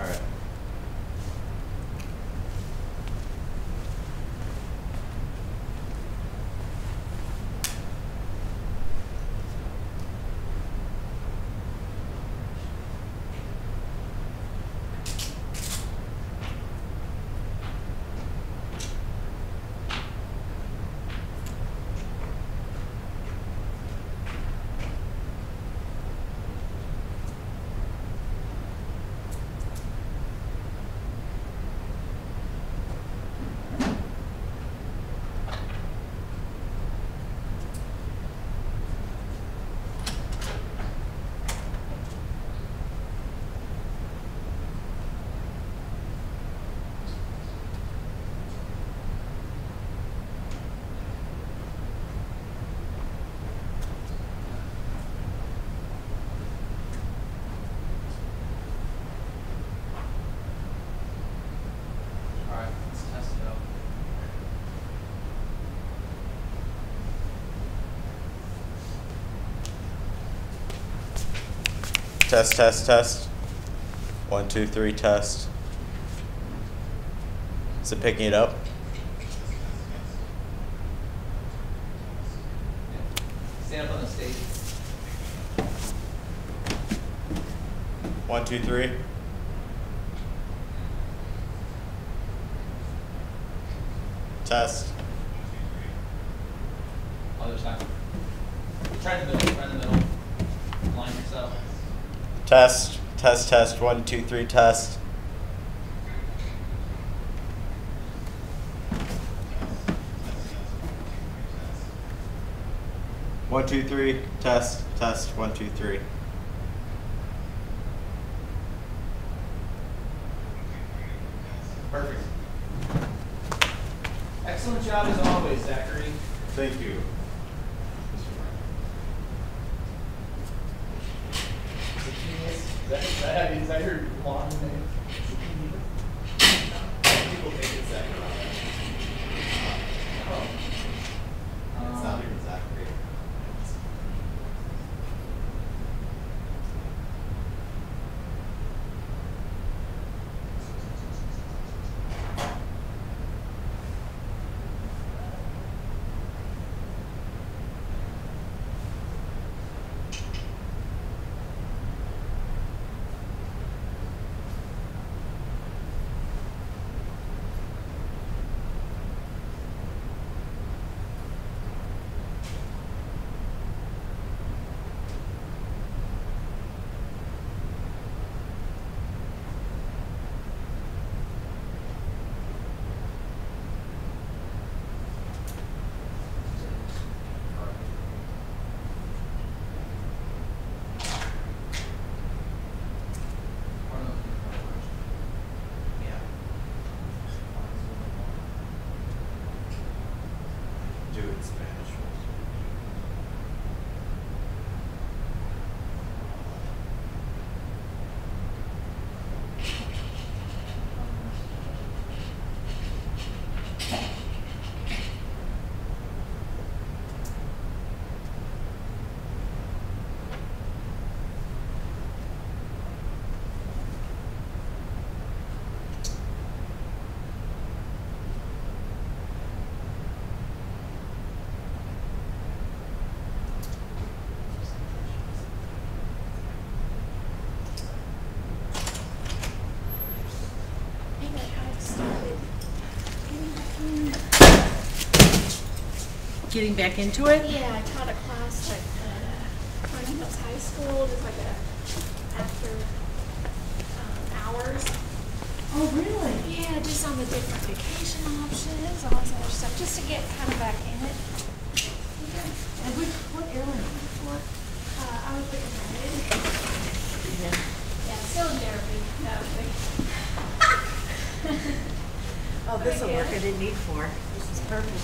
All right. All right, let's test it out. Test, test, test. 1, 2, 3, test. Is it picking it up? Stand up on the stage. 1, 2, 3. Test. Other side. Try in the middle, try in the middle. Line yourself. Test, test, test. 1, 2, 3, test. One, two, three, test, test, 1, 2, 3. Perfect. Excellent job as always, Zachary. Thank you. Is that your long name? People think it's Zachary. Oh. It's not even Zachary. Do it in Spanish. Getting back into it? Yeah, I taught a class like at Vernon Hills High School, just like after hours. Oh, really? Yeah, just on the different vacation options, all this other stuff, just to get kind of back in it. Yeah. And what airline are you for? I was looking at it. Yeah. Yeah, still in therapy. No, Oh, this will work. I didn't need 4. This is perfect.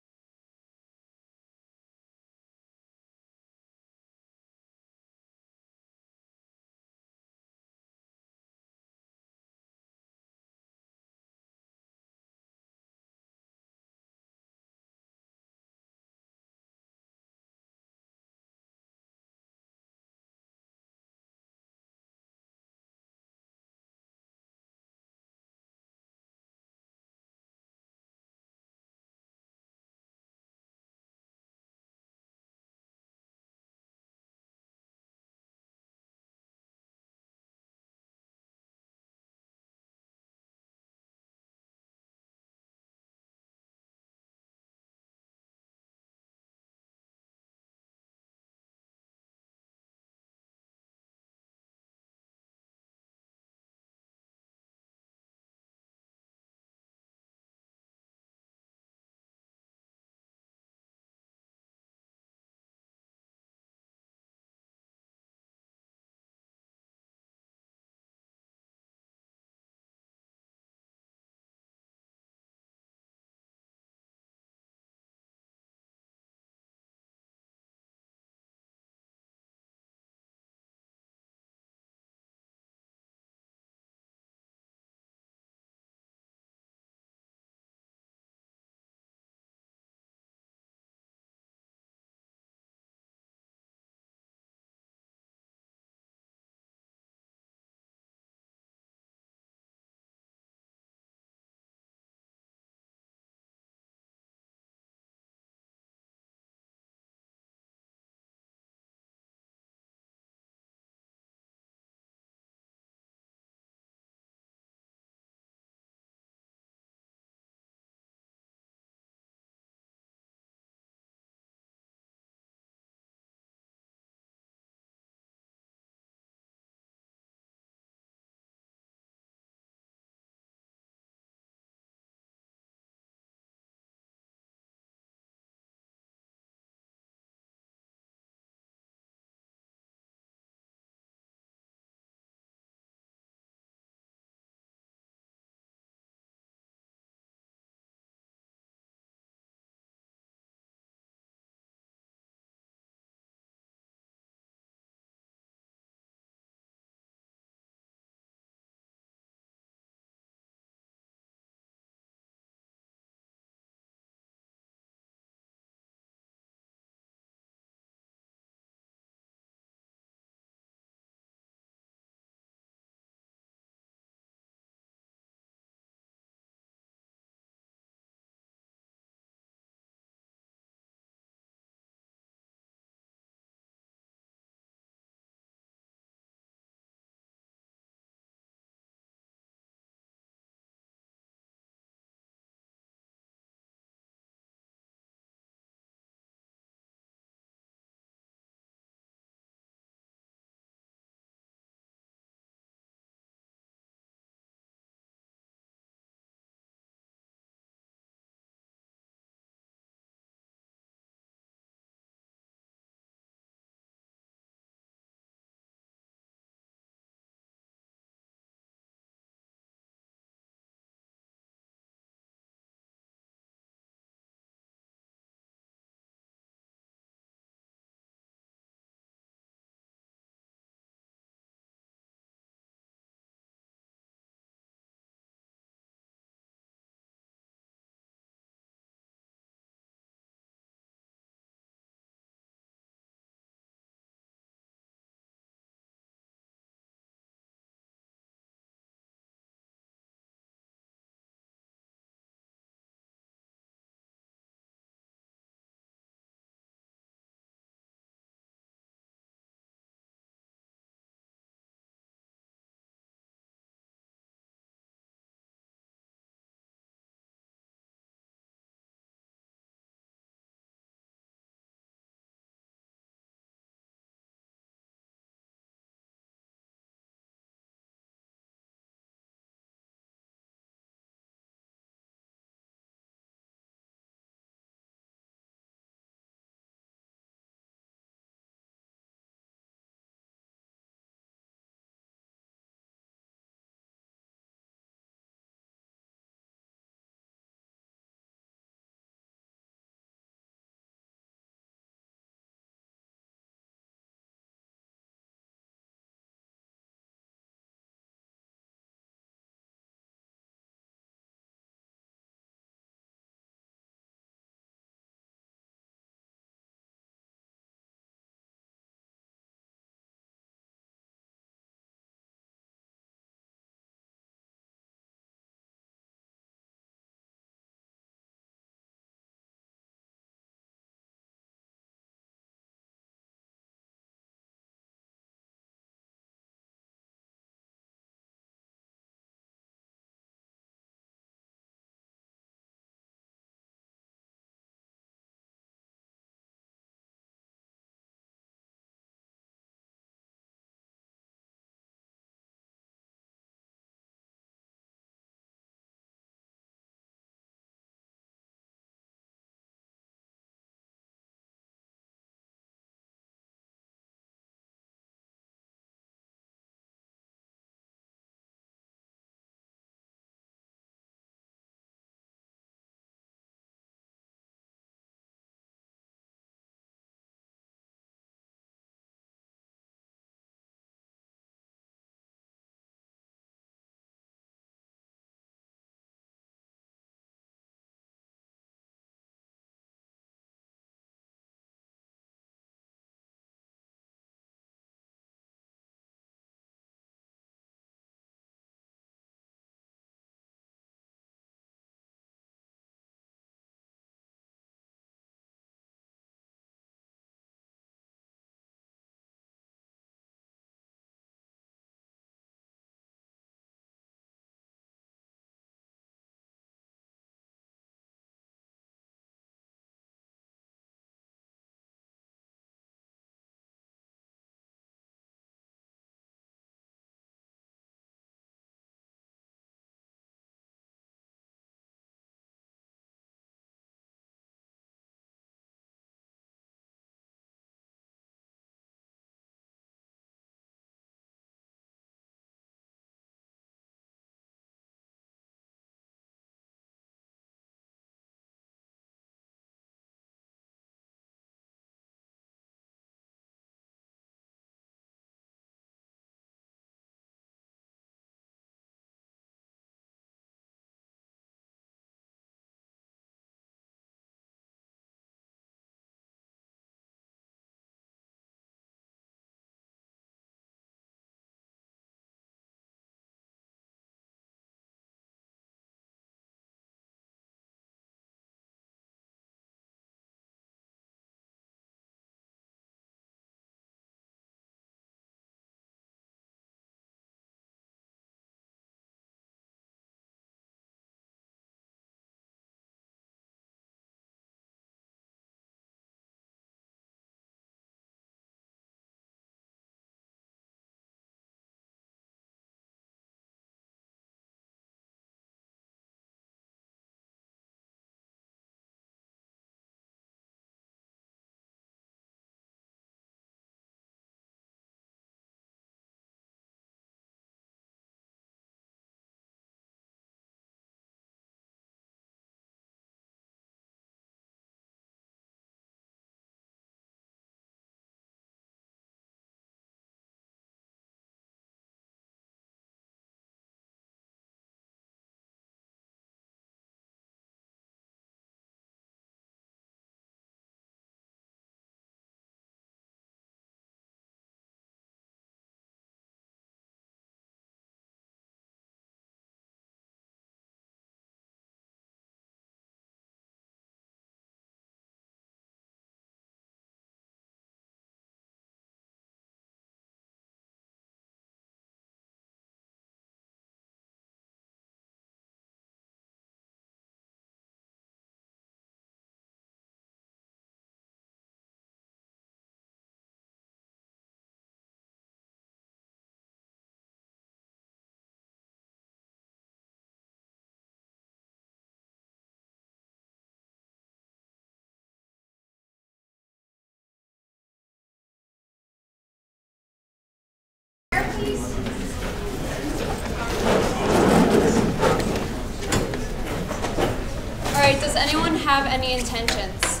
right, does anyone have any intentions?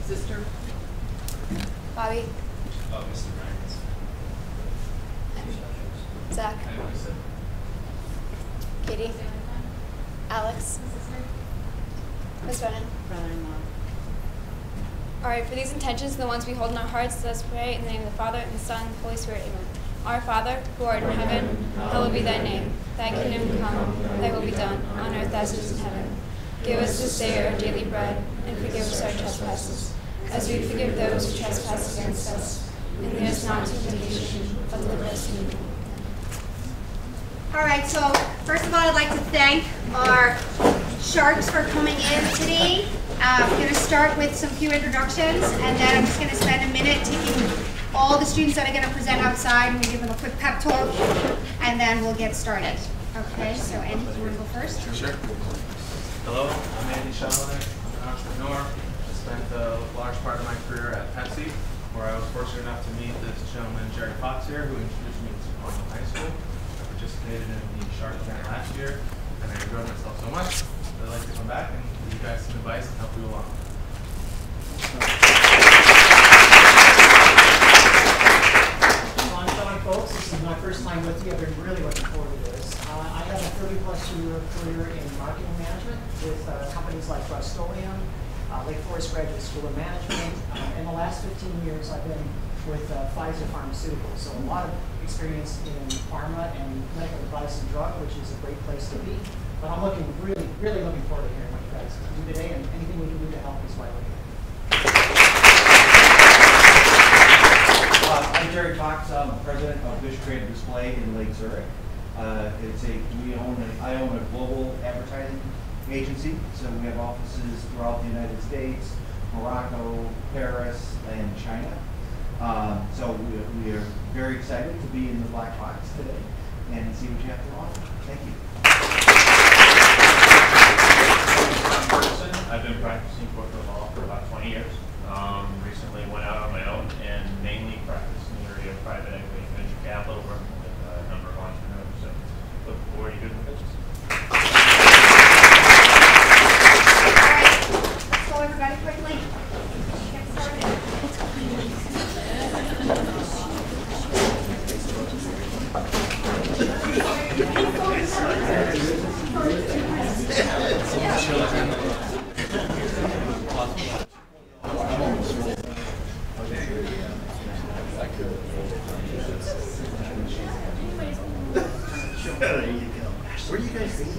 Sister? Bobby? Oh, Mr. Ryan's. Zach? I know what he said. Katie? Alex? Ms. Brennan? Brother-in-law. All right, for these intentions, the ones we hold in our hearts, let us pray in the name of the Father, and the Son, and the Holy Spirit. Amen. Our Father, who art in heaven, hallowed be thy name. Thy kingdom come, thy will be done, on earth as it is in heaven. Give us this day our daily bread, and forgive us our trespasses, as we forgive those who trespass against us. And lead us not into temptation, but deliver us from evil. All right, so first of all, I'd like to thank our sharks for coming in today. I'm going to start with some few introductions, and then I'm just going to spend a minute taking all the students that are going to present outside and give them a quick pep talk, and then we'll get started. Okay, so Andy, do you want to go first? Sure. Hello, I'm Andy Schallner. I'm an entrepreneur. I spent a large part of my career at Pepsi, where I was fortunate enough to meet this gentleman, Jerry Fox here, who introduced me to Cornell High School. I participated in the Shark Tank last year, and I enjoyed myself so much that I'd like to come back and give you guys some advice and help you along. Folks, this is my first time with you. I've been really looking forward to this. I have a 30-plus-year career in marketing management with companies like Rust-Oleum, Lake Forest Graduate School of Management. In the last 15 years, I've been with Pfizer Pharmaceuticals, so a lot of experience in pharma and medical device and drug, which is a great place to be. But I'm really looking forward to hearing what you guys do today, and anything we can do to help is why we're here. I'm Jerry Cox. I'm president of Fish Creative Display in Lake Zurich. I own a global advertising agency, so we have offices throughout the United States, Morocco, Paris, and China. So we are very excited to be in the Black Box today and see what you have to offer. Thank you. I've been practicing corporate law for about 20 years. Recently went out on my own and mainly practiced in the area of private equity and venture capital, working with a number of entrepreneurs. So look forward to doing the pitches. All right, let's go everybody quickly. Get started. Where do you guys see that?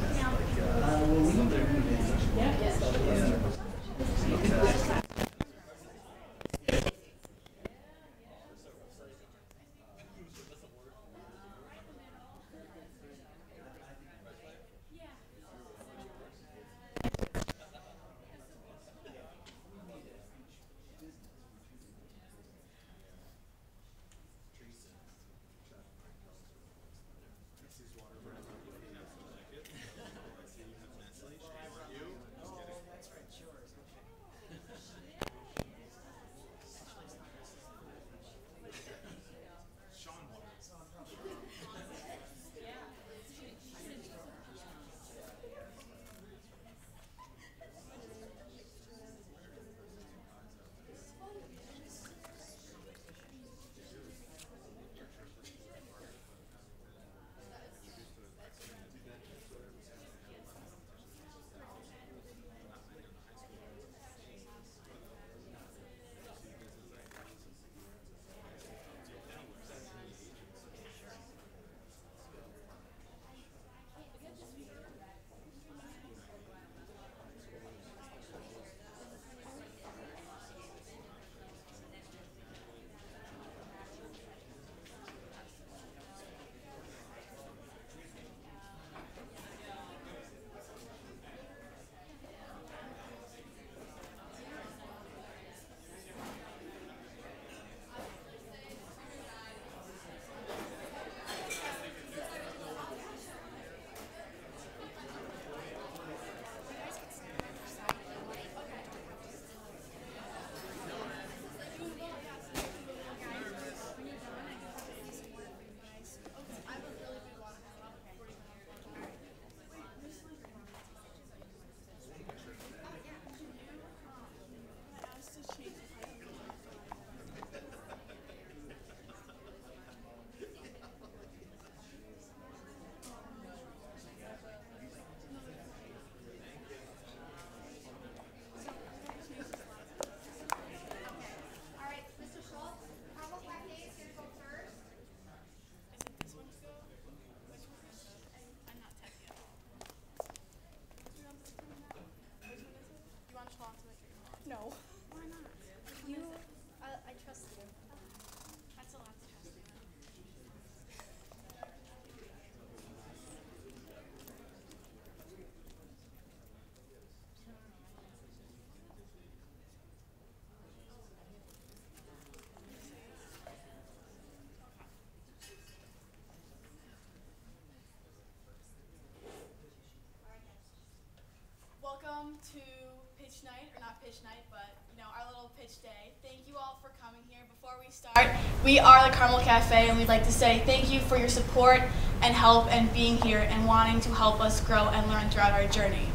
pitch night, or not pitch night, but our little pitch day. Thank you all for coming here. Before we start, we are the Carmel Cafe, and we'd like to say thank you for your support and help and being here and wanting to help us grow and learn throughout our journey.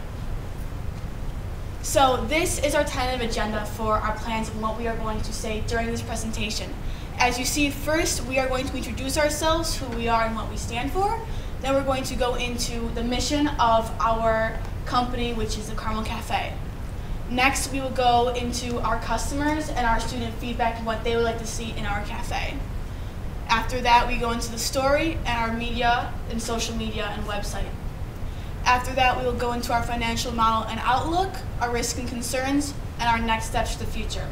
So this is our tentative agenda for our plans and what we are going to say during this presentation. As you see, first we are going to introduce ourselves, who we are and what we stand for. Then we're going to go into the mission of our company, which is the Carmel Cafe. Next, we will go into our customers and our student feedback and what they would like to see in our cafe. After that, we go into the story and our media and social media and website. After that, we will go into our financial model and outlook, our risks and concerns, and our next steps for the future.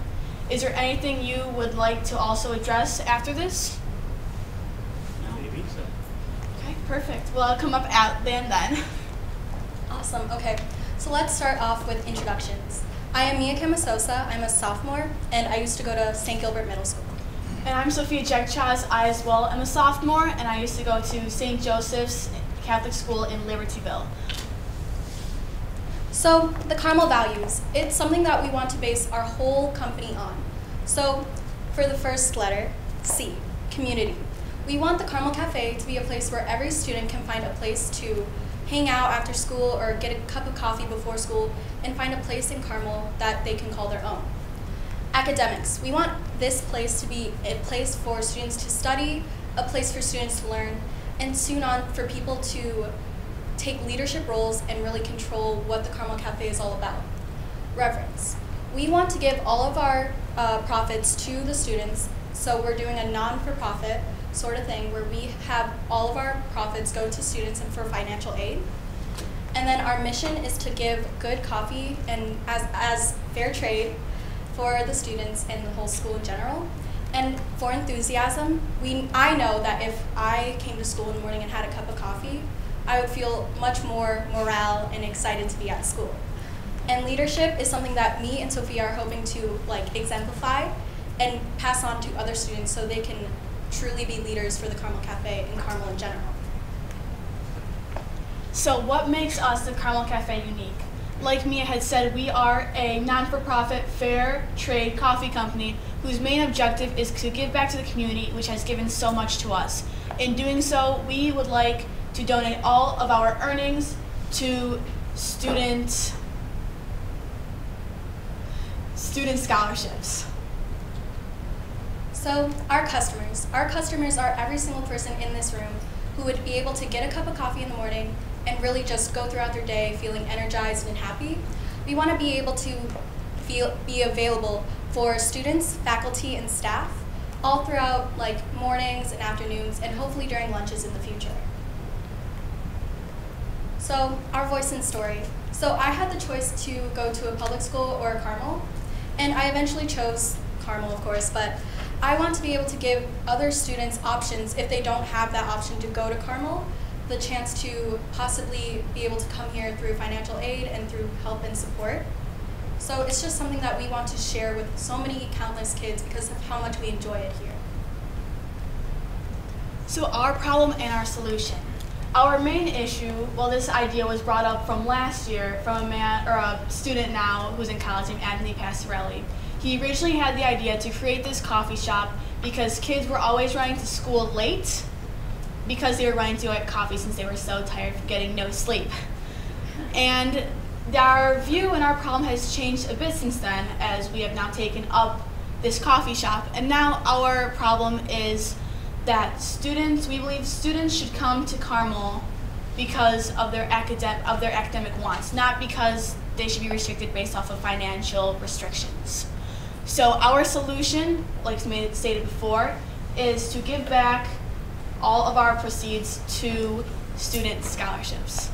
Is there anything you would like to also address after this? No? Maybe so. Okay, perfect. Well, I'll come up at the end then. Awesome. Okay, so let's start off with introductions. I am Mia Kamasosa. I'm a sophomore, and I used to go to St. Gilbert Middle School. And I'm Sophia Jekchaz. I as well am a sophomore, and I used to go to St. Joseph's Catholic School in Libertyville. So the Carmel values, it's something that we want to base our whole company on. So for the first letter, C, community. We want the Carmel Cafe to be a place where every student can find a place to hang out after school or get a cup of coffee before school and find a place in Carmel that they can call their own. Academics, we want this place to be a place for students to study, a place for students to learn, and soon on for people to take leadership roles and really control what the Carmel Cafe is all about. Reverence. We want to give all of our profits to the students, so we're doing a non-for-profit sort of thing where we have all of our profits go to students and for financial aid. And then our mission is to give good coffee and as fair trade for the students and the whole school in general. And for enthusiasm, I know that if I came to school in the morning and had a cup of coffee, I would feel much more morale and excited to be at school. And leadership is something that me and Sophia are hoping to exemplify and pass on to other students so they can truly be leaders for the Carmel Cafe and Carmel in general. So what makes us the Carmel Cafe unique? Like Mia had said, we are a non-for-profit, fair trade coffee company whose main objective is to give back to the community, which has given so much to us. In doing so, we would like to donate all of our earnings to student scholarships. So our customers are every single person in this room who would be able to get a cup of coffee in the morning and really just go throughout their day feeling energized and happy. We want to be able to be available for students, faculty, and staff all throughout mornings and afternoons and hopefully during lunches in the future. So our voice and story. So I had the choice to go to a public school or a Carmel, and I eventually chose Carmel, of course, but I want to be able to give other students options if they don't have that option to go to Carmel, the chance to possibly be able to come here through financial aid and through help and support. So it's just something that we want to share with so many countless kids because of how much we enjoy it here. So our problem and our solution. Our main issue, well, this idea was brought up from last year from a student now who's in college named Anthony Passarelli. He originally had the idea to create this coffee shop because kids were always running to school late because they were running to get coffee since they were so tired from getting no sleep. And our view and our problem has changed a bit since then as we have now taken up this coffee shop. And now our problem is that we believe students should come to Carmel because of their academic wants, not because they should be restricted based off of financial restrictions. So our solution, like stated before, is to give back all of our proceeds to student scholarships.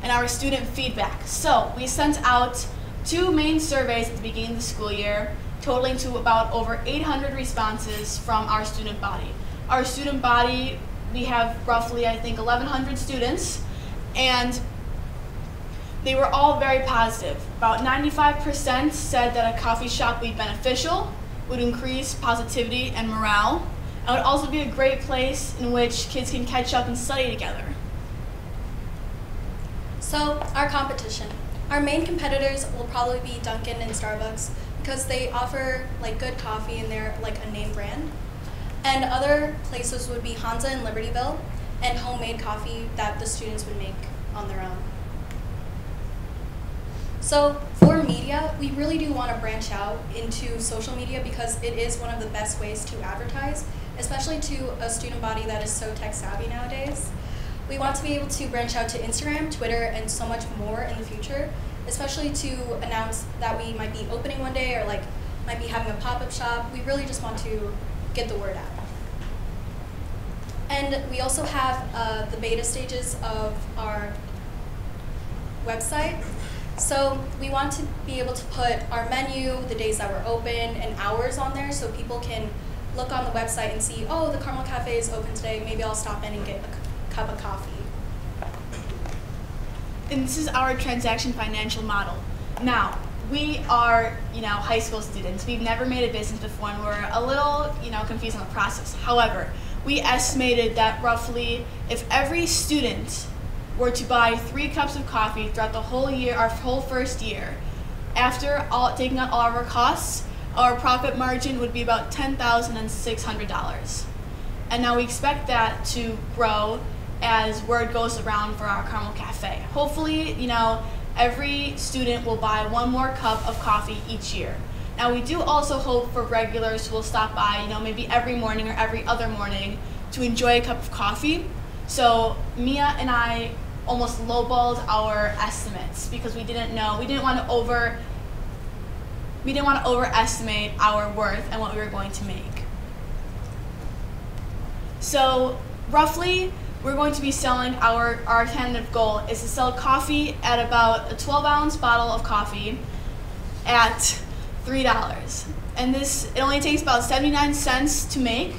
And our student feedback. So we sent out 2 main surveys at the beginning of the school year, totaling to about over 800 responses from our student body. Our student body, we have roughly, I think, 1,100 students, and they were all very positive. About 95% said that a coffee shop would be beneficial, would increase positivity and morale, and would also be a great place in which kids can catch up and study together. So our competition. Our main competitors will probably be Dunkin' and Starbucks because they offer like good coffee and they're like a name brand. And other places would be Hansa and Libertyville and homemade coffee that the students would make on their own. So for media, we really do want to branch out into social media because it is one of the best ways to advertise, especially to a student body that is so tech savvy nowadays. We want to be able to branch out to Instagram, Twitter, and so much more in the future, especially to announce that we might be opening one day or like might be having a pop-up shop. We really just want to get the word out. And we also have the beta stages of our website. So we want to be able to put our menu, the days that we're open, and hours on there so people can look on the website and see, oh, the Carmel Cafe is open today, maybe I'll stop in and get a cup of coffee. And this is our transaction financial model. Now, we are, high school students. We've never made a business before and we're a little, confused on the process. However, we estimated that roughly if every student were to buy 3 cups of coffee throughout the whole year, our whole first year, after taking out all of our costs, our profit margin would be about $10,600. And now we expect that to grow as word goes around for our Carmel Cafe. Hopefully, every student will buy 1 more cup of coffee each year. Now we do also hope for regulars who will stop by, maybe every morning or every other morning to enjoy a cup of coffee. So Mia and I almost lowballed our estimates because we didn't want to overestimate our worth and what we were going to make. So roughly, we're going to be selling our tentative goal is to sell coffee at about a 12-ounce bottle of coffee at $3. And it only takes about 79 cents to make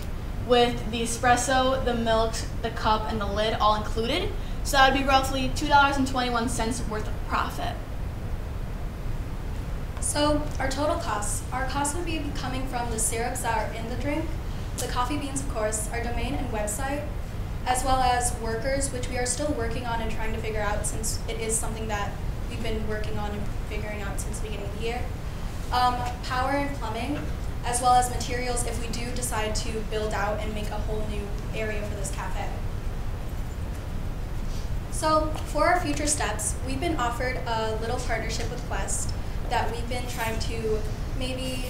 with the espresso, the milk, the cup, and the lid all included. So that would be roughly $2.21 worth of profit. So our total costs. Our costs would be coming from the syrups that are in the drink, the coffee beans, of course, our domain and website, as well as workers, which we are still working on and trying to figure out since it is something that we've been working on and figuring out since the beginning of the year. Power and plumbing, as well as materials if we do decide to build out and make a whole new area for this cafe. So for our future steps, we've been offered a little partnership with Quest that we've been trying to maybe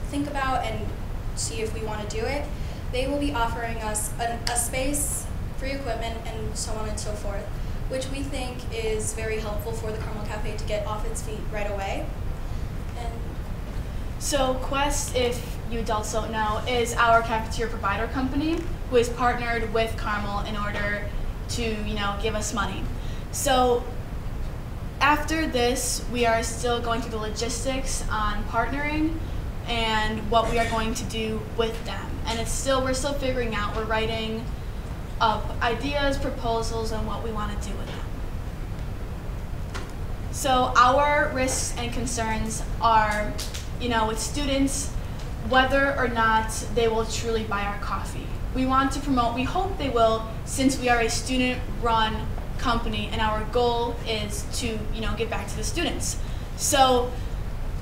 think about and see if we want to do it. They will be offering us a space, free equipment, and so on and so forth, which we think is very helpful for the Carmel Cafe to get off its feet right away. And so Quest, if you adults don't know, is our cafeteria provider company who is partnered with Carmel in order to, give us money. So after this, we are still going through the logistics on partnering and what we are going to do with them. And we're still figuring out, we're writing up ideas, proposals, and what we want to do with them. So our risks and concerns are, with students, whether or not they will truly buy our coffee. We want to promote, we hope they will, since we are a student-run company and our goal is to, give back to the students. So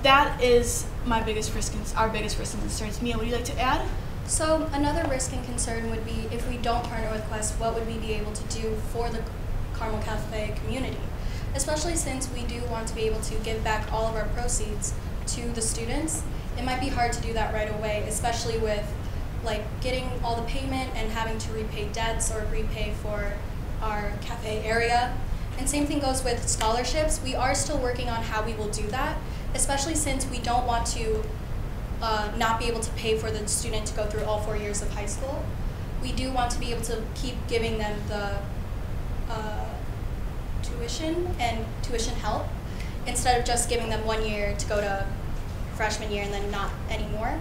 that is our biggest risk and concerns. Mia, would you like to add? so another risk and concern would be if we don't partner with Quest, what would we be able to do for the Carmel Cafe community? Especially since we do want to be able to give back all of our proceeds to the students. It might be hard to do that right away, especially with getting all the payment and having to repay debts or repay for our cafe area. And same thing goes with scholarships. We are still working on how we will do that, especially since we don't want to not be able to pay for the student to go through all 4 years of high school. We do want to be able to keep giving them the tuition and tuition help instead of just giving them 1 year to go to freshman year and then not anymore.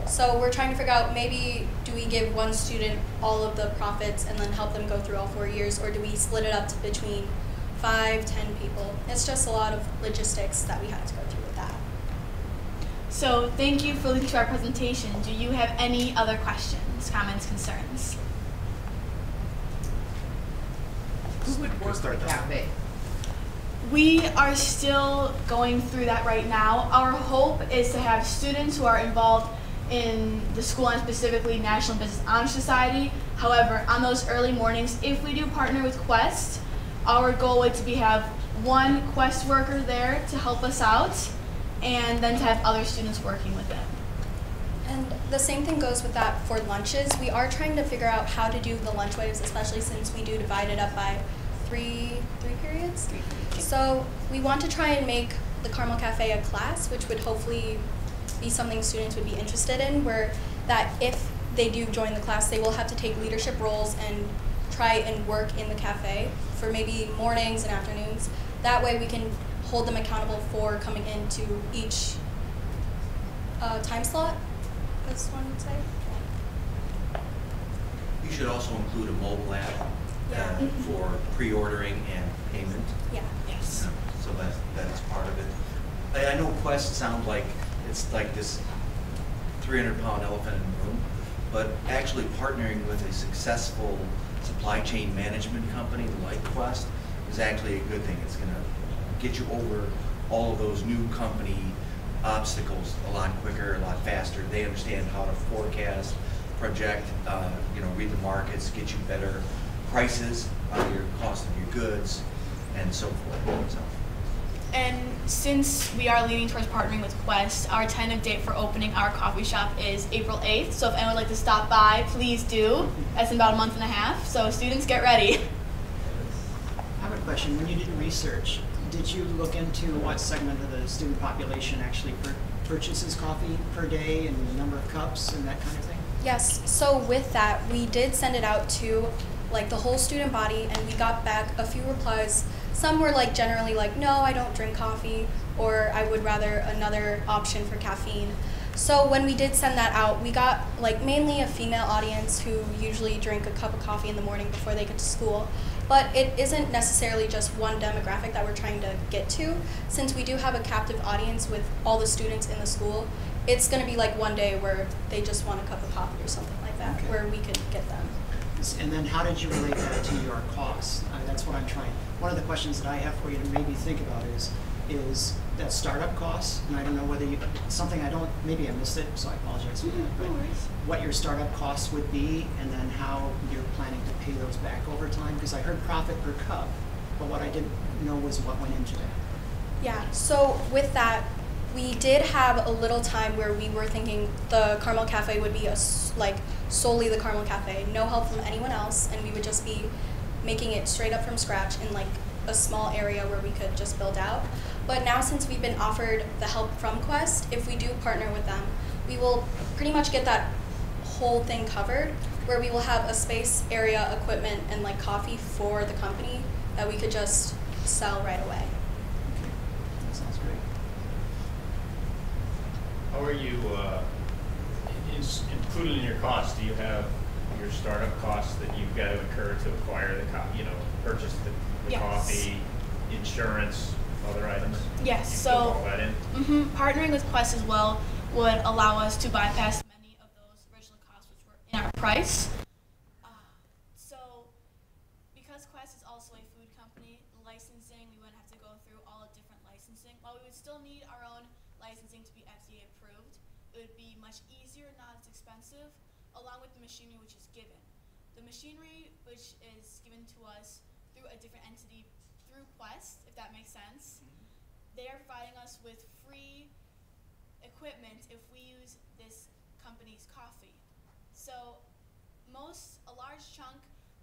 So we're trying to figure out, maybe do we give one student all of the profits and then help them go through all 4 years, or do we split it up to between 5, 10 people? It's just a lot of logistics that we have to go through with that. So thank you for listening to our presentation. Do you have any other questions, comments, concerns? Who would work at the cafe? We are still going through that right now. Our hope is to have students who are involved in the school and specifically National Business Honor Society. However, on those early mornings, if we do partner with Quest, our goal would to be have one Quest worker there to help us out, and then to have other students working with them. And the same thing goes with that for lunches. We are trying to figure out how to do the lunch waves, especially since we do divide it up by three periods. So we want to try and make the Carmel Cafe a class, which would hopefully be something students would be interested in, where that if they do join the class, they will have to take leadership roles and try and work in the cafe for maybe mornings and afternoons. That way we can hold them accountable for coming into each time slot, as one would say. You should also include a mobile app for pre-ordering and payment. Yeah. Yes. So that's part of it. I know Quest sounds like it's like this 300-pound elephant in the room, but actually partnering with a successful supply chain management company like Quest is actually a good thing. It's going to get you over all of those new company obstacles a lot quicker, a lot faster. They understand how to forecast, project, read the markets, get you better prices on your cost of your goods, and so forth. So. And since we are leaning towards partnering with Quest, our tentative date for opening our coffee shop is April 8th. So if anyone would like to stop by, please do. That's in about a month and a half. So students, get ready. I have a question. When you did research, did you look into what segment of the student population actually purchases coffee per day and the number of cups and that kind of thing? Yes, so with that, we did send it out to like the whole student body, and we got back a few replies. Some were like generally like, no, I don't drink coffee, or I would rather another option for caffeine. So when we did send that out, we got like mainly a female audience who usually drink a cup of coffee in the morning before they get to school. But it isn't necessarily just one demographic that we're trying to get to. Since we do have a captive audience with all the students in the school, it's going to be like one day where they just want a cup of coffee or something like that, Okay. where we could get them. And then how did you relate that to your costs? That's what I'm trying. One of the questions that I have for you to maybe think about is that startup costs, and I don't know whether you, something maybe I missed it, so I apologize for that, but what your startup costs would be, and then how you're planning to pay those back over time, because I heard profit per cup, but what I didn't know was what went into that. Yeah, so with that, we did have a little time where we were thinking the Carmel Cafe would be solely the Carmel Cafe, no help from anyone else, and we would just be making it straight up from scratch in like a small area where we could just build out. But now since we've been offered the help from Quest, if we do partner with them, we will pretty much get that whole thing covered, where we will have a space, area, equipment, and like coffee for the company that we could just sell right away. Okay, that sounds great. How are you included in your costs? Do you have your startup costs that you've got to incur to acquire the purchase the Yes. coffee, insurance, other items? Yes, You so build all that in? Partnering with Quest as well would allow us to bypass many of those original costs which were in our price. So because Quest is also a food company, licensing, we wouldn't have to go through all the different licensing. While we would still need our own licensing to be FDA approved, it would be much easier, not as expensive, along with the machinery which is given. The machinery which is given to us through a different entity, through Quest, if that makes sense, they are providing us with free equipment if we use this company's coffee. So a large chunk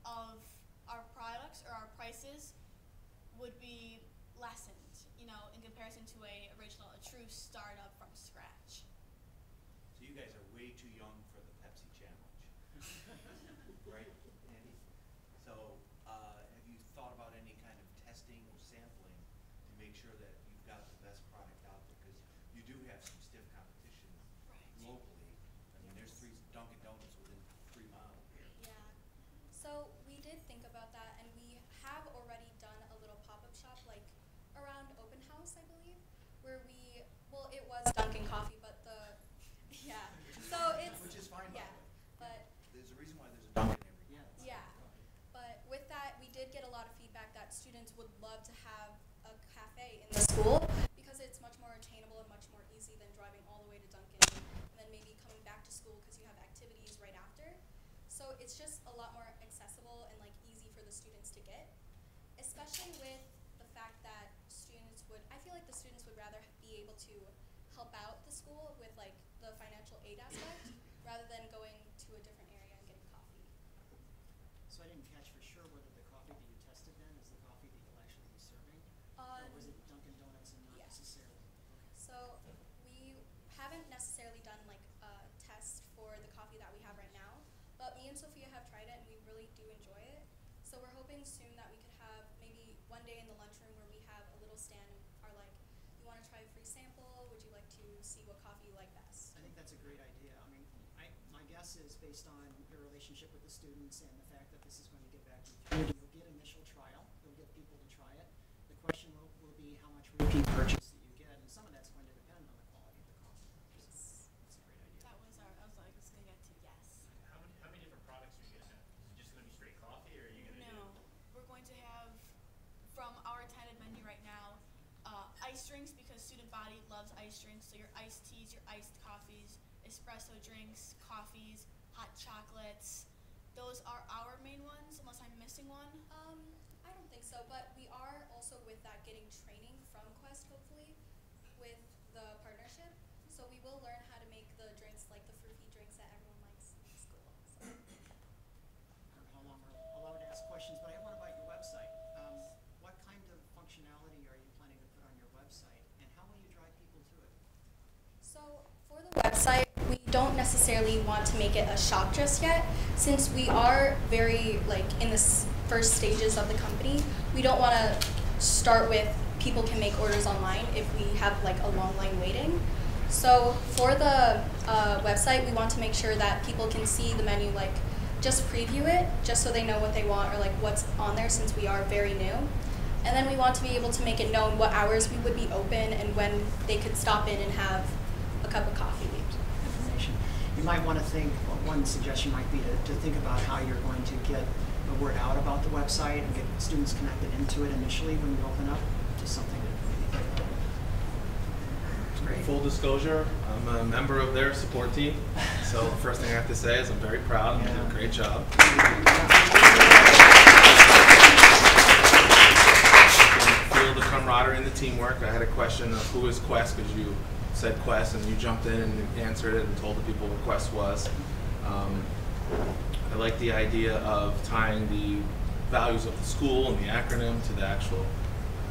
of our products or our prices would be lessened, in comparison to a true startup from scratch. So you guys are way too young for the Pepsi challenge, right, Andy? So have you thought about any kind of testing or sampling to make sure that you've got the best product out there? Because you do have some stiff competition locally. I mean, there's 3 Dunkin' Donuts within 3 miles here. Yeah. So we did think about that, and we have already done a little pop-up shop, like around Open House, I believe, where it was Dunkin' Coffee, but so it's Which is fine, by yeah, the way. but There's a reason why there's a Dunkin' every yeah, but with that, we did get a lot of feedback that students would love to have a cafe in the school because it's much more attainable and much more easy than driving all the way to Dunkin' and then maybe coming back to school because you have activities right after. So it's just a lot more accessible and like easy for the students to get, especially with the fact that I feel like the students would rather be able to help out the school with like the financial aid aspect rather than going to a different area and getting coffee. So I didn't catch for sure whether the coffee that you tested then is the coffee that you'll actually be serving? Or was it Dunkin' Donuts and not necessarily? Okay. So we haven't necessarily done like a test for the coffee that we have right now, but me and Sophia have tried it and we really do enjoy it. So we're hoping soon that we could have maybe one day in the lunchroom where we have a little stand and are like, you want to try a free sample? Would you like to see what coffee you like best? I think that's a great idea. I mean, my guess is based on your relationship with the students and the fact that this is going to get back to the community, you'll get initial trial, you'll get people to try it. The question will be how much repeat purchase that you get, and some of that's going to depend on the quality of the coffee. That's a great idea. That was I was going to get to, yes. How many different products are you going to have? Is it just going to be straight coffee, or are you going to No, we're going to have, from our attended menu right now, ice drinks because student body loves ice drinks. So your iced teas, your iced coffees, espresso drinks, coffees, hot chocolates. Those are our main ones, unless I'm missing one. I don't think so, but we are also with that getting training from Quest, hopefully, with the partnership. So we will learn how to make the drinks, like the fruity drinks that everyone likes in school. So. I don't know how long we're allowed to ask questions, but I have one about your website. What kind of functionality are you planning to put on your website, and how will you drive people to it? So for the website, we don't necessarily want to make it a shop just yet, since we are very like in the first stages of the company. We don't want to start with people can make orders online if we have like a long line waiting. So for the website, we want to make sure that people can see the menu, like just preview it, just so they know what they want or like what's on there, since we are very new. And then we want to be able to make it known what hours we would be open and when they could stop in and have a cup of coffee. Information. You might want to think, one suggestion might be to think about how you're going to get the word out about the website and get students connected into it initially when you open up. Just something to think about. Great. Full disclosure, I'm a member of their support team, so the first thing I have to say is I'm very proud and you did a great job. Feel the camaraderie and the teamwork. I had a question of who is Quest, because you said Quest and you jumped in and answered it and told the people what Quest was. I like the idea of tying the values of the school and the acronym to the actual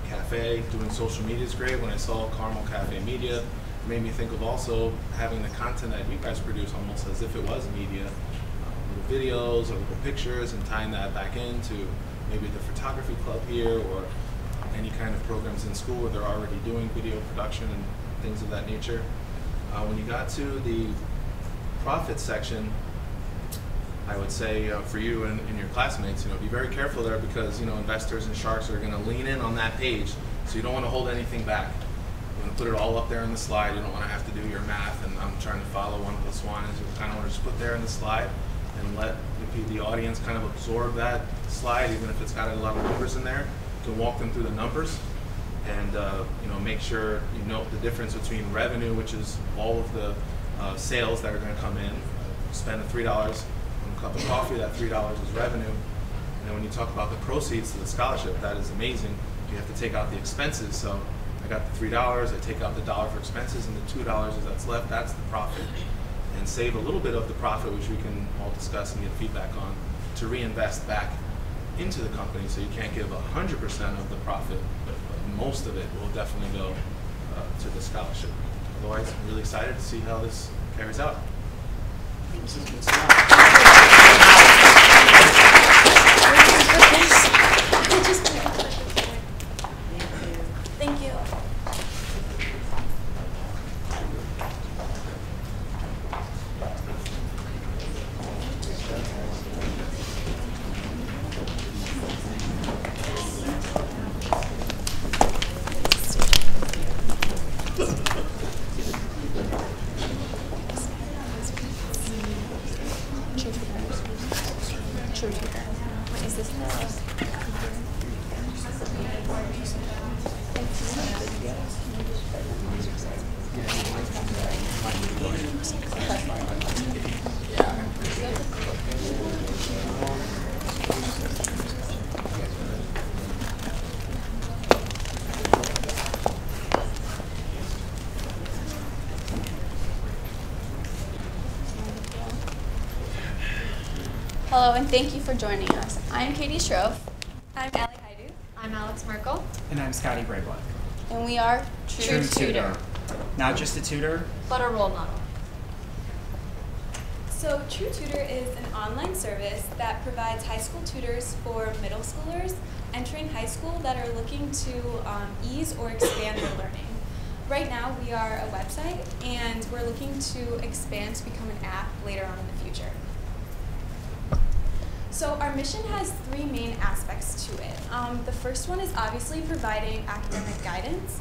cafe. Doing social media is great. When I saw Carmel Cafe Media, it made me think of also having the content that you guys produce almost as if it was media. Little videos or little pictures, and tying that back into maybe the photography club here or any kind of programs in school where they're already doing video production and things of that nature. When you got to the profit section, I would say for you and your classmates, be very careful there, because investors and sharks are going to lean in on that page, so you don't want to hold anything back. You want to put it all up there in the slide. You don't want to have to do your math and I'm trying to follow 1 + 1. You kind of want to just put there in the slide and let the audience kind of absorb that slide, even if it's got a lot of numbers in there. You can walk them through the numbers and make sure you note the difference between revenue, which is all of the sales that are going to come in. Spend $3 on a cup of coffee, that $3 is revenue. And then when you talk about the proceeds to the scholarship, that is amazing. You have to take out the expenses. So I got the $3, I take out the $1 for expenses, and the $2 that's left, that's the profit. And save a little bit of the profit, which we can all discuss and get feedback on, to reinvest back into the company. So you can't give 100% of the profit, but most of it will definitely go to the scholarship. Otherwise, I'm really excited to see how this carries out. This is good stuff. Thank you. Hello, and thank you for joining us. I'm Katie Schroff. I'm Allie Haidu. I'm Alex Merkel. And I'm Scotty Brayblack. And we are True Tutor. Not just a tutor, But a role model. So True Tutor is an online service that provides high school tutors for middle schoolers entering high school that are looking to ease or expand their learning. Right now we are a website and we're looking to expand to become an app later on in the future. So our mission has three main aspects to it. The first one is obviously providing academic guidance.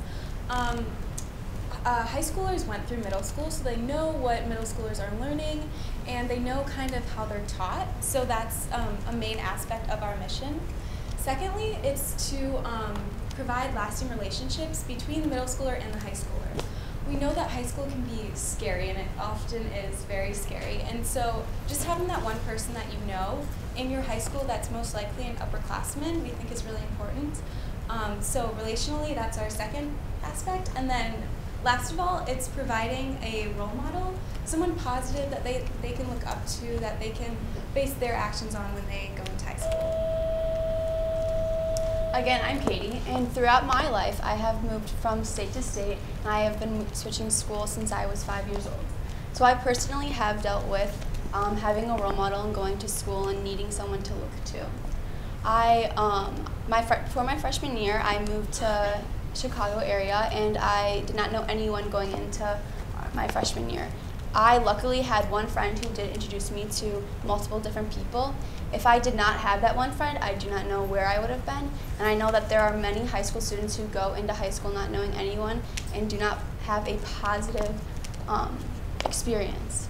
High schoolers went through middle school, so they know what middle schoolers are learning, and they know kind of how they're taught, so that's a main aspect of our mission. Secondly, it's to provide lasting relationships between the middle schooler and the high schooler. We know that high school can be scary, and it often is very scary, and so just having that one person that you know in your high school that's most likely an upperclassman, we think is really important. So relationally, that's our second aspect, and then last of all, it's providing a role model, someone positive that they can look up to, that they can base their actions on when they go into high school. Again, I'm Katie, and throughout my life, I have moved from state to state, and I have been switching schools since I was 5 years old. So I personally have dealt with having a role model and going to school and needing someone to look to. For my freshman year, I moved to Chicago area, and I did not know anyone going into my freshman year. I luckily had one friend who did introduce me to multiple different people. If I did not have that one friend, I do not know where I would have been. And I know that there are many high school students who go into high school not knowing anyone and do not have a positive experience.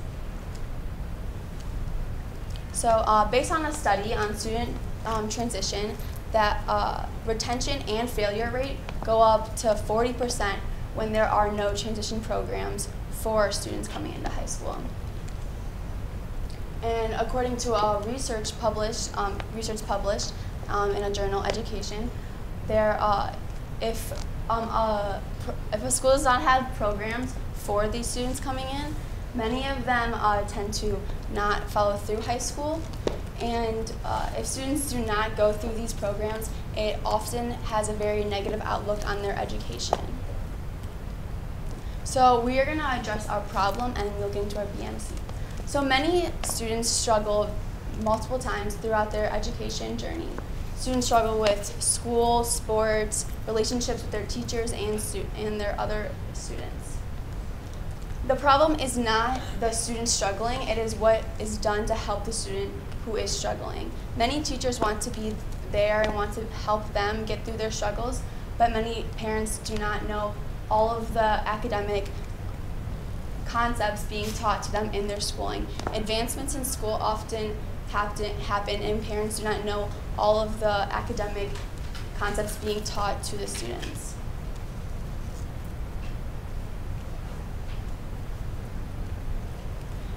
So based on a study on student transition, that retention and failure rate go up to 40% when there are no transition programs for students coming into high school. And according to research published in a journal, Education, if a school does not have programs for these students coming in, many of them tend to not follow through high school. And if students do not go through these programs, it often has a very negative outlook on their education. So we are going to address our problem, and we'll get into our BMC. So many students struggle multiple times throughout their education journey. Students struggle with school, sports, relationships with their teachers and their other students. The problem is not the student struggling, it is what is done to help the student who is struggling. Many teachers want to be there and want to help them get through their struggles, but many parents do not know all of the academic concepts being taught to them in their schooling. Advancements in school often happen, and parents do not know all of the academic concepts being taught to the students.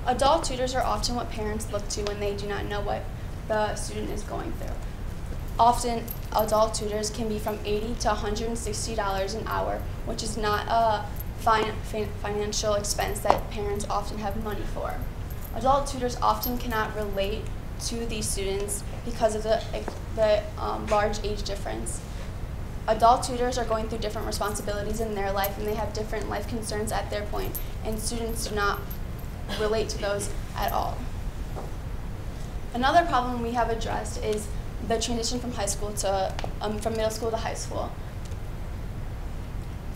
Adult tutors are often what parents look to when they do not know what the student is going through. Often, adult tutors can be from $80 to $160 an hour, which is not a financial expense that parents often have money for. Adult tutors often cannot relate to these students because of the large age difference. Adult tutors are going through different responsibilities in their life, and they have different life concerns at their point, and students do not relate to those at all. Another problem we have addressed is the transition from high school to from middle school to high school.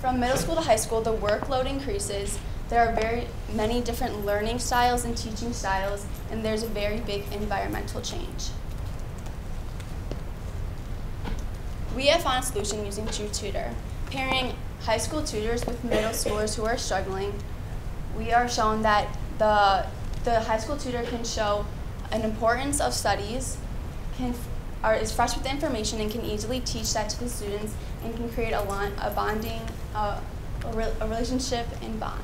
From middle school to high school, the workload increases. There are very many different learning styles and teaching styles, and there's a very big environmental change. We have found a solution using True Tutor. Pairing high school tutors with middle schoolers who are struggling, we are shown that the high school tutor can show an importance of studies, is fresh with the information, and can easily teach that to the students, and can create a bonding, a relationship and bond.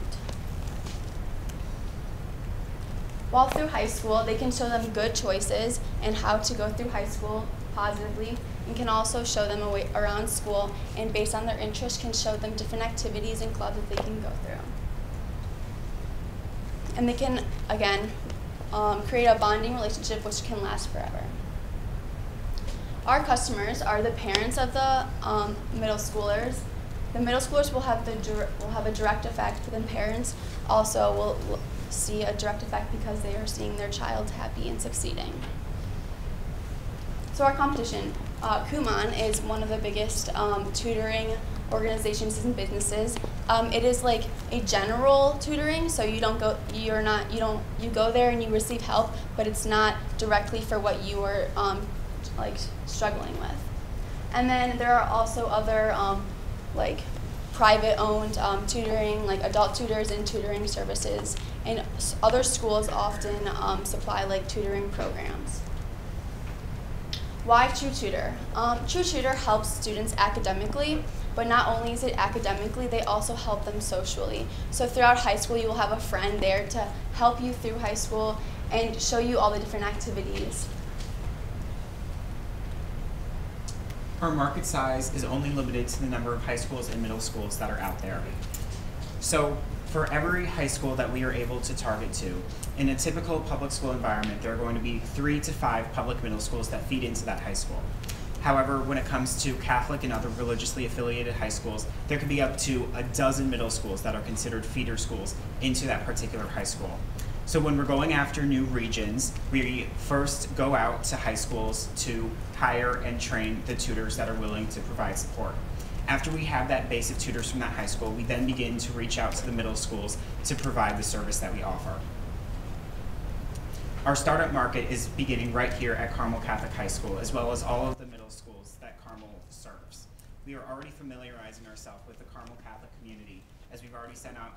While through high school, they can show them good choices and how to go through high school positively, and can also show them a way around school, and based on their interests can show them different activities and clubs that they can go through. And they can, again, create a bonding relationship which can last forever. Our customers are the parents of the middle schoolers. The middle schoolers will have a direct effect, but then parents also will see a direct effect because they are seeing their child happy and succeeding. So our competition, Kumon is one of the biggest tutoring organizations and businesses. It is like a general tutoring, so you go there and you receive help, but it's not directly for what you are like struggling with. And then there are also other like private-owned tutoring, like adult tutors and tutoring services, and other schools often supply like tutoring programs. Why TrueTutor? TrueTutor helps students academically, but not only is it academically, they also help them socially. So throughout high school, you will have a friend there to help you through high school and show you all the different activities. Our market size is only limited to the number of high schools and middle schools that are out there. So for every high school that we are able to target to, in a typical public school environment, there are going to be 3 to 5 public middle schools that feed into that high school. However, when it comes to Catholic and other religiously affiliated high schools, there can be up to a dozen middle schools that are considered feeder schools into that particular high school. So when we're going after new regions, we first go out to high schools to hire and train the tutors that are willing to provide support. After we have that base of tutors from that high school, we then begin to reach out to the middle schools to provide the service that we offer. Our startup market is beginning right here at Carmel Catholic High School, as well as all of the middle schools that Carmel serves. We are already familiarizing ourselves with the Carmel Catholic community, as we've already sent out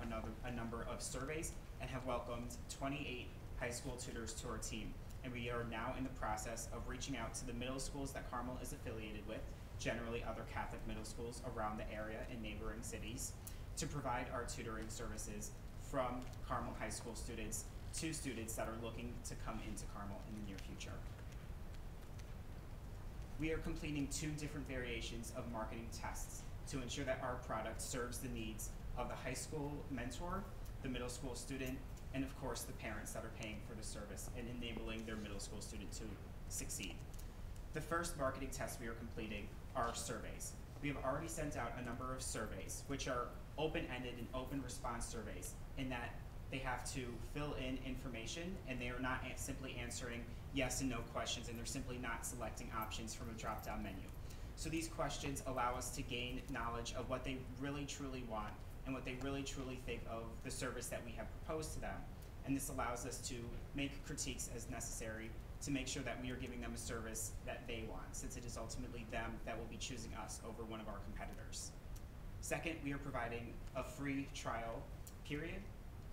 a number of surveys and have welcomed 28 high school tutors to our team. And we are now in the process of reaching out to the middle schools that Carmel is affiliated with, generally other Catholic middle schools around the area and neighboring cities, to provide our tutoring services from Carmel High School students to students that are looking to come into Carmel in the near future. We are completing 2 different variations of marketing tests to ensure that our product serves the needs of the high school mentor, the middle school student, and of course the parents that are paying for the service and enabling their middle school student to succeed. The first marketing test we are completing are surveys. We have already sent out a number of surveys, which are open-ended and open response surveys, in that they have to fill in information and they are not simply answering yes and no questions, and they're simply not selecting options from a drop-down menu. So these questions allow us to gain knowledge of what they really truly want and what they really truly think of the service that we have proposed to them. And this allows us to make critiques as necessary to make sure that we are giving them a service that they want, since it is ultimately them that will be choosing us over one of our competitors. Second, we are providing a free trial period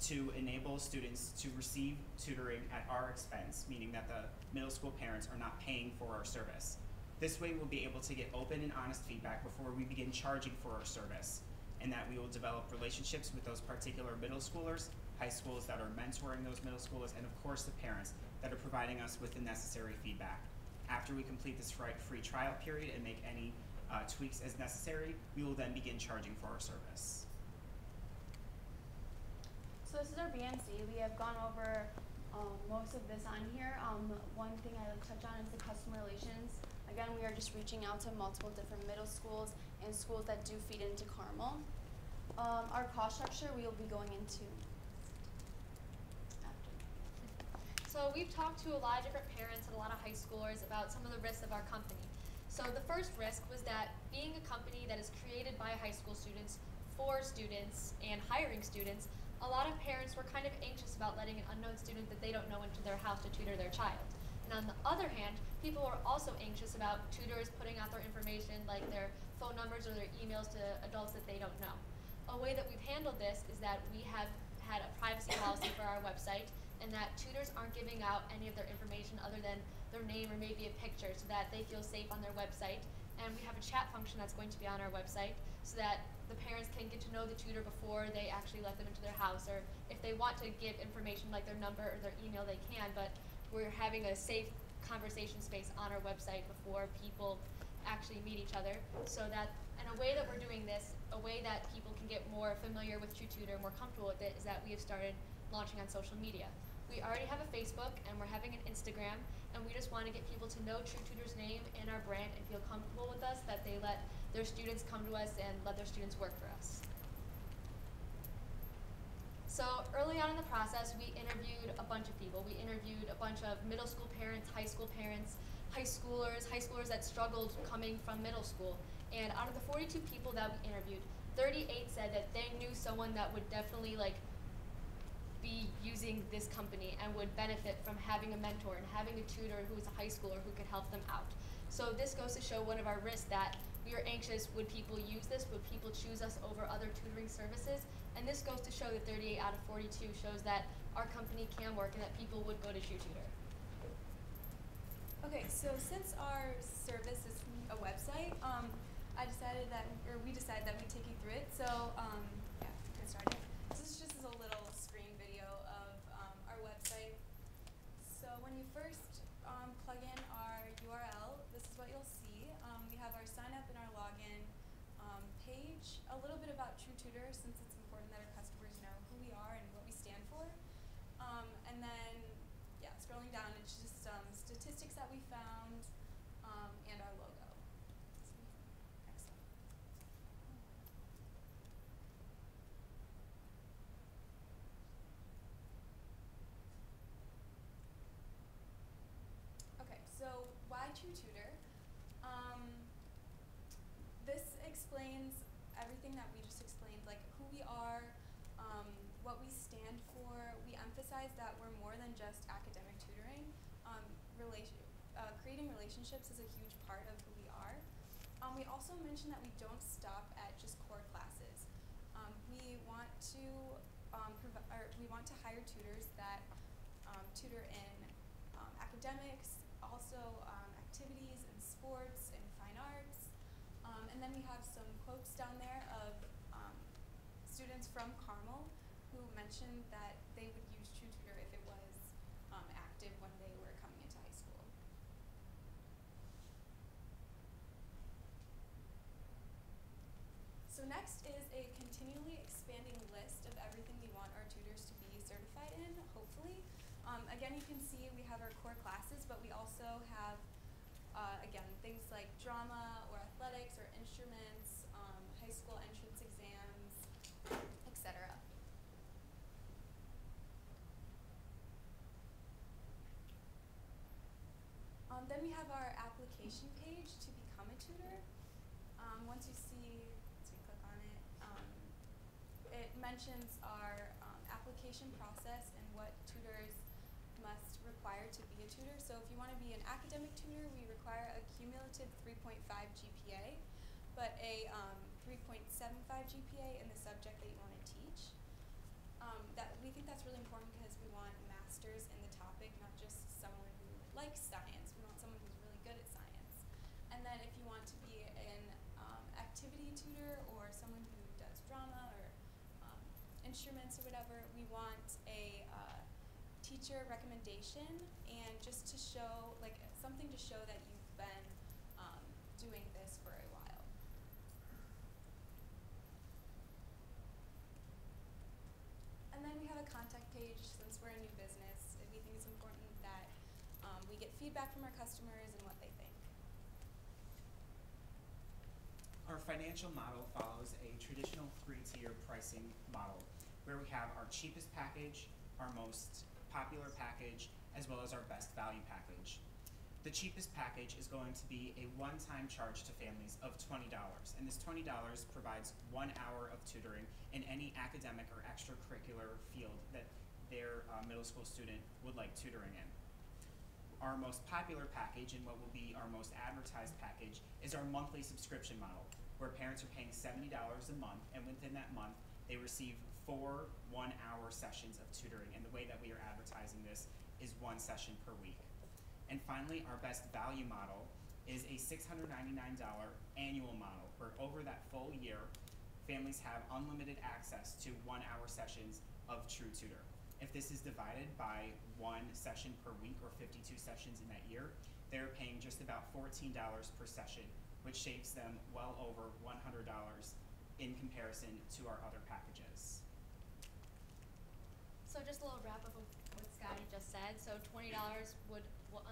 to enable students to receive tutoring at our expense, meaning that the middle school parents are not paying for our service. This way we'll be able to get open and honest feedback before we begin charging for our service, and that we will develop relationships with those particular middle schoolers, high schools that are mentoring those middle schoolers, and of course the parents that are providing us with the necessary feedback. After we complete this free trial period and make any tweaks as necessary, we will then begin charging for our service. So this is our BNC. We have gone over most of this on here. One thing I like to touch on is the customer relations. Again, we are just reaching out to multiple different middle schools and schools that do feed into Carmel. Our cost structure we will be going into after. So we've talked to a lot of different parents and a lot of high schoolers about some of the risks of our company. So the first risk was that being a company that is created by high school students for students and hiring students, a lot of parents were kind of anxious about letting an unknown student that they don't know into their house to tutor their child. And on the other hand, people were also anxious about tutors putting out their information, like their phone numbers or their emails to adults that they don't know. A way that we've handled this is that we have had a privacy policy for our website, and that tutors aren't giving out any of their information other than their name or maybe a picture, so that they feel safe on their website. And we have a chat function that's going to be on our website so that the parents can get to know the tutor before they actually let them into their house, or if they want to give information like their number or their email, they can, but we're having a safe conversation space on our website before people actually meet each other, so that, and a way that we're doing this, a way that people can get more familiar with TrueTutor, more comfortable with it, is that we have started launching on social media. We already have a Facebook and we're having an Instagram, and we just want to get people to know True Tutor's name and our brand and feel comfortable with us, that they let their students come to us and let their students work for us. So early on in the process, we interviewed a bunch of people. We interviewed a bunch of middle school parents, high schoolers that struggled coming from middle school. And out of the 42 people that we interviewed, 38 said that they knew someone that would definitely be using this company and would benefit from having a mentor and having a tutor who is a high schooler who could help them out. So this goes to show one of our risks, that we are anxious, would people use this? Would people choose us over other tutoring services? And this goes to show that 38 out of 42 shows that our company can work and that people would go to True Tutor. Okay, so since our service is a website, we decided that we'd take you through it. So yeah, get started. So this just is a little screen video of our website. So when you first plug in our URL, this is what you'll see. We have our sign up and our login page, a little bit about True Tutor, since it's important that our customers know who we are and what we stand for. And then, yeah, scrolling down, it's just some statistics that we found and our logo. Excellent. Okay, so why True Tutor? This explains everything that we just explained, like who we are, what we stand for. We emphasize that we're more than just academic tutoring. Creating relationships is a huge part of who we are. We also mentioned that we don't stop at just core classes. We want to hire tutors that tutor in academics, also activities and sports and fine arts. And then we have some quotes down there of students from Carmel who mentioned that they would use True Tutor if it was active when they were coming into high school. So next is a continually expanding list of everything we want our tutors to be certified in, hopefully. Again, you can see we have our core classes, but we also have, again, things like drama or athletics or instruments, high school entrance exams, etc. Then we have our application page to become a tutor. Once you click on it, it mentions our application process and what tutors must require to be a tutor. So if you want to be an academic tutor, we require a cumulative 3.5 GPA, but a 3.75 GPA in the subject that you want to teach. We think that's really important because we want masters in the topic, not just someone who likes science. We want someone who's really good at science. And then if you want to be an activity tutor or someone who does drama or instruments or whatever, we want a teacher recommendation and just to show, something to show that you've been doing this for a while. And then we have a contact page. Since we're a new business, we think it's important that we get feedback from our customers and what they think. Our financial model follows a traditional three-tier pricing model, where we have our cheapest package, our most popular package, as well as our best value package. The cheapest package is going to be a one-time charge to families of $20, and this $20 provides 1 hour of tutoring in any academic or extracurricular field that their middle school student would like tutoring in. Our most popular package, and what will be our most advertised package, is our monthly subscription model, where parents are paying $70 a month, and within that month, they receive 4 one-hour sessions of tutoring, and the way that we are advertising this is 1 session per week. And finally, our best value model is a $699 annual model, where over that full year, families have unlimited access to 1 hour sessions of True Tutor. If this is divided by 1 session per week or 52 sessions in that year, they're paying just about $14 per session, which saves them well over $100 in comparison to our other packages. So just a little wrap up of what's Scotty just said. So $20 will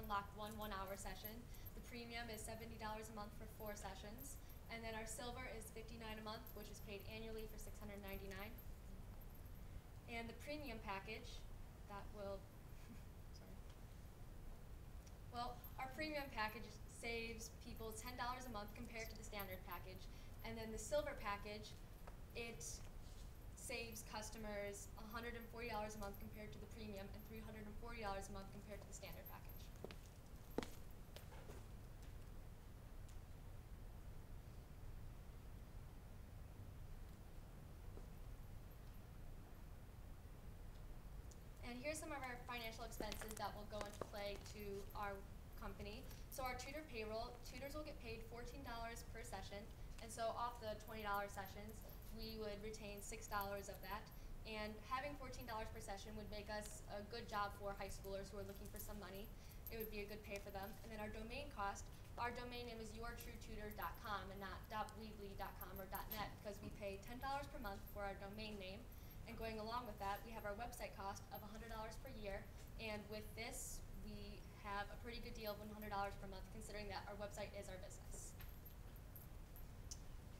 unlock one 1-hour session. The premium is $70 a month for 4 sessions. And then our silver is $59 a month, which is paid annually for $699. And the premium package, that will, sorry. Well, our premium package saves people $10 a month compared to the standard package. And then the silver package, it saves customers $140 a month compared to the premium and $340 a month compared to the standard package. And here's some of our financial expenses that will go into play to our company. So our tutor payroll, tutors will get paid $14 per session. And so off the $20 sessions, we would retain $6 of that. And having $14 per session would make us a good job for high schoolers who are looking for some money. It would be a good pay for them. And then our domain cost, our domain name is yourtruetutor.com and not .weebly.com or .net, because we pay $10 per month for our domain name. And going along with that, we have our website cost of $100 per year. And with this, we have a pretty good deal of $100 per month, considering that our website is our business.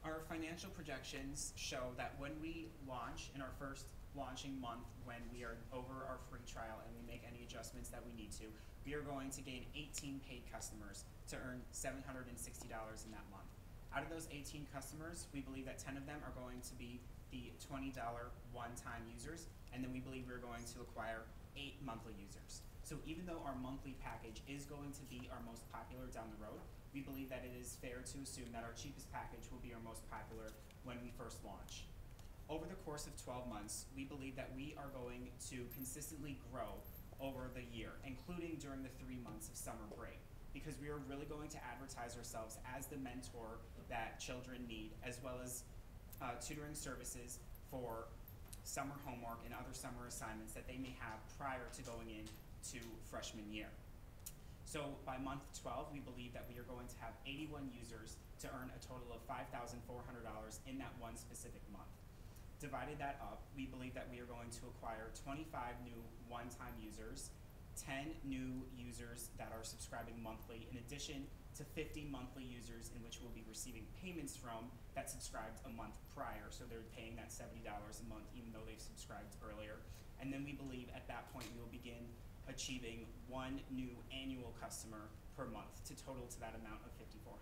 Our financial projections show that when we launch in our first launching month, when we are over our free trial and we make any adjustments that we need to, we are going to gain 18 paid customers to earn $760 in that month. Out of those 18 customers, we believe that 10 of them are going to be the $20 one-time users, and then we believe we're going to acquire 8 monthly users. So even though our monthly package is going to be our most popular down the road, we believe that it is fair to assume that our cheapest package will be our most popular when we first launch. Over the course of 12 months, we believe that we are going to consistently grow over the year, including during the 3 months of summer break, because we are really going to advertise ourselves as the mentor that children need, as well as tutoring services for summer homework and other summer assignments that they may have prior to going into freshman year. So by month 12, we believe that we are going to have 81 users to earn a total of $5,400 in that one specific month. Divided that up, we believe that we are going to acquire 25 new one-time users, 10 new users that are subscribing monthly, in addition to 50 monthly users in which we'll be receiving payments from that subscribed a month prior, so they're paying that $70 a month even though they've subscribed earlier. And then we believe at that point we will begin achieving 1 new annual customer per month to total to that amount of $5,400.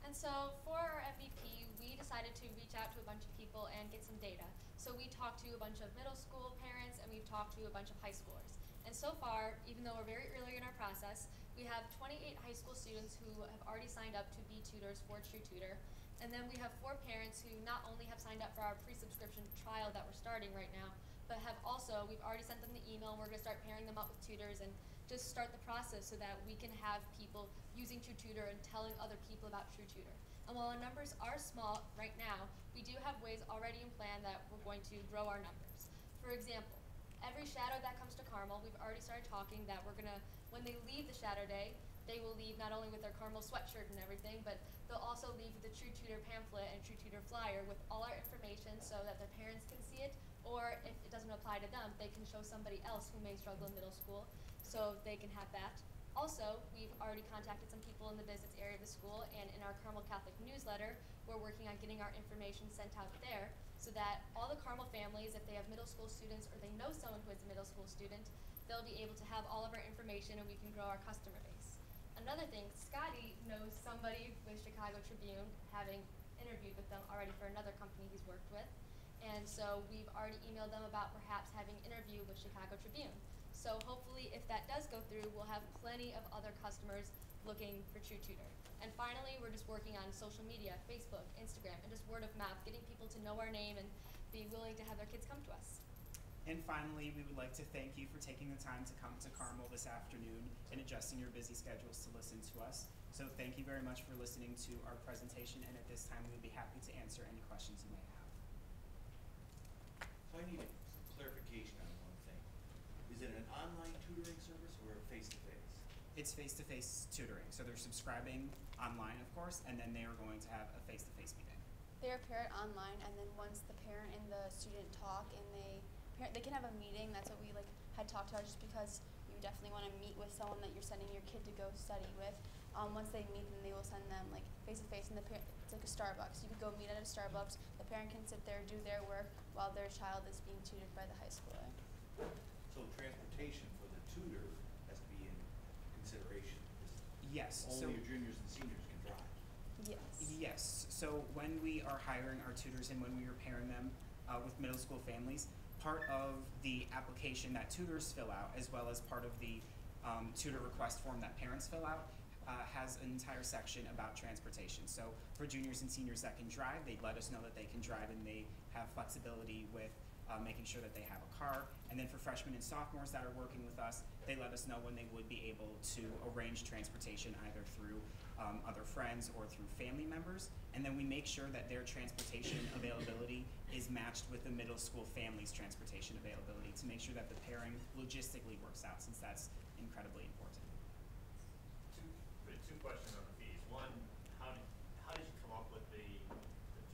And so for our MVP, we decided to reach out to a bunch of people and get some data. So we talked to a bunch of middle school parents and we've talked to a bunch of high schoolers. And so far, even though we're very early in our process, we have 28 high school students who have already signed up to be tutors for TrueTutor. And then we have 4 parents who not only have signed up for our pre-subscription trial that we're starting right now, but have also, we've already sent them the email, and we're going to start pairing them up with tutors and just start the process so that we can have people using TrueTutor and telling other people about TrueTutor. And while our numbers are small right now, we do have ways already in plan that we're going to grow our numbers. For example, every shadow that comes to Carmel, we've already started talking that we're going to, when they leave the shadow day, they will leave not only with their Carmel sweatshirt and everything, but they'll also leave with the TrueTutor pamphlet and TrueTutor flyer with all our information so that their parents can see it, or if it doesn't apply to them, they can show somebody else who may struggle in middle school so they can have that. Also, we've already contacted some people in the business area of the school, and in our Carmel Catholic newsletter, we're working on getting our information sent out there so that all the Carmel families, if they have middle school students or they know someone who is a middle school student, they'll be able to have all of our information and we can grow our customer base. Another thing, Scotty knows somebody with Chicago Tribune, having interviewed with them already for another company he's worked with. And so we've already emailed them about perhaps having an interview with Chicago Tribune. So hopefully if that does go through, we'll have plenty of other customers looking for TrueTutor. And finally, we're just working on social media, Facebook, Instagram, and just word of mouth, getting people to know our name and be willing to have their kids come to us. And finally, we would like to thank you for taking the time to come to Carmel this afternoon and adjusting your busy schedules to listen to us. So thank you very much for listening to our presentation, and at this time we would be happy to answer any questions you may have. So I need some clarification on one thing. Is it an online tutoring service or face-to-face? It's face-to-face tutoring. So they're subscribing online, of course, and then they are going to have a face-to-face meeting. They're paired online, and then once the parent and the student talk and they can have a meeting. That's what we had talked about, just because you definitely want to meet with someone that you're sending your kid to go study with. Once they meet them, they will send them like face to face, and it's like a Starbucks. You could go meet at a Starbucks. The parent can sit there, do their work, while their child is being tutored by the high schooler. So transportation for the tutor has to be in consideration. Yes. Only your juniors and seniors can drive. Yes. Yes. So when we are hiring our tutors and when we are pairing them with middle school families, part of the application that tutors fill out, as well as part of the tutor request form that parents fill out, has an entire section about transportation. So for juniors and seniors that can drive, they let us know that they can drive, and they have flexibility with making sure that they have a car. And then for freshmen and sophomores that are working with us, they let us know when they would be able to arrange transportation, either through other friends or through family members. And then we make sure that their transportation availability is matched with the middle school family's transportation availability, to make sure that the pairing logistically works out, since that's incredibly important. Two questions on the fees. One, how did you come up with the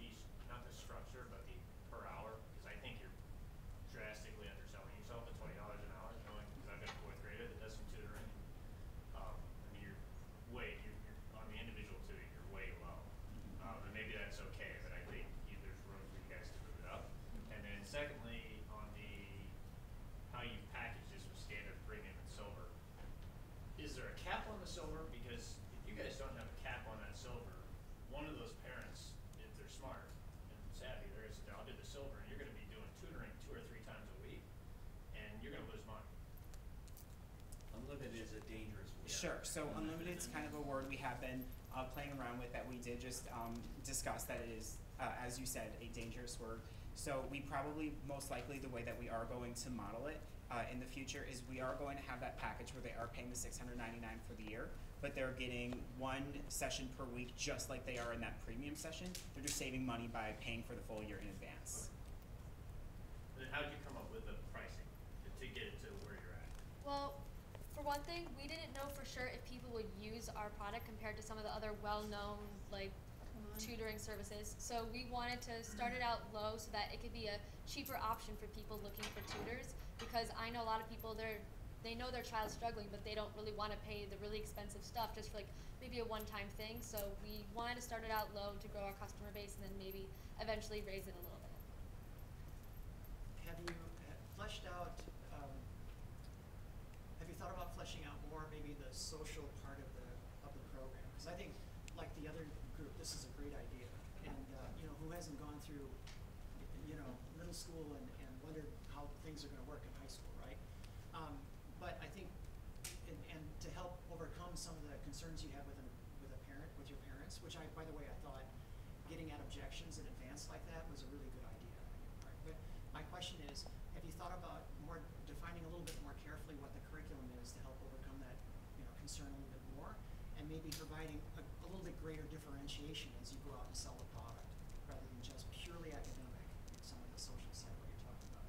fees, not the structure, but the per hour? Because I think you're drastically underselling yourself at $20 an hour, knowing, because I've got a fourth grader that does some tutoring. I mean, you're on the individual tutor, you're way low. And maybe that's okay, but I think there's room for you guys to move it up. And then secondly, on how you package this with standard, premium, and silver, is there a cap on the silver? Because if you guys don't have a cap on that silver, one of those parents, if they're smart and savvy, I'll do the silver, and you're going to be doing tutoring 2 or 3 times a week, and you're going to lose money. Unlimited is a dangerous word. Sure. So unlimited is kind of a word we have been playing around with, that we did just discuss, that it is, as you said, a dangerous word. So we probably, most likely, the way that we are going to model it in the future is we are going to have that package where they are paying the $699 for the year, but they're getting 1 session per week, just like they are in that premium session. They're just saving money by paying for the full year in advance. And then how did you come up with the pricing to get it to where you're at? Well, for one thing, we didn't know for sure if people would use our product compared to some of the other well-known tutoring services. So we wanted to start it out low so that it could be a cheaper option for people looking for tutors, because I know a lot of people, they know their child's struggling, but they don't really want to pay the really expensive stuff just for maybe a one-time thing. So we wanted to start it out low to grow our customer base, and then maybe eventually raise it a little bit. Have you fleshed out, have you thought about fleshing out more maybe the social part of the program? Because I think, like the other group, this is a great idea. And who hasn't gone through middle school and wondered how things are going to work in high school, right? But I think, and to help overcome some of the concerns you have with your parents, which by the way, I thought getting at objections in advance like that was a really good idea on your part. But my question is, have you thought about defining a little bit more carefully what the curriculum is to help overcome that concern a little bit more, and maybe providing a little bit greater differentiation as you go out and sell the product, rather than just purely academic, some of the social side what you're talking about?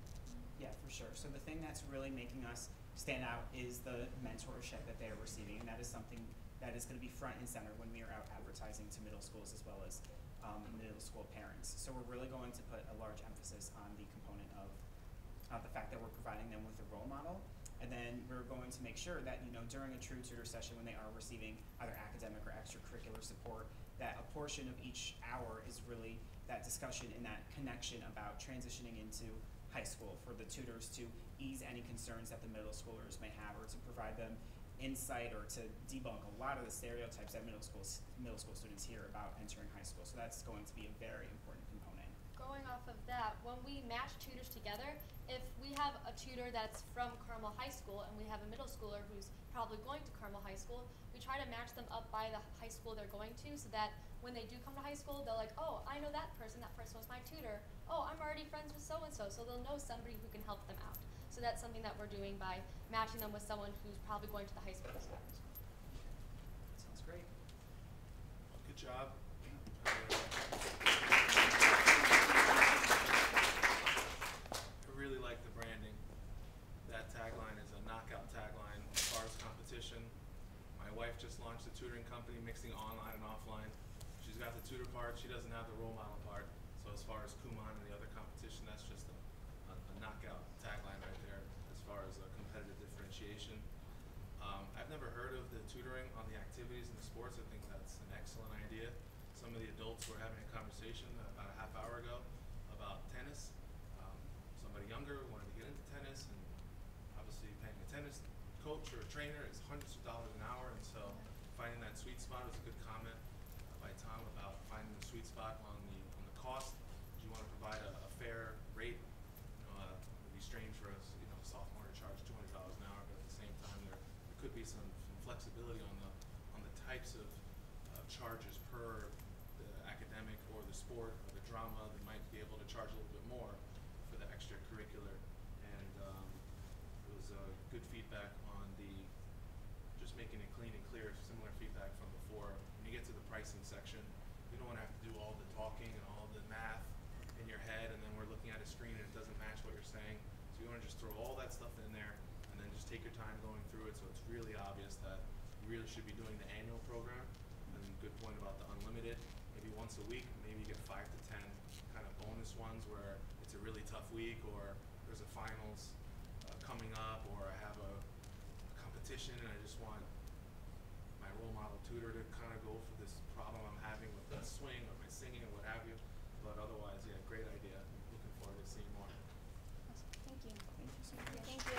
Yeah, for sure. So the thing that's really making us stand out is the mentorship that they are receiving, and that is something that is going to be front and center when we are out advertising to middle schools as well as middle school parents. So we're really going to put a large emphasis on the component of the fact that we're providing them with a role model, and then we're going to make sure that during a true tutor session, when they are receiving either academic or extracurricular support, that a portion of each hour is really that discussion and that connection about transitioning into high school, for the tutors to ease any concerns that the middle schoolers may have, or to provide them insight, or to debunk a lot of the stereotypes that middle school students hear about entering high school. So that's going to be a very important component. Going off of that, when we match tutors together, if we have a tutor that's from Carmel High School and we have a middle schooler who's probably going to Carmel High School, we try to match them up by the high school they're going to, so that when they do come to high school, they're like, oh, I know that person was my tutor. Oh, I'm already friends with so-and-so, so they'll know somebody who can help them out. So that's something that we're doing by matching them with someone who's probably going to the high school. Sounds great. Good job. I really like the branding. That tagline is a knockout tagline as far as competition. My wife just launched a tutoring company mixing online and offline. She's got the tutor part, she doesn't have the role model part. So as far as Kumon and the other competition, that's just a knockout tagline right there as far as a Association. I've never heard of the tutoring on the activities and the sports. I think that's an excellent idea. Some of the adults were having a conversation about a half hour ago about tennis. Somebody younger wanted to get into tennis, and obviously paying a tennis coach or a trainer is hundreds of dollars an hour, and so finding that sweet spot was a good comment by Tom about finding the sweet spot on the cost. Do you want to provide a fair rate? It'd be strange for us, a sophomore to charge $200 an hour, but at the same time, there could be some flexibility on the types of charges per the academic or the sport or the drama. They might be able to charge a little bit more for the extracurricular, and it was good feedback on just making it clean and clear. Similar feedback from before. When you get to the pricing section, you don't want to have to do all the talking and all the math in your head, and then we're looking at a screen and it doesn't match what you're saying. So you want to just throw all that stuff in there, and then just take your time going through it, so it's really obvious that you really should be doing the annual program. And good point about the unlimited, maybe once a week, maybe you get 5 to 10 kind of bonus ones where it's a really tough week, or there's a finals coming up, or I have a competition and I just want my role model tutor to kind of go for this problem I'm having with the swing or my singing or what have you. But otherwise, yeah, great idea. Looking forward to seeing more. Thank you. Thank you so much. Thank you.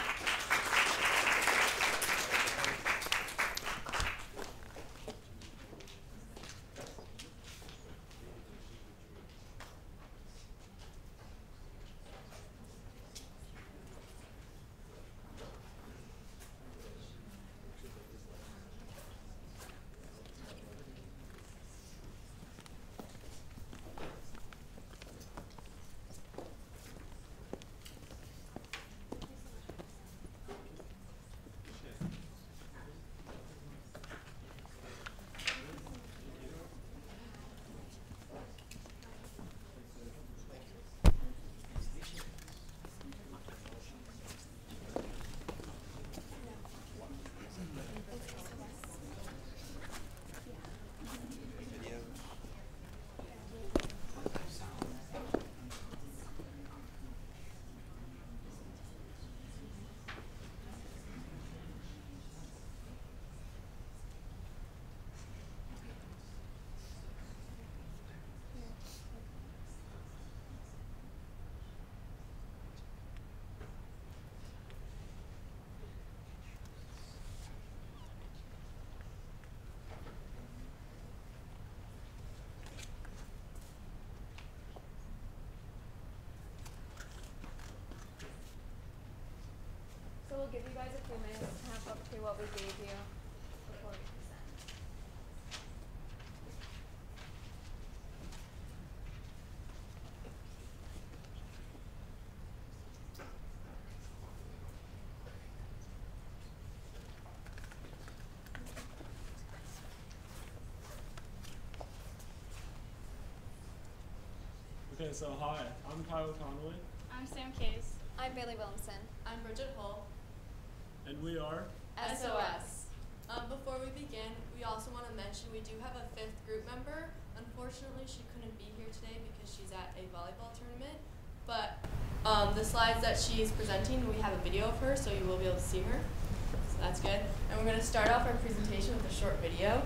So we'll give you guys a few minutes to have up to what we gave you before we present. Okay, so hi, I'm Kyle Conway, I'm Sam Case. I'm Bailey Williamson. I'm Bridget Hull. and we are SOS. Before we begin, we also want to mention we do have a 5th group member. Unfortunately, she couldn't be here today because she's at a volleyball tournament. But the slides that she's presenting, we have a video of her, so you will be able to see her. So that's good. And we're going to start off our presentation with a short video.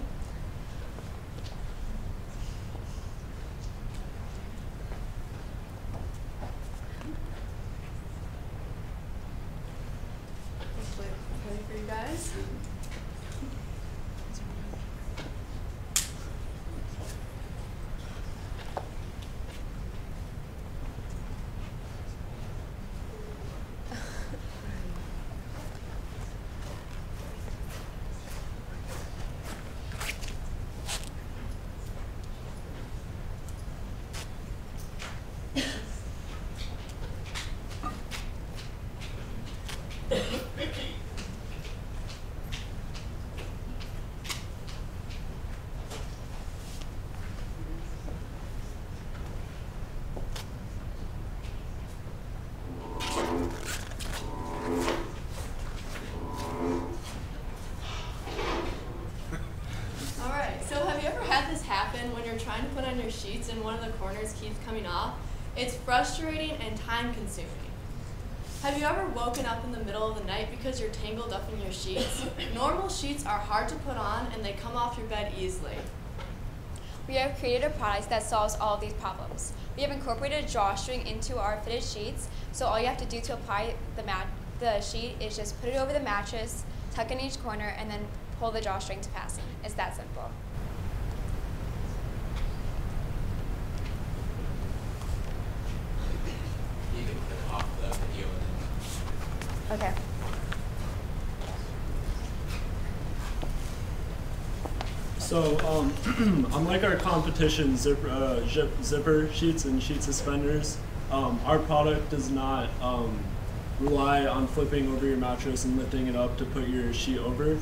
Hopefully, ready for you guys. Alright, so have you ever had this happen when you're trying to put on your sheets and one of the corners keeps coming off? It's frustrating and time consuming. Have you ever woken up in the middle of the night because you're tangled up in your sheets? Normal sheets are hard to put on and they come off your bed easily. We have created a product that solves all of these problems. We have incorporated a drawstring into our fitted sheets, so all you have to do to apply the sheet is just put it over the mattress, tuck in each corner, and then pull the drawstring to fasten. It's that simple. You can put off the video and then. Okay. So, unlike our competition zipper sheets and sheet suspenders, our product does not rely on flipping over your mattress and lifting it up to put your sheet over.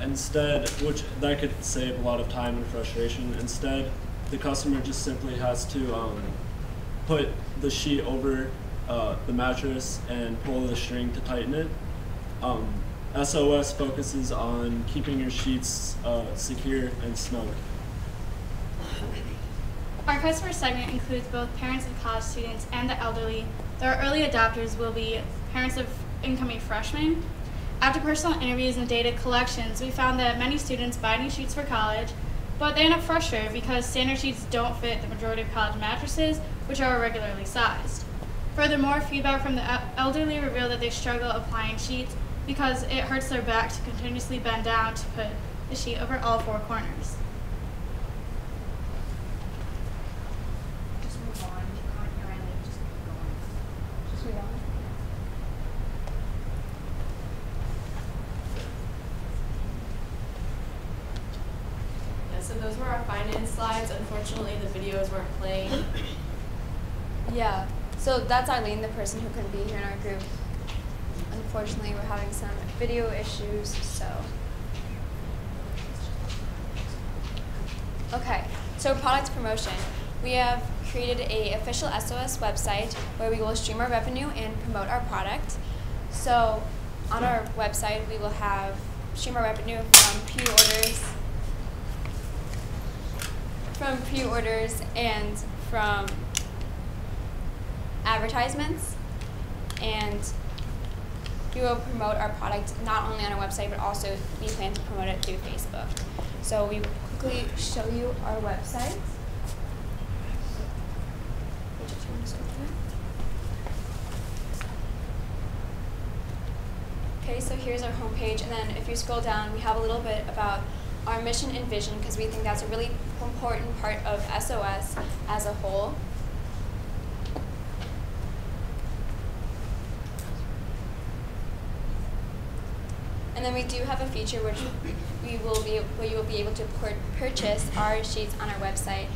Instead, which that could save a lot of time and frustration. Instead, the customer just simply has to put the sheet over the mattress and pull the string to tighten it. SOS focuses on keeping your sheets secure and snug. Our customer segment includes both parents of college students and the elderly. Our early adopters will be parents of incoming freshmen. After personal interviews and data collections, we found that many students buy new sheets for college, but they end up frustrated because standard sheets don't fit the majority of college mattresses, which are irregularly sized. Furthermore, feedback from the elderly revealed that they struggle applying sheets because it hurts their back to continuously bend down to put the sheet over all four corners. Just move on. If you can't hear anything, just keep going. Just move on. Yeah, so those were our finance slides. Unfortunately, the videos weren't playing. Yeah, so that's Arlene, the person who couldn't be here in our group. Unfortunately, we're having some video issues, so. Okay, so product promotion. We have created an official SOS website where we will stream our revenue and promote our product. So on our website, we will have stream our revenue from pre-orders and from advertisements, and we will promote our product not only on our website, but also we plan to promote it through Facebook. So we will quickly show you our website. Okay, so here's our homepage, and then if you scroll down, we have a little bit about our mission and vision, because we think that's a really important part of SOS as a whole. And then we do have a feature which where you will be able to purchase our sheets on our website.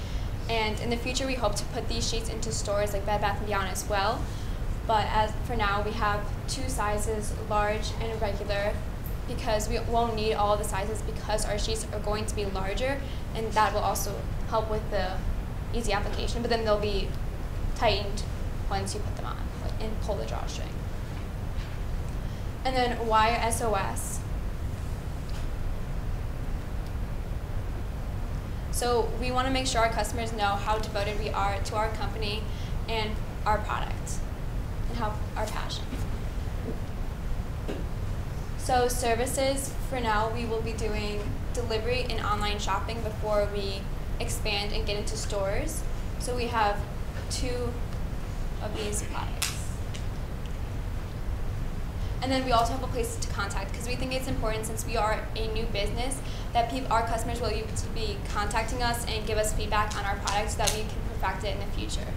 And in the future, we hope to put these sheets into stores like Bed Bath & Beyond as well. But as for now, we have 2 sizes, large and regular, because we won't need all the sizes because our sheets are going to be larger, and that will also help with the easy application. But then they'll be tightened once you put them on and pull the drawstring. And then why SOS? So we want to make sure our customers know how devoted we are to our company and our product and how our passion. So services, for now, we will be doing delivery and online shopping before we expand and get into stores. So we have 2 of these products. And then we also have a place to contact, because we think it's important, since we are a new business, that our customers will be contacting us and give us feedback on our product so that we can perfect it in the future.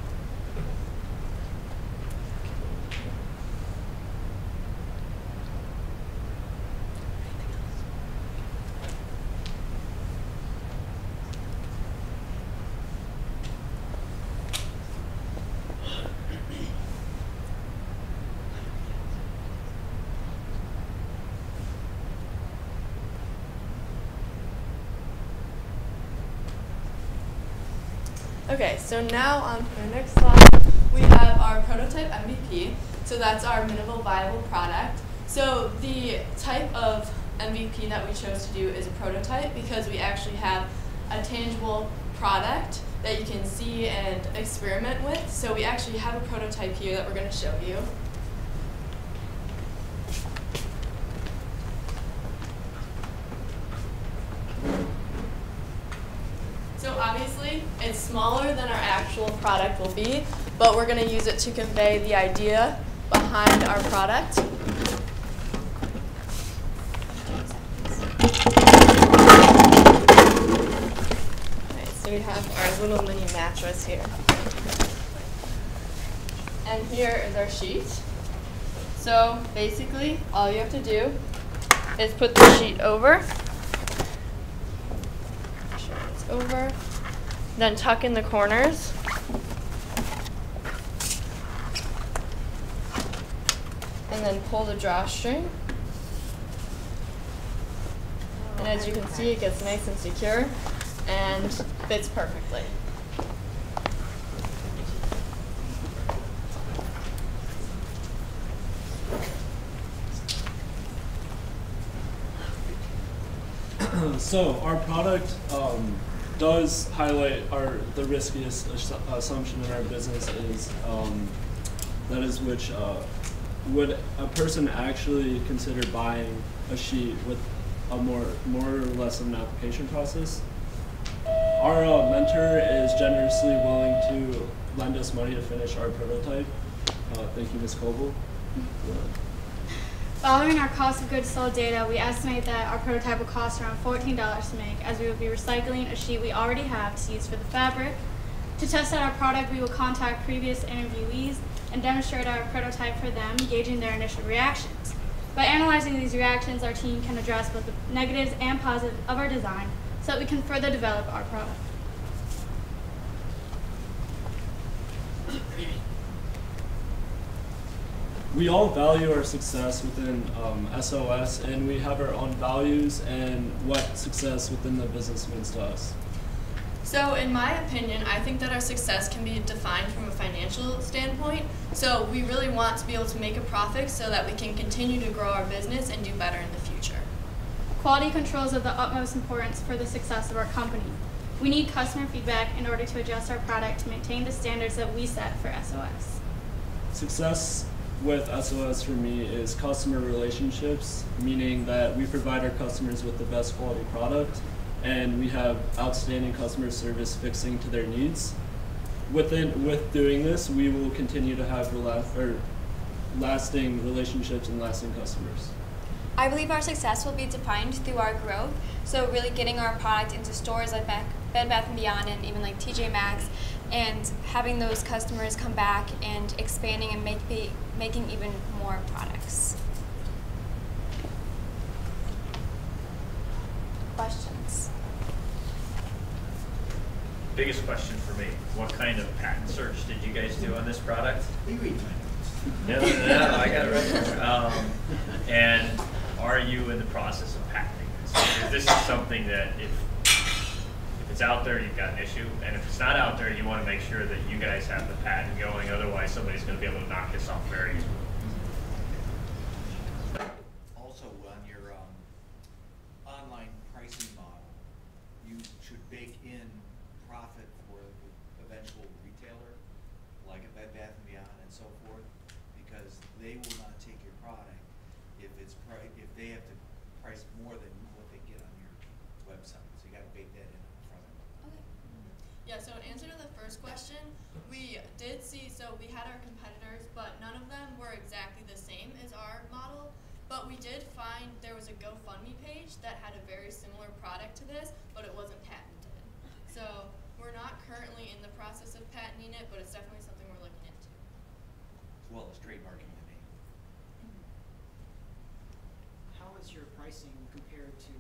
Okay, so now on to our next slide, we have our prototype MVP. So that's our minimal viable product. So the type of MVP that we chose to do is a prototype because we actually have a tangible product that you can see and experiment with. So we actually have a prototype here that we're going to show you. actual product will be, but we're going to use it to convey the idea behind our product. So we have our little mini mattress here. And here is our sheet. So basically, all you have to do is put the sheet over. Make sure it's over. Then tuck in the corners. And then pull the drawstring. And as you can see, it gets nice and secure and fits perfectly. So our product does highlight the riskiest assumption in our business is that is which would a person actually consider buying a sheet with a more or less of an application process? Our mentor is generously willing to lend us money to finish our prototype. Thank you, Ms. Coble. Following our cost of goods sold data, we estimate that our prototype will cost around $14 to make, as we will be recycling a sheet we already have to use for the fabric. To test out our product, we will contact previous interviewees and demonstrate our prototype for them, gauging their initial reactions. By analyzing these reactions, our team can address both the negatives and positives of our design so that we can further develop our product. We all value our success within SOS, and we have our own values and what success within the business means to us. So in my opinion, I think that our success can be defined from a financial standpoint. So we really want to be able to make a profit so that we can continue to grow our business and do better in the future. Quality control is of the utmost importance for the success of our company. We need customer feedback in order to adjust our product to maintain the standards that we set for SOS. Success with SOS for me is customer relationships, meaning that we provide our customers with the best quality product and we have outstanding customer service fixing to their needs. With doing this, we will continue to have lasting relationships and lasting customers. I believe our success will be defined through our growth, so really getting our product into stores like Bed Bath & Beyond and even like TJ Maxx, and having those customers come back and expanding and making even more products. Questions? Biggest question for me, what kind of patent search did you guys do on this product? You read my No, I got it right here. And are you in the process of patenting this? Because this is something that if it's out there, you've got an issue. And if it's not out there, you want to make sure that you guys have the patent going. Otherwise, somebody's going to be able to knock this off very easily. Also, on your online pricing model, you should bake in profit for the eventual retailer, like a Bed Bath & Beyond and so forth, because they will not take your product if they have to price more than what they get on your website. So you got to bake that in front of them. Okay. Yeah, so in answer to the first question, we did see, so we had our competitors, but none of them were exactly the same as our model. But we did find there was a GoFundMe page that had a very similar product to this, but it wasn't patented. So we're not currently in the process of patenting it, but it's definitely something we're looking into. As well as trademarking the name. How is your pricing compared to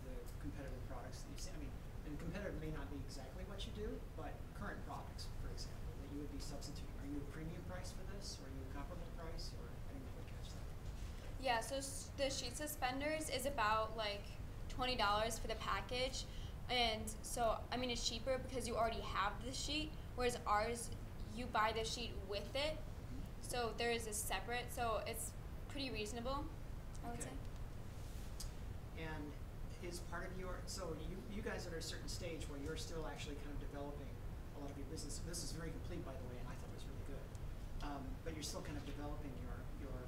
the competitive products that you see? I mean, and competitive may not be exactly what you do, but current products, for example, that you would be substituting. Are you a premium price for this, or are you a comparable price, or I didn't quite catch that? Yeah, so the sheet suspenders is about like $20 for the package. And so, I mean, it's cheaper because you already have the sheet, whereas ours, you buy the sheet with it. So there is a separate, so it's pretty reasonable, I would say. And is part of your, so you guys are at a certain stage where you're still actually kind of developing a lot of your business. This is very complete, by the way, and I thought it was really good. But you're still kind of developing your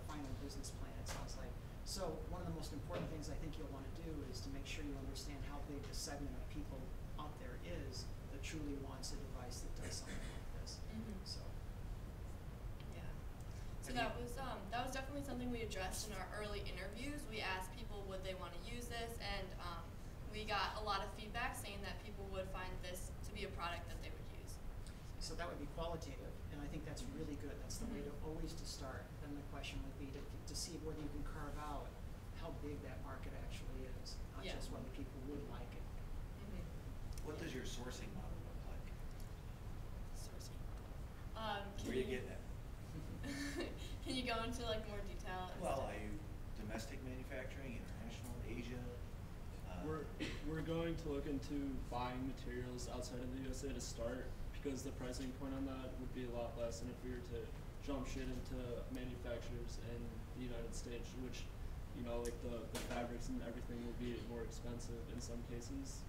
final business plan, it sounds like. So one of the most important things I think you'll want to do is to make sure you understand how big the segment of people out there is that truly wants a device that does something like is. So. Yeah. So that was definitely something we addressed in our early interviews. We asked people would they want to use this, and we got a lot of feedback saying that people would find this to be a product that they would use. So that would be qualitative, and I think that's really good. That's the way to always to start. Then the question would be to see whether you can carve out how big that market actually is, not just whether people would like it. What does your sourcing model look like? Sourcing. Where you get that? Can you go into like more detail? Well, are you domestic manufacturing, international, Asia? We're going to look into buying materials outside of the USA to start, because the pricing point on that would be a lot less than if we were to jump shit into manufacturers in the United States, which, you know, like the fabrics and everything will be more expensive in some cases.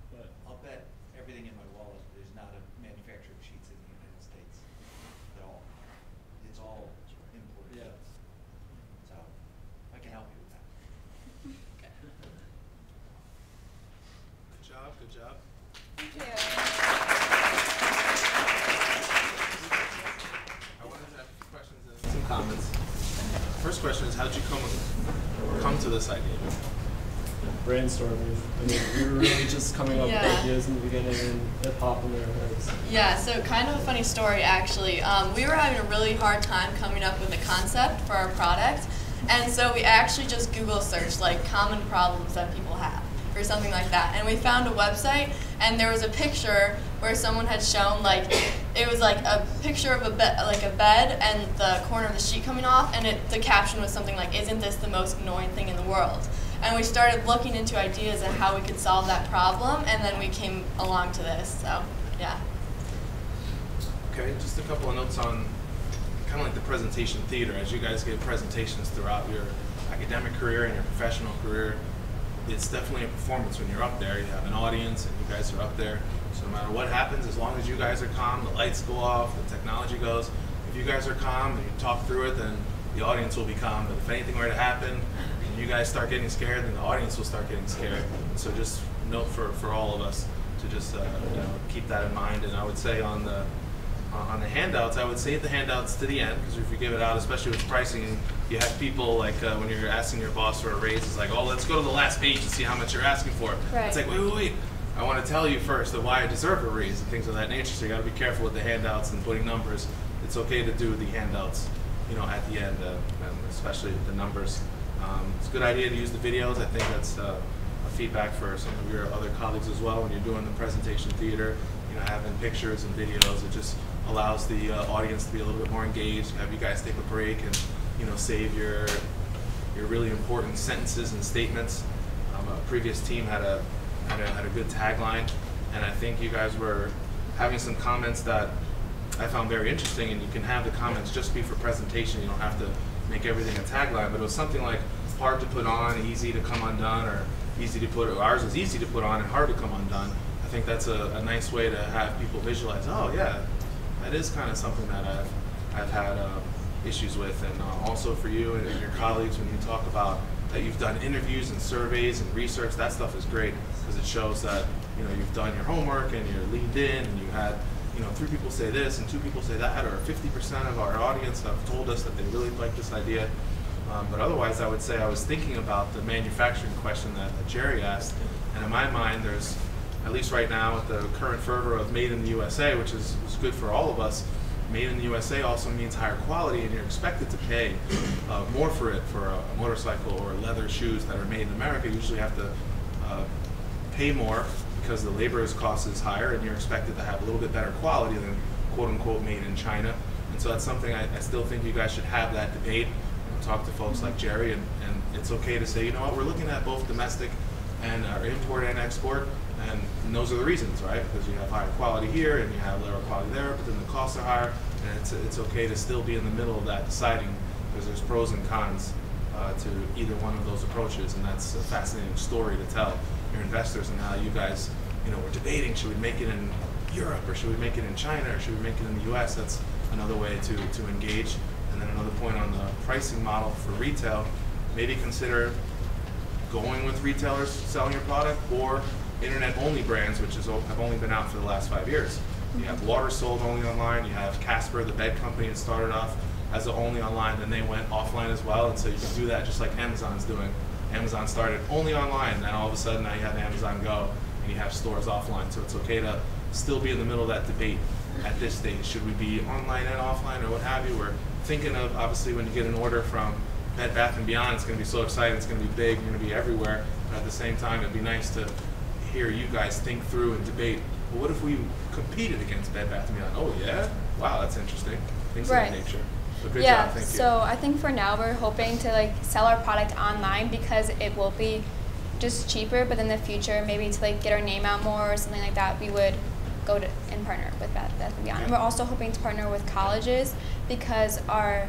But I'll bet everything in my wallet is not a manufacturer of sheets in the United States at all. It's all imported. Yeah. So I can help you with that. Okay. Good job, good job. Thank you. I wanted to ask some questions and some comments. First question is, how did you come to this idea? brainstorming. I mean, we were really just coming up with ideas in the beginning, and it popped in our heads. Yeah, so kind of a funny story actually. We were having a really hard time coming up with a concept for our product, and so we actually just Google searched like common problems that people have or something like that, and we found a website, and there was a picture where someone had shown like it was like a picture of a bed and the corner of the sheet coming off, and the caption was something like, "Isn't this the most annoying thing in the world?" And we started looking into ideas and how we could solve that problem, and then we came along to this. So yeah. Okay, just a couple of notes on kind of like the presentation theater. As you guys give presentations throughout your academic career and your professional career, it's definitely a performance when you're up there. You have an audience and you guys are up there. So no matter what happens, as long as you guys are calm, the lights go off, the technology goes. If you guys are calm and you talk through it, then the audience will be calm. But if anything were to happen and you guys start getting scared, then the audience will start getting scared. So just note for all of us to just keep that in mind. And I would say on the handouts, I would save the handouts to the end, because if you give it out, especially with pricing, you have people like when you're asking your boss for a raise, it's like, oh, let's go to the last page and see how much you're asking for. Right. It's like, wait. I want to tell you first that why I deserve a raise and things of that nature. So you got to be careful with the handouts and putting numbers. It's okay to do the handouts, at the end, and especially the numbers. It's a good idea to use the videos. I think that's a feedback for some of your other colleagues as well. When you're doing the presentation theater, having pictures and videos, it just allows the audience to be a little bit more engaged. Have you guys take a break and save your really important sentences and statements. A previous team had a good tagline, and I think you guys were having some comments that I found very interesting, and you can have the comments just be for presentation. You don't have to make everything a tagline, but it was something like hard to put on, easy to come undone, or easy to put, ours is easy to put on and hard to come undone. I think that's a nice way to have people visualize, oh yeah, that is kind of something that I've had issues with. And also for you and your colleagues, when you talk about that you've done interviews and surveys and research, that stuff is great, because it shows that you've done your homework and you're leaned in, and you had 3 people say this and 2 people say that, or 50% of our audience have told us that they really like this idea. But otherwise, I would say I was thinking about the manufacturing question that Jerry asked, and in my mind, there's, at least right now, with the current fervor of Made in the USA, which is good for all of us. Made in the USA also means higher quality, and you're expected to pay more for it. For a motorcycle or leather shoes that are made in America, you usually have to pay more because the labor cost is higher, and you're expected to have a little bit better quality than quote-unquote made in China. And so that's something I still think you guys should have that debate and talk to folks like Jerry, and it's okay to say, you know what, we're looking at both domestic and import and export, and those are the reasons, right? Because you have higher quality here and you have lower quality there, but then the costs are higher, and it's okay to still be in the middle of that deciding, because there's pros and cons to either one of those approaches, and that's a fascinating story to tell your investors, and how you guys, were debating, should we make it in Europe, or should we make it in China, or should we make it in the US? That's another way to engage. And then another point on the pricing model for retail, maybe consider going with retailers selling your product, or internet-only brands, which have only been out for the last 5 years. You have Water sold only online. You have Casper, the bed company, that started off as the only online, then they went offline as well. And so you can do that just like Amazon's doing. Amazon started only online, and then all of a sudden now you have Amazon Go, and you have stores offline. So it's okay to still be in the middle of that debate at this stage. Should we be online and offline or what have you? We're thinking of, obviously, when you get an order from Bed Bath & Beyond, it's going to be so exciting, it's going to be big, you're going to be everywhere. But at the same time, it'd be nice to hear you guys think through and debate, well, what if we competed against Bed Bath & Beyond? Oh, yeah? Wow, that's interesting. Things of that nature. But good job, thank you. So I think for now we're hoping to like sell our product online because it will be just cheaper, but in the future maybe to like get our name out more or something like that, we would go to and partner with Bed Bath & Beyond. And we're also hoping to partner with colleges because our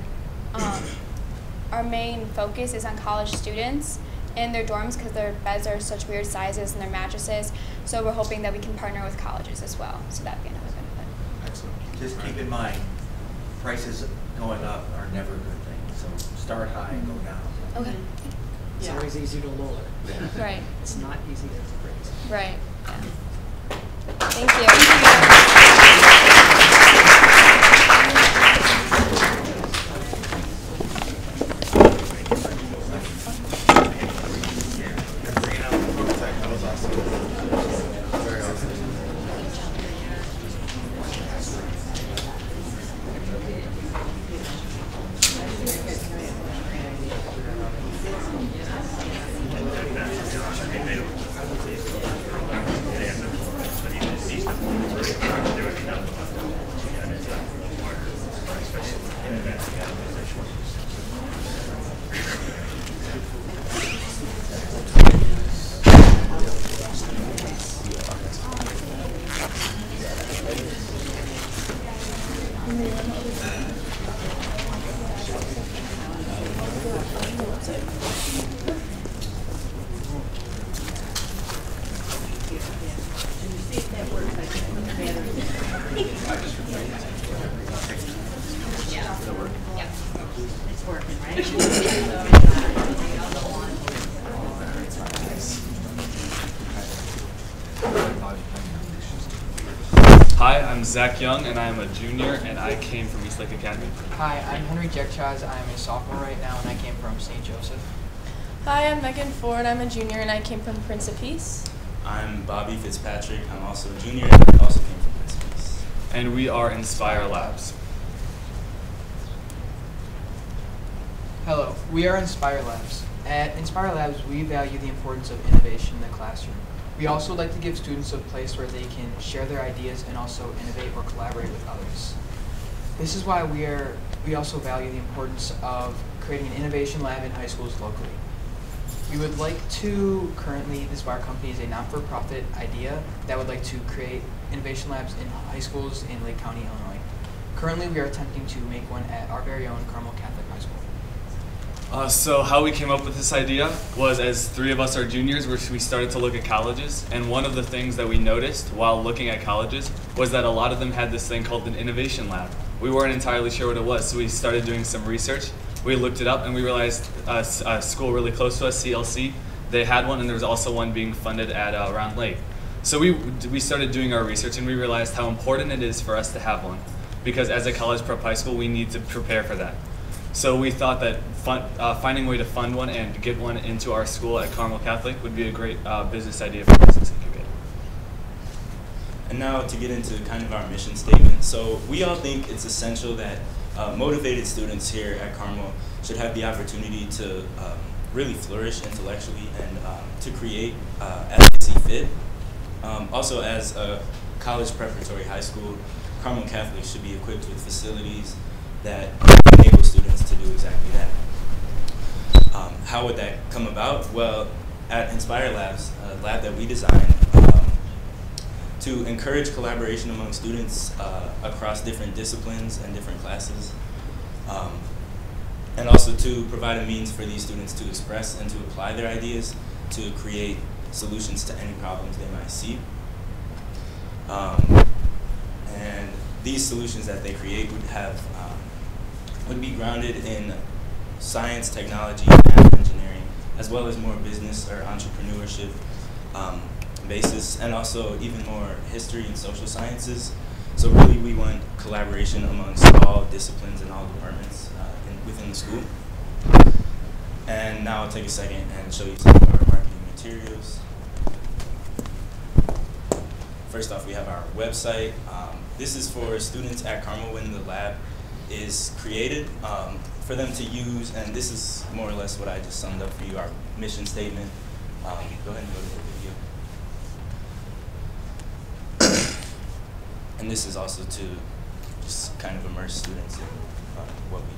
main focus is on college students in their dorms because their beds are such weird sizes and their mattresses. So we're hoping that we can partner with colleges as well. So that'd be another benefit. Excellent. Just keep in mind, prices going up are never a good thing. So start high and go down. Okay. It's always easy to lower. Right. It's not easy to raise. Right. Yeah. Thank It's working, right? Hi, I'm Zach Young, and I'm a junior, and I came from Eastlake Academy. Hi, I'm Henry Jekchaz. I'm a sophomore right now, and I came from St. Joseph. Hi, I'm Megan Ford. I'm a junior, and I came from Prince of Peace. I'm Bobby Fitzpatrick. I'm also a junior, and I also came from Prince of Peace. And we are Inspire Labs. Hello, we are Inspire Labs. At Inspire Labs, we value the importance of innovation in the classroom. We also like to give students a place where they can share their ideas and also innovate or collaborate with others. This is why we also value the importance of creating an innovation lab in high schools locally. We would like to currently, Inspire Company is a not-for-profit idea that would like to create innovation labs in high schools in Lake County, Illinois. Currently, we are attempting to make one at our very own Carmel Catholic High School. So how we came up with this idea was, as three of us are juniors, we started to look at colleges, and one of the things that we noticed while looking at colleges was that a lot of them had this thing called an innovation lab. We weren't entirely sure what it was, so we started doing some research. We looked it up, and we realized a school really close to us, CLC, they had one, and there was also one being funded at Round Lake. So we started doing our research, and we realized how important it is for us to have one, because as a college prep high school, we need to prepare for that. So we thought that finding a way to fund one and get one into our school at Carmel Catholic would be a great business idea for Business Incubator. And now to get into kind of our mission statement. So we all think it's essential that motivated students here at Carmel should have the opportunity to really flourish intellectually and to create as they see fit. Also, as a college preparatory high school, Carmel Catholic should be equipped with facilities that enable students to do exactly that. How would that come about? Well, at Inspire Labs, a lab that we designed to encourage collaboration among students across different disciplines and different classes, and also to provide a means for these students to express and to apply their ideas to create solutions to any problems they might see. And these solutions that they create would be grounded in science, technology, and engineering, as well as more business or entrepreneurship basis, and also even more history and social sciences, So really we want collaboration amongst all disciplines and all departments within the school. And now I'll take a second and show you some of our marketing materials. First off, we have our website. This is for students at Carmel when the lab is created for them to use, and this is more or less what I just summed up for you, our mission statement. Go ahead and go to the video. And this is also to just kind of immerse students in what we are.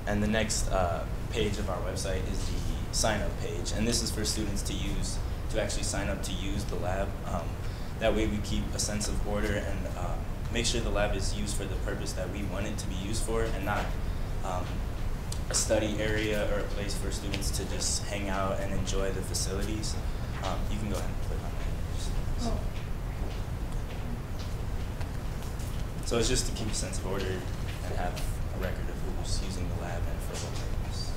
And the next page of our website is the sign-up page, and this is for students to use, to actually sign up to use the lab. That way we keep a sense of order and make sure the lab is used for the purpose that we want it to be used for, and not a study area or a place for students to just hang out and enjoy the facilities. You can go ahead and click on that. So it's just to keep a sense of order and have a record of who's using the lab and for what purpose.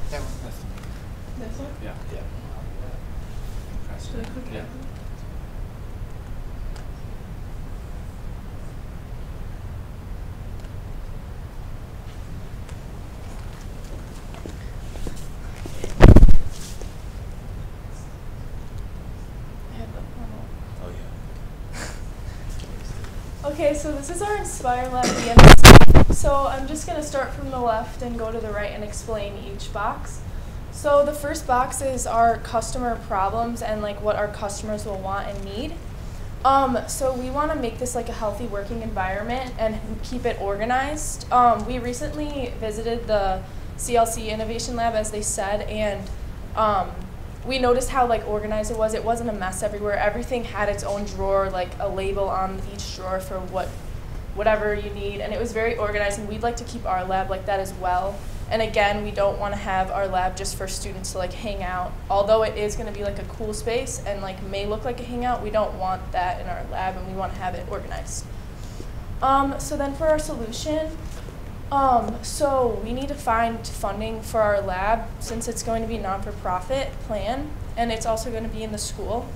That one. This one? Yeah. Yeah. Should I click it? Yeah. Okay, so this is our Inspire Lab EMC. So I'm just going to start from the left and go to the right and explain each box. So the first box is our customer problems and like what our customers will want and need. So we want to make this like a healthy working environment and keep it organized. We recently visited the CLC Innovation Lab, as they said, and we noticed how like organized it was. It wasn't a mess everywhere. Everything had its own drawer, like a label on each drawer for whatever you need, and it was very organized, and we'd like to keep our lab like that as well. And again, we don't want to have our lab just for students to like hang out. Although it is going to be like a cool space and like may look like a hangout, we don't want that in our lab, and we want to have it organized. So then for our solution, so we need to find funding for our lab since it's going to be a non-for-profit plan, and it's also going to be in the school.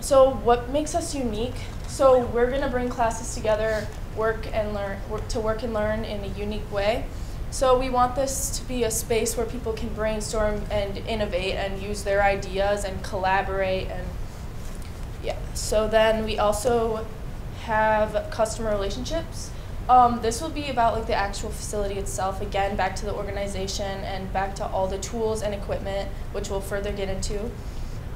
So what makes us unique? So we're going to bring classes together, work and learn in a unique way. So we want this to be a space where people can brainstorm and innovate and use their ideas and collaborate, and yeah. So then we also have customer relationships. This will be about like the actual facility itself, again, back to the organization and back to all the tools and equipment, which we'll further get into.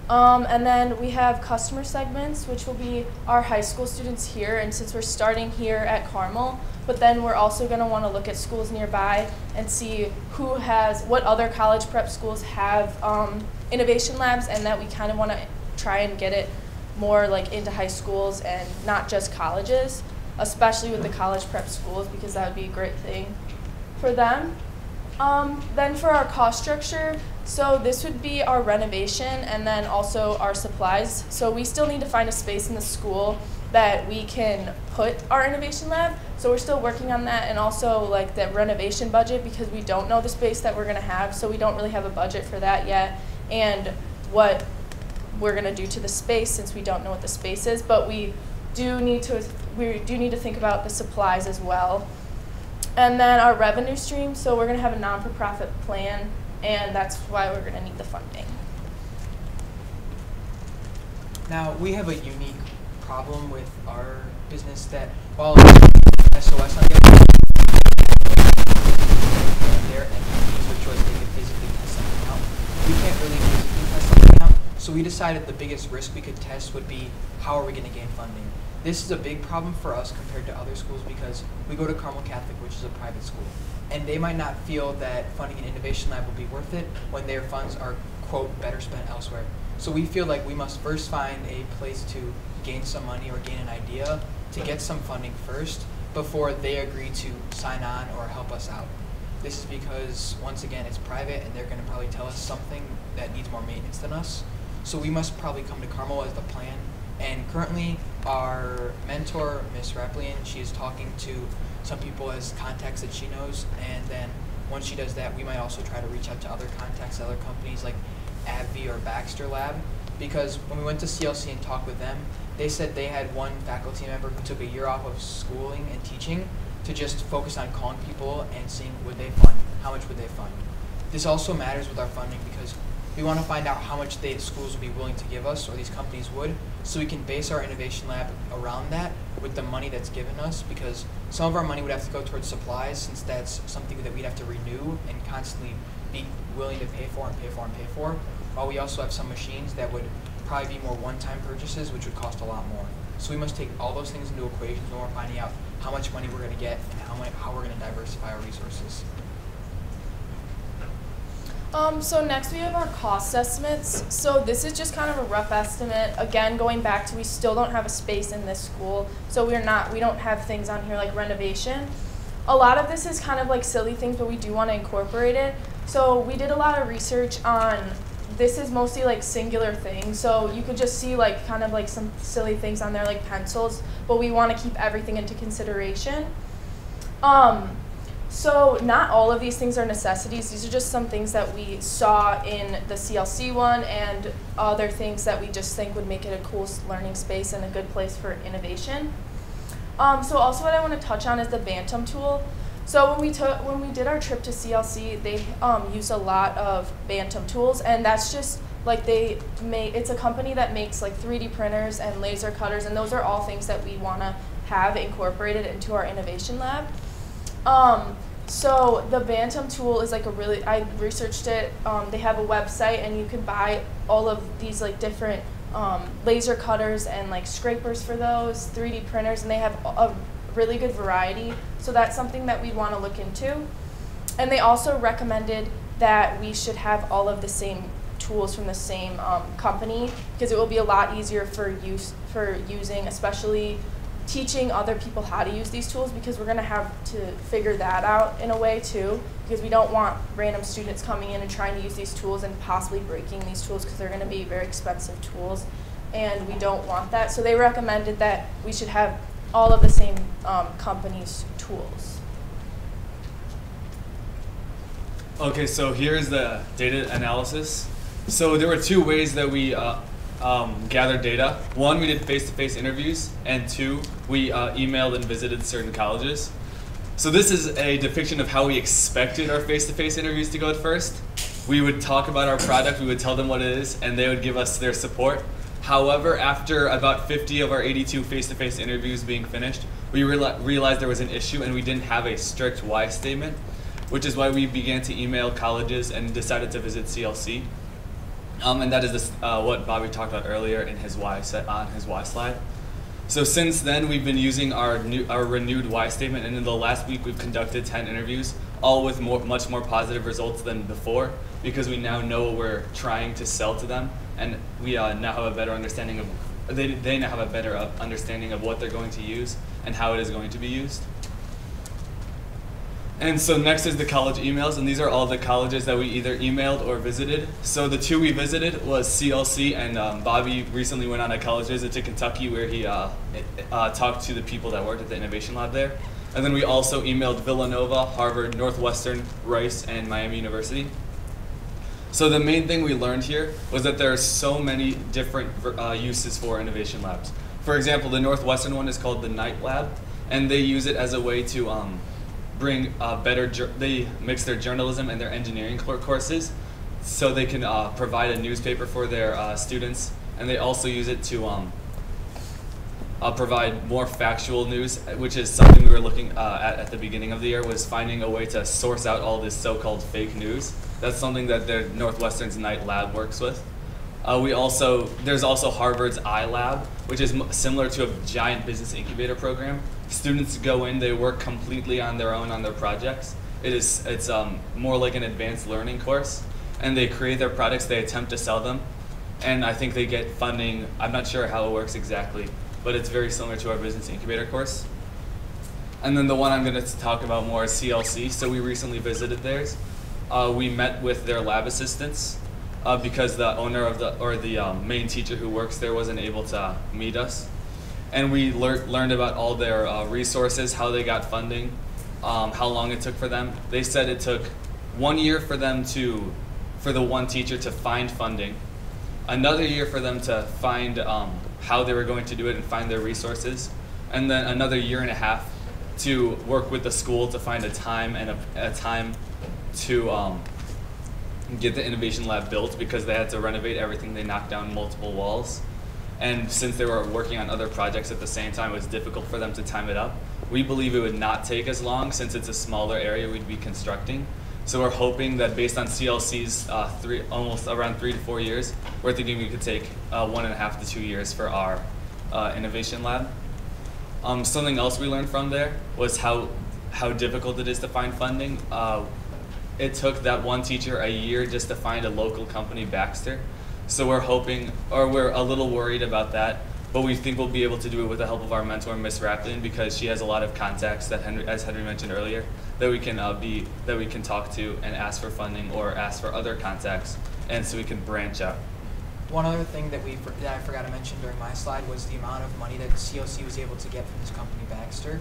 And then we have customer segments, which will be our high school students here, and since we're starting here at Carmel, but then we're also going to want to look at schools nearby and see what other college prep schools have innovation labs, and that we kind of want to try and get it more like into high schools and not just colleges, especially with the college prep schools, because that would be a great thing for them. Then for our cost structure, so this would be our renovation and then also our supplies. So we still need to find a space in the school that we can put our innovation lab. So we're still working on that, and also like the renovation budget, because we don't know the space that we're going to have, so we don't really have a budget for that yet, and what we're going to do to the space since we don't know what the space is. But we do need to think about the supplies as well. And then our revenue stream, so we're going to have a non-for-profit plan and that's why we're going to need the funding. Now, we have a unique problem with our business that while SOS on their entities, which was they could physically test something out, we can't really physically test something out, so we decided the biggest risk we could test would be how are we going to gain funding. This is a big problem for us compared to other schools because we go to Carmel Catholic, which is a private school, and they might not feel that funding an innovation lab will be worth it when their funds are, quote, better spent elsewhere. So we feel like we must first find a place to gain some money or gain an idea to get some funding first before they agree to sign on or help us out. This is because, once again, it's private and they're going to probably tell us something that needs more maintenance than us. So we must probably come to Carmel as the plan. And currently, our mentor, Miss Raplian, she is talking to some people as contacts that she knows. And then once she does that, we might also try to reach out to other contacts, other companies like AbbVie or Baxter Lab. Because when we went to CLC and talked with them, they said they had one faculty member who took a year off of schooling and teaching to just focus on calling people and seeing would they fund, how much would they fund. This also matters with our funding because we want to find out how much the schools would be willing to give us, or these companies would, so we can base our innovation lab around that with the money that's given us, because some of our money would have to go towards supplies since that's something that we'd have to renew and constantly be willing to pay for and pay for and pay for, while we also have some machines that would probably be more one-time purchases, which would cost a lot more. So we must take all those things into equations when we're finding out how much money we're going to get and how we're going to diversify our resources. So next we have our cost estimates. So this is just kind of a rough estimate. Again, going back to we still don't have a space in this school, so we don't have things on here like renovation. A lot of this is kind of like silly things, but we do want to incorporate it. So we did a lot of research on, this is mostly like singular things. So you could just see like kind of like some silly things on there like pencils, but we want to keep everything into consideration. So not all of these things are necessities. These are just some things that we saw in the CLC one and other things that we just think would make it a cool learning space and a good place for innovation. So also what I want to touch on is the Bantam tool. So when we did our trip to CLC, they use a lot of Bantam tools, and that's just like it's a company that makes like 3D printers and laser cutters, and those are all things that we want to have incorporated into our innovation lab. So the Bantam tool is like I researched it. They have a website, and you can buy all of these like different laser cutters and like scrapers for those, 3D printers, and they have a really good variety. So that's something that we'd want to look into. And they also recommended that we should have all of the same tools from the same company, because it will be a lot easier for using, especially teaching other people how to use these tools, because we're going to have to figure that out in a way too, because we don't want random students coming in and trying to use these tools and possibly breaking these tools, because they're going to be very expensive tools, and we don't want that. So they recommended that we should have all of the same company's tools. Okay, so here's the data analysis. So there were two ways that we gathered data. One, we did face-to-face interviews, and two, we emailed and visited certain colleges. So this is a depiction of how we expected our face-to-face interviews to go at first. We would talk about our product, we would tell them what it is, and they would give us their support. However, after about 50 of our 82 face-to-face interviews being finished, we realized there was an issue and we didn't have a strict why statement, which is why we began to email colleges and decided to visit CLC. And that is what Bobby talked about earlier in his why slide. So since then, we've been using our renewed why statement, and in the last week, we've conducted 10 interviews, all with much more positive results than before, because we now know what we're trying to sell to them, and we now have a better understanding of, they now have a better understanding of what they're going to use and how it is going to be used. And so next is the college emails, and these are all the colleges that we either emailed or visited. So the two we visited was CLC, and Bobby recently went on a college visit to Kentucky where he talked to the people that worked at the innovation lab there. And then we also emailed Villanova, Harvard, Northwestern, Rice, and Miami University. So the main thing we learned here was that there are so many different uses for innovation labs. For example, the Northwestern one is called the Night Lab, and they use it as a way to bring they mix their journalism and their engineering courses, so they can provide a newspaper for their students, and they also use it to provide more factual news, which is something we were looking at the beginning of the year, was finding a way to source out all this so-called fake news. That's something that their Northwestern's Night Lab works with. There's also Harvard's iLab, which is similar to a giant business incubator program. Students go in, they work completely on their own on their projects. It's more like an advanced learning course, and they create their products, they attempt to sell them, and I think they get funding. I'm not sure how it works exactly, but it's very similar to our business incubator course. And then the one I'm going to talk about more is CLC. So we recently visited theirs. We met with their lab assistants because the owner of the main teacher who works there wasn't able to meet us. And we learned about all their resources, how they got funding, how long it took for them. They said it took 1 year for the one teacher to find funding, another year for them to find how they were going to do it and find their resources, and then another 1.5 years to work with the school to find a time and a time to get the innovation lab built, because they had to renovate everything. They knocked down multiple walls, and since they were working on other projects at the same time, it was difficult for them to time it up. We believe it would not take as long since it's a smaller area we'd be constructing. So we're hoping that based on CLC's almost around 3 to 4 years, we're thinking we could take 1.5 to 2 years for our innovation lab. Something else we learned from there was how difficult it is to find funding. It took that one teacher a year just to find a local company, Baxter. So we're hoping, or we're a little worried about that, but we think we'll be able to do it with the help of our mentor, Miss Raplin, because she has a lot of contacts that, as Henry mentioned earlier, that we can talk to and ask for funding or ask for other contacts, and so we can branch out. One other thing that I forgot to mention during my slide was the amount of money that CLC was able to get from this company, Baxter.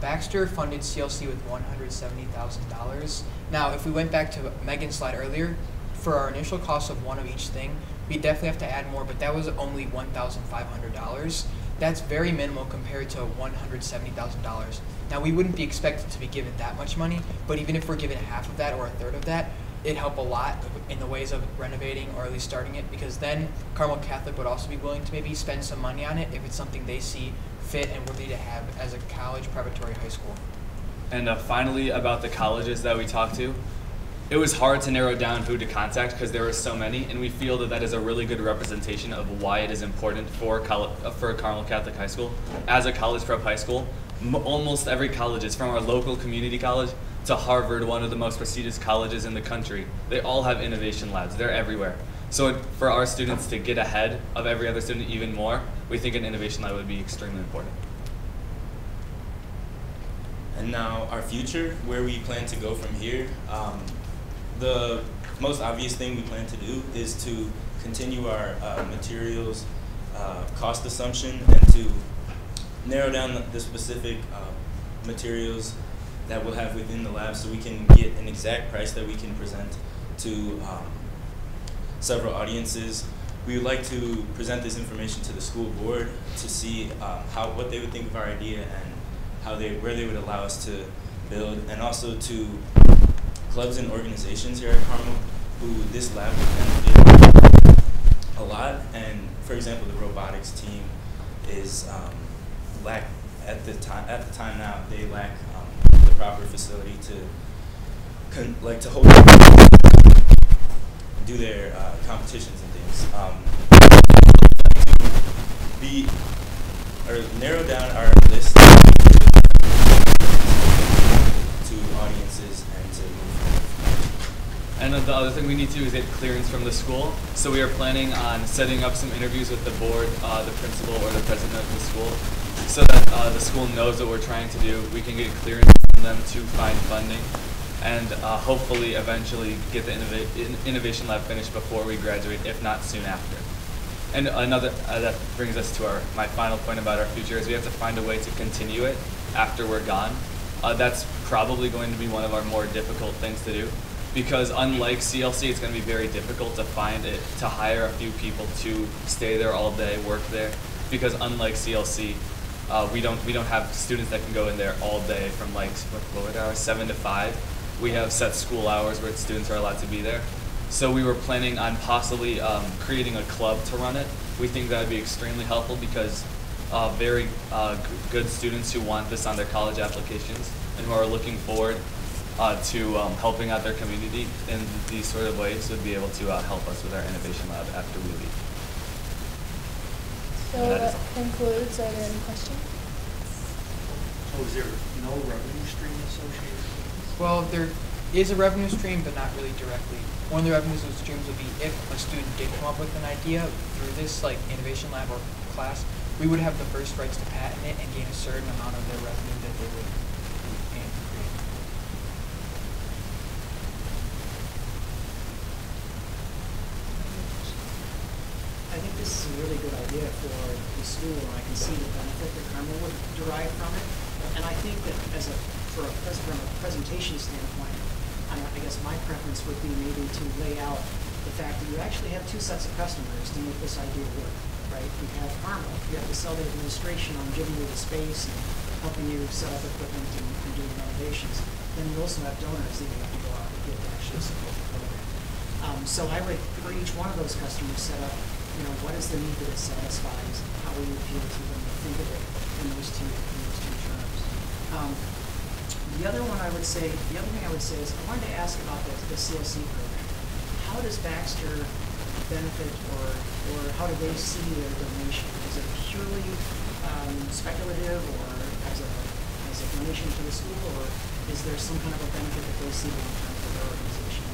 Baxter funded CLC with $170,000. Now, if we went back to Megan's slide earlier, for our initial cost of one of each thing, we definitely have to add more, but that was only $1,500. That's very minimal compared to $170,000. Now, we wouldn't be expected to be given that much money, but even if we're given half of that or a third of that, it'd help a lot in the ways of renovating or at least starting it, because then Carmel Catholic would also be willing to maybe spend some money on it if it's something they see fit and worthy to have as a college, preparatory, high school. And finally, about the colleges that we talked to, it was hard to narrow down who to contact because there were so many, and we feel that that is a really good representation of why it is important for Carmel Catholic High School. As a college prep high school, almost every college is, from our local community college to Harvard, one of the most prestigious colleges in the country. They all have innovation labs. They're everywhere. So for our students to get ahead of every other student even more, we think an innovation lab would be extremely important. And now our future, where we plan to go from here. The most obvious thing we plan to do is to continue our materials cost assumption and to narrow down the specific materials that we'll have within the lab so we can get an exact price that we can present to several audiences. We would like to present this information to the school board to see what they would think of our idea and where they would allow us to build, and also to clubs and organizations here at Carmel who this lab would benefit a lot. And for example, the robotics team is at the time now they lack the proper facility to hold do their competitions and things. Narrow down our list to audiences and to move forward. And the other thing we need to do is get clearance from the school. So we are planning on setting up some interviews with the board, the principal, or the president of the school, so that the school knows what we're trying to do. We can get clearance from them to find funding, and hopefully eventually get the innovation lab finished before we graduate, if not soon after. And another that brings us to my final point about our future is we have to find a way to continue it after we're gone. That's probably going to be one of our more difficult things to do, because unlike CLC, it's going to be very difficult to hire a few people to stay there all day, work there, because unlike CLC, we don't have students that can go in there all day from like what hours, 7 to 5. We have set school hours where students are allowed to be there. So we were planning on possibly creating a club to run it. We think that would be extremely helpful because very good students who want this on their college applications and who are looking forward to helping out their community in these sort of ways would be able to help us with our innovation lab after we leave. So that concludes. Are there any questions? So is there no revenue stream associated with this? Well, there is a revenue stream, but not really directly. One of the revenue streams would be if a student did come up with an idea through this like innovation lab or class, we would have the first rights to patent it and gain a certain amount of their revenue that they would gain to create. I think this is a really good idea for the school, and I can see the benefit that Carmel would derive from it. And I think that from a presentation standpoint, I guess my preference would be maybe to lay out the fact that you actually have two sets of customers to make this idea work, right? You have Carmel, you have the cell administration on giving you the space and helping you set up equipment and doing renovations. Then you also have donors that you have to go out and get to actually support the program. So I would, for each one of those customers, set up, what is the need that it satisfies? How will you appeal to them? Think of it in those two terms. The other thing I would say is I wanted to ask about the CSE program. How does Baxter benefit, or how do they see their donation? Is it purely speculative, or as a donation to the school, or is there some kind of a benefit that they see long term for their organization?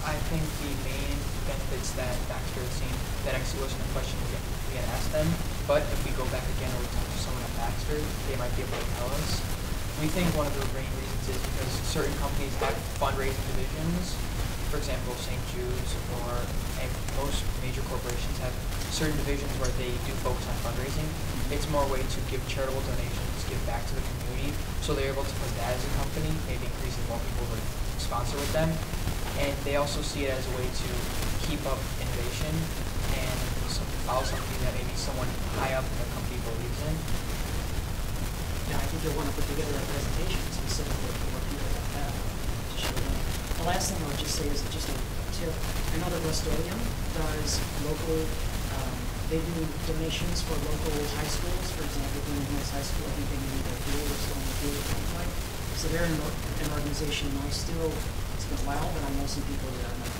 I think the main benefits that Baxter has seen, that actually wasn't a question we had asked them, but if we go back again or we talk to someone at Baxter, they might be able to tell us. We think one of the main reasons is because certain companies have fundraising divisions. For example, St. Jude's and most major corporations have certain divisions where they do focus on fundraising. It's more a way to give charitable donations, give back to the community, so they're able to put that as a company, maybe increasing more people to sponsor with them. And they also see it as a way to keep up innovation and follow something that maybe someone high up in the company believes in. Yeah, I think you'll want to put together a presentation specifically for what people have to show them. The last thing I would just say is just a tip. I know that Rust-Oleum does local, they do donations for local high schools. For example, Green Hills High School, I think they need a field or still in the field at one point. So they're an organization, and it's been a while, but I know some people that are not.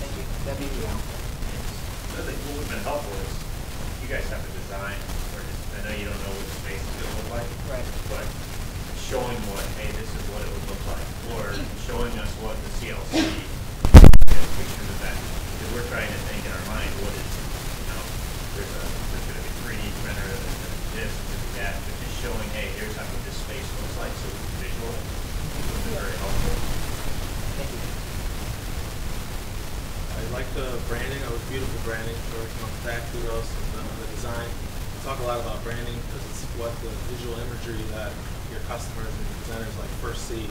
Thank you. That'd be good. I think what would have been helpful is you guys have a design, or I know you don't know what the space is going to look like, right? But showing hey, this is what it would look like, or showing us what the CLC pictures of that. Because we're trying to think in our mind, what is, there's going to be 3D printer, there's going to be this, there's going to be that, but just showing, hey, here's how this space looks like, so it's visual, would be very helpful. Thank you. I like the branding. It was beautiful branding. Working on the kudos and the design. We talk a lot about branding because it's what the visual imagery that your customers and your presenters first see.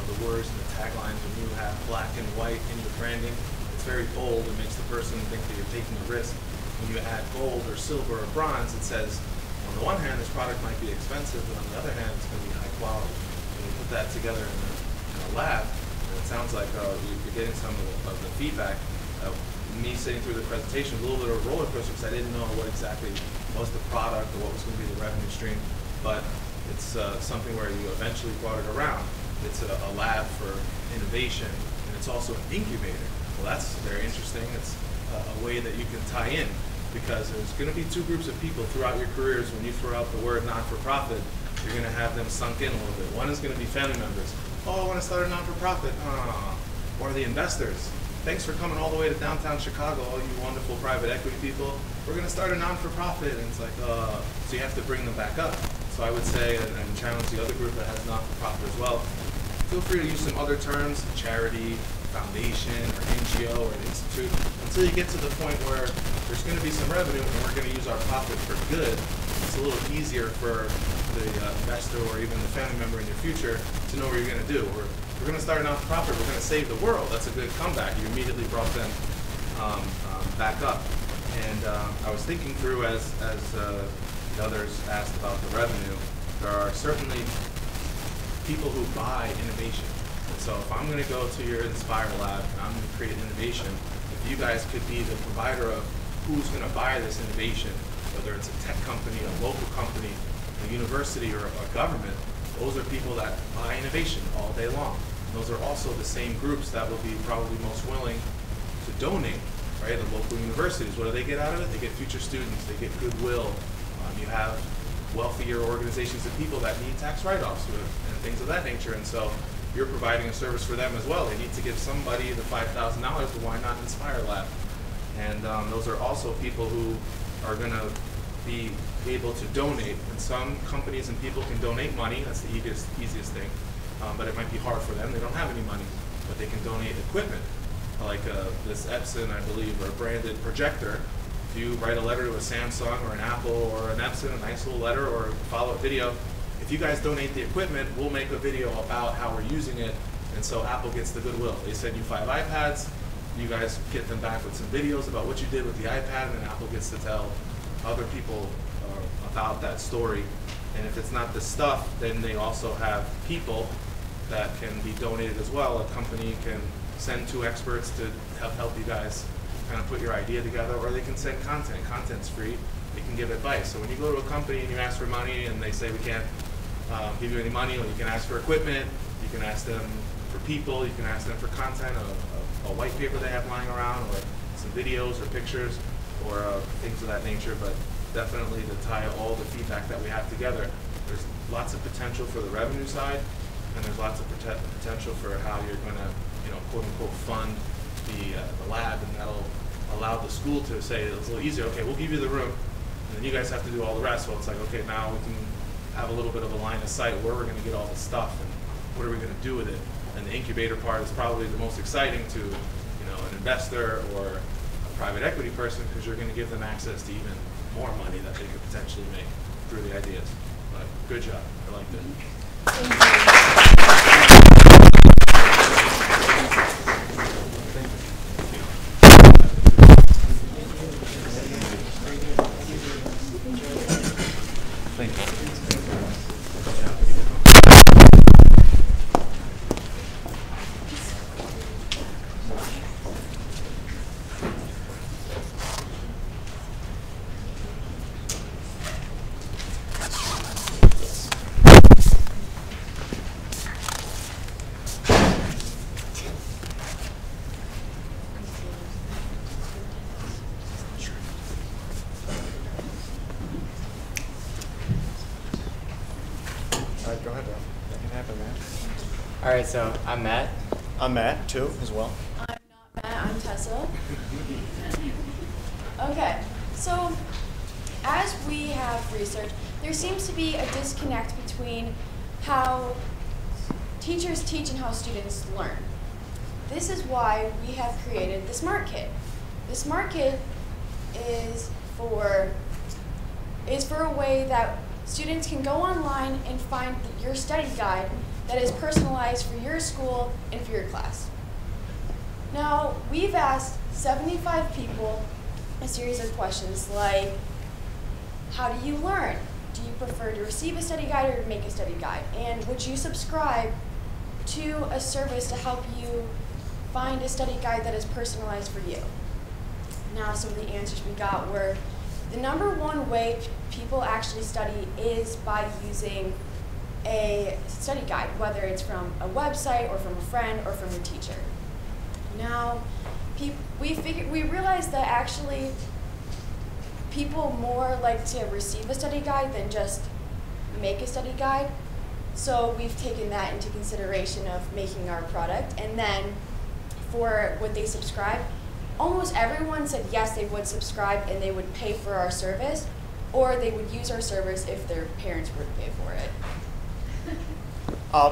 The words and the taglines. When you have black and white in your branding, it's very bold. It makes the person think that you're taking a risk. When you add gold or silver or bronze, it says, on the one hand, this product might be expensive, but on the other hand, it's going to be high quality. When you put that together in a lab, it sounds like you're getting some of the feedback. Me sitting through the presentation, a little bit of a roller coaster because I didn't know what exactly was the product or what was going to be the revenue stream. But it's something where you eventually brought it around. It's a lab for innovation, and it's also an incubator. Well, that's very interesting. It's a way that you can tie in, because there's going to be two groups of people throughout your careers. When you throw out the word non-for-profit, you're going to have them sunk in a little bit. One is going to be family members. Oh, I want to start a non-for-profit. Or the investors. Thanks for coming all the way to downtown Chicago, all you wonderful private equity people. We're going to start a non-for-profit. And it's like, so you have to bring them back up. So I would say, and challenge the other group that has non-for-profit as well, feel free to use some other terms, charity, foundation, or NGO, or an institute, until you get to the point where there's going to be some revenue and we're going to use our profit for good. It's a little easier for the investor or even the family member in your future to know what you're going to do. We're going to start a non-profit. We're going to save the world. That's a good comeback. You immediately brought them back up. And I was thinking through as the others asked about the revenue, there are certainly people who buy innovation. And so if I'm going to go to your Inspire Lab and I'm going to create innovation, if you guys could be the provider of who's going to buy this innovation, whether it's a tech company, a local company, a university, or a government, those are people that buy innovation all day long. Those are also the same groups that will be probably most willing to donate, right? The local universities, what do they get out of it? They get future students, they get goodwill. You have wealthier organizations of people that need tax write-offs and things of that nature, and so you're providing a service for them as well. They need to give somebody the $5,000, but why not Inspire Lab? And those are also people who are going to be able to donate. And some companies and people can donate money. That's the easiest thing. But it might be hard for them. They don't have any money, but they can donate equipment, like this Epson, I believe, or a branded projector. If you write a letter to a Samsung or an Apple or an Epson, a nice little letter or follow-up video, if you guys donate the equipment, we'll make a video about how we're using it, and so Apple gets the goodwill. They send you 5 iPads, you guys get them back with some videos about what you did with the iPad, and then Apple gets to tell other people about that story. And if it's not the stuff, then they also have people that can be donated as well. A company can send 2 experts to help you guys kind of put your idea together, or they can send content. Content's free. They can give advice. So when you go to a company and you ask for money and they say we can't give you any money, or you can ask for equipment, you can ask them for people, you can ask them for content, a white paper they have lying around, or some videos or pictures, or things of that nature. But definitely to tie all the feedback that we have together, there's lots of potential for the revenue side, and there's lots of potential for how you're going to, quote unquote, fund the lab, and that'll allow the school to say it's a little easier. Okay, we'll give you the room, and then you guys have to do all the rest. So it's like, okay, now we can have a little bit of a line of sight where we're going to get all this stuff and what are we going to do with it. And the incubator part is probably the most exciting to, an investor or a private equity person, because you're going to give them access to even more money that they could potentially make through the ideas. But good job. I liked it. Thank you. Go ahead, Rob. That can happen, man. All right, so I'm Matt. I'm Matt, too, as well. I'm not Matt, I'm Tessa. Okay, so as we have researched, there seems to be a disconnect between how teachers teach and how students learn. This is why we have created the Smart Kit. The Smart Kit is for a way that students can go online and find your study guide that is personalized for your school and for your class. Now, we've asked 75 people a series of questions like, how do you learn? Do you prefer to receive a study guide or to make a study guide? And would you subscribe to a service to help you find a study guide that is personalized for you? Now, some of the answers we got were, the #1 way people actually study is by using a study guide, whether it's from a website or from a friend or from a teacher. Now, we realized that actually people more like to receive a study guide than just make a study guide. So we've taken that into consideration of making our product. And then for what they subscribe, almost everyone said yes, they would subscribe and they would pay for our service, or they would use our service if their parents were to pay for it.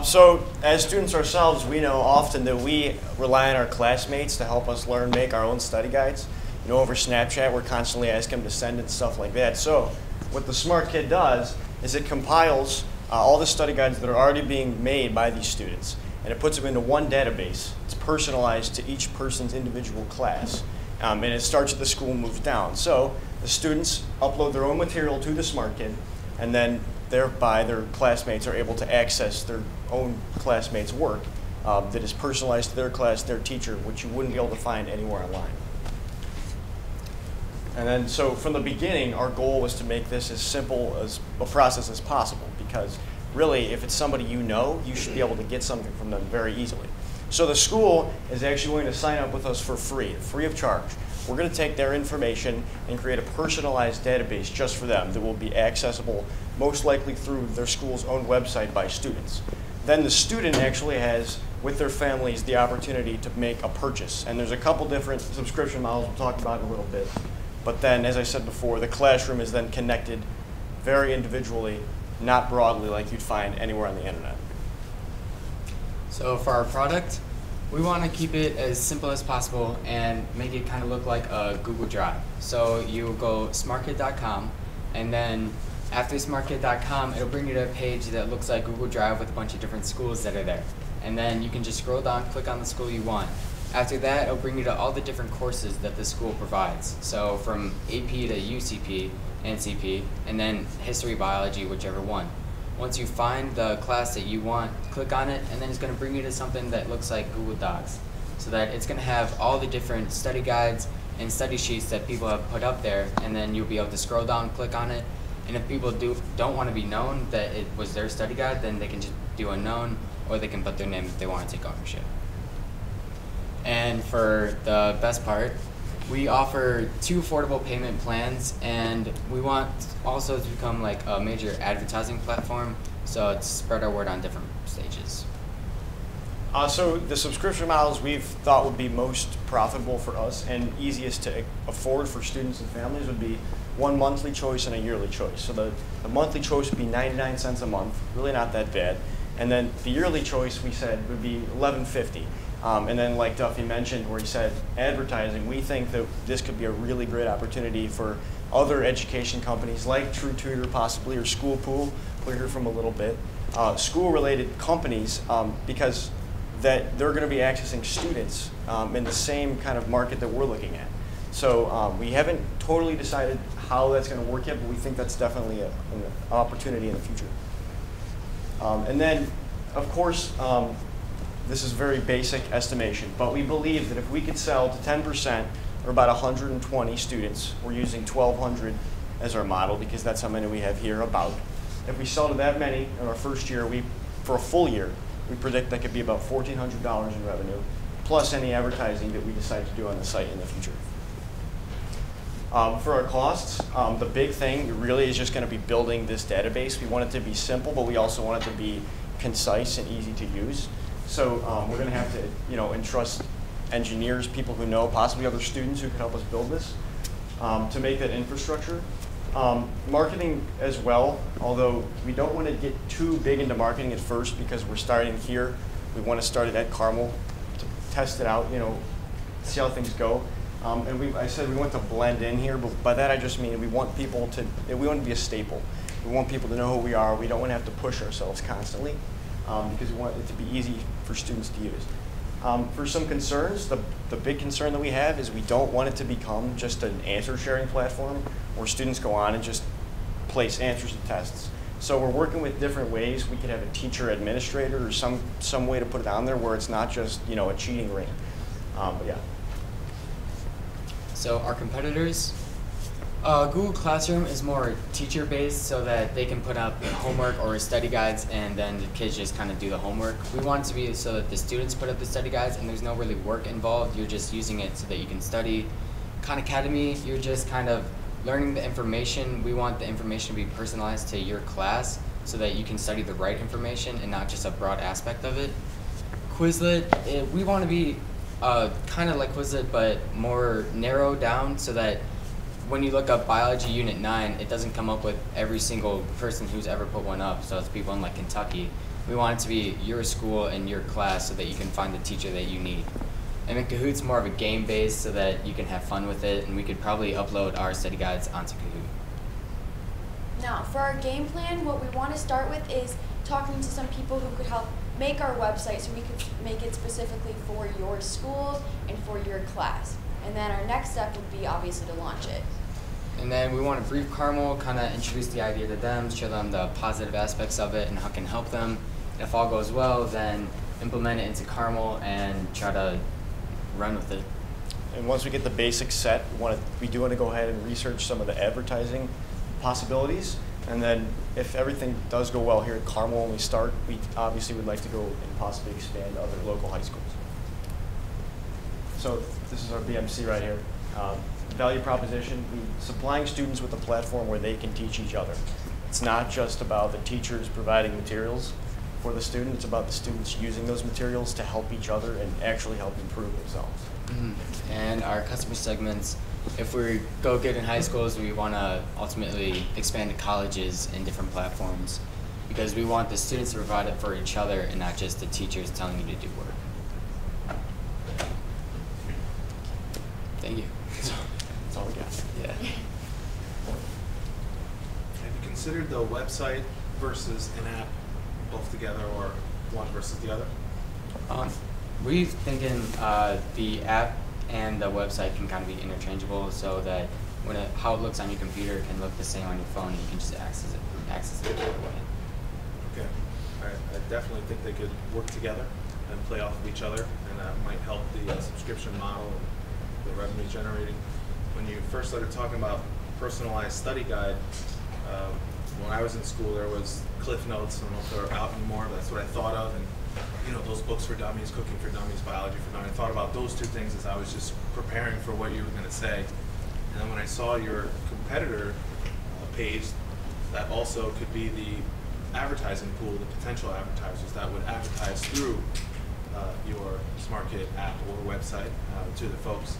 So as students ourselves, we know often that we rely on our classmates to help us learn, make our own study guides. Over Snapchat, we're constantly asking them to send and stuff like that. So what the Smart Kit does is it compiles all the study guides that are already being made by these students, and it puts them into one database. It's personalized to each person's individual class. and it starts at the school and moves down. So the students upload their own material to the SmartKit, and then thereby their classmates are able to access their own classmates' work that is personalized to their class, their teacher, which you wouldn't be able to find anywhere online. And then, so from the beginning, our goal was to make this as simple as a process as possible, because really, if it's somebody you know, you should be able to get something from them very easily. So the school is actually going to sign up with us for free of charge. We're going to take their information and create a personalized database just for them that will be accessible most likely through their school's own website by students. Then the student actually has, with their families, the opportunity to make a purchase. And there's a couple different subscription models we'll talk about in a little bit. But then, as I said before, the classroom is then connected very individually, not broadly like you'd find anywhere on the internet. So for our product, we want to keep it as simple as possible and make it kind of look like a Google Drive. So you go smartkit.com, and then after smartkit.com, it'll bring you to a page that looks like Google Drive with a bunch of different schools that are there. And then you can just scroll down, click on the school you want. After that, it'll bring you to all the different courses that the school provides. So from AP to UCP, NCP, and then history, biology, whichever one. Once you find the class that you want, click on it, and then it's going to bring you to something that looks like Google Docs. So that it's going to have all the different study guides and study sheets that people have put up there, and then you'll be able to scroll down, click on it, and if people don't want to be known that it was their study guide, then they can just do unknown, or they can put their name if they want to take ownership. And for the best part, we offer 2 affordable payment plans, and we want also to become like a major advertising platform, so to spread our word on different stages. So the subscription models we've thought would be most profitable for us and easiest to afford for students and families would be one monthly choice and a yearly choice. So the monthly choice would be 99 cents a month, really not that bad. And then the yearly choice, we said, would be $11.50. And then like Duffy mentioned, where he said advertising, we think that this could be a really great opportunity for other education companies like True Tutor possibly, or School Pool, we'll hear from a little bit, school-related companies, because that they're going to be accessing students in the same kind of market that we're looking at. So we haven't totally decided how that's going to work yet, but we think that's definitely an opportunity in the future. And then, of course, this is very basic estimation, but we believe that if we could sell to 10%, or about 120 students, we're using 1,200 as our model because that's how many we have here about. If we sell to that many in our first year, for a full year, we predict that could be about $1,400 in revenue, plus any advertising that we decide to do on the site in the future. For our costs, the big thing really is just going to be building this database. We want it to be simple, but we also want it to be concise and easy to use. So we're going to have to, entrust engineers, people who know, possibly other students who could help us build this, to make that infrastructure. Marketing as well, although we don't want to get too big into marketing at first because we're starting here. We want to start it at Carmel to test it out, see how things go. And I said we want to blend in here, but by that I just mean we want people to, we want to be a staple. We want people to know who we are. We don't want to have to push ourselves constantly because we want it to be easy for students to use. For some concerns, the big concern that we have is we don't want it to become just an answer sharing platform where students go on and just place answers to tests. So we're working with different ways. We could have a teacher administrator or some way to put it on there where it's not just a cheating ring. But yeah. So our competitors, Google Classroom is more teacher-based so that they can put up homework or study guides and then the kids just kind of do the homework. We want it to be so that the students put up the study guides and there's no really work involved. You're just using it so that you can study. Khan Academy, you're just kind of learning the information. We want the information to be personalized to your class so that you can study the right information and not just a broad aspect of it. Quizlet, we want to be kind of like Quizlet but more narrow down so that when you look up Biology Unit 9, it doesn't come up with every single person who's ever put one up, so it's people in like Kentucky. We want it to be your school and your class so that you can find the teacher that you need. And then Kahoot's more of a game based so that you can have fun with it, and we could probably upload our study guides onto Kahoot. Now, for our game plan, what we want to start with is talking to some people who could help make our website so we could make it specifically for your school and for your class. And then our next step would be obviously to launch it. And then we want to brief Carmel, kind of introduce the idea to them, show them the positive aspects of it and how it can help them. If all goes well, then implement it into Carmel and try to run with it. And once we get the basics set, we do want to go ahead and research some of the advertising possibilities. And then if everything does go well here at Carmel when we start, we obviously would like to go and possibly expand to other local high schools. So this is our BMC right here. Value proposition, supplying students with a platform where they can teach each other. It's not just about the teachers providing materials for the student, it's about the students using those materials to help each other and actually help improve themselves. Mm-hmm. And our customer segments, if we go good in high schools, we want to ultimately expand to colleges and different platforms because we want the students to provide it for each other and not just the teachers telling you to do work. Thank you. That's all we got. Yeah. Have you considered the website versus an app both together, or one versus the other? We're thinking the app and the website can kind of be interchangeable, so that how it looks on your computer can look the same on your phone, and you can just access it right away. Okay. I definitely think they could work together and play off of each other, and that might help the subscription model and the revenue generating. When you first started talking about personalized study guide, when I was in school, there was Cliff Notes. I don't know if they're out anymore, but that's what I thought of. And those books for dummies, cooking for dummies, biology for dummies. I thought about those two things as I was just preparing for what you were going to say. And then when I saw your competitor page, that also could be the advertising pool, the potential advertisers that would advertise through your SmartKit app or website to the folks.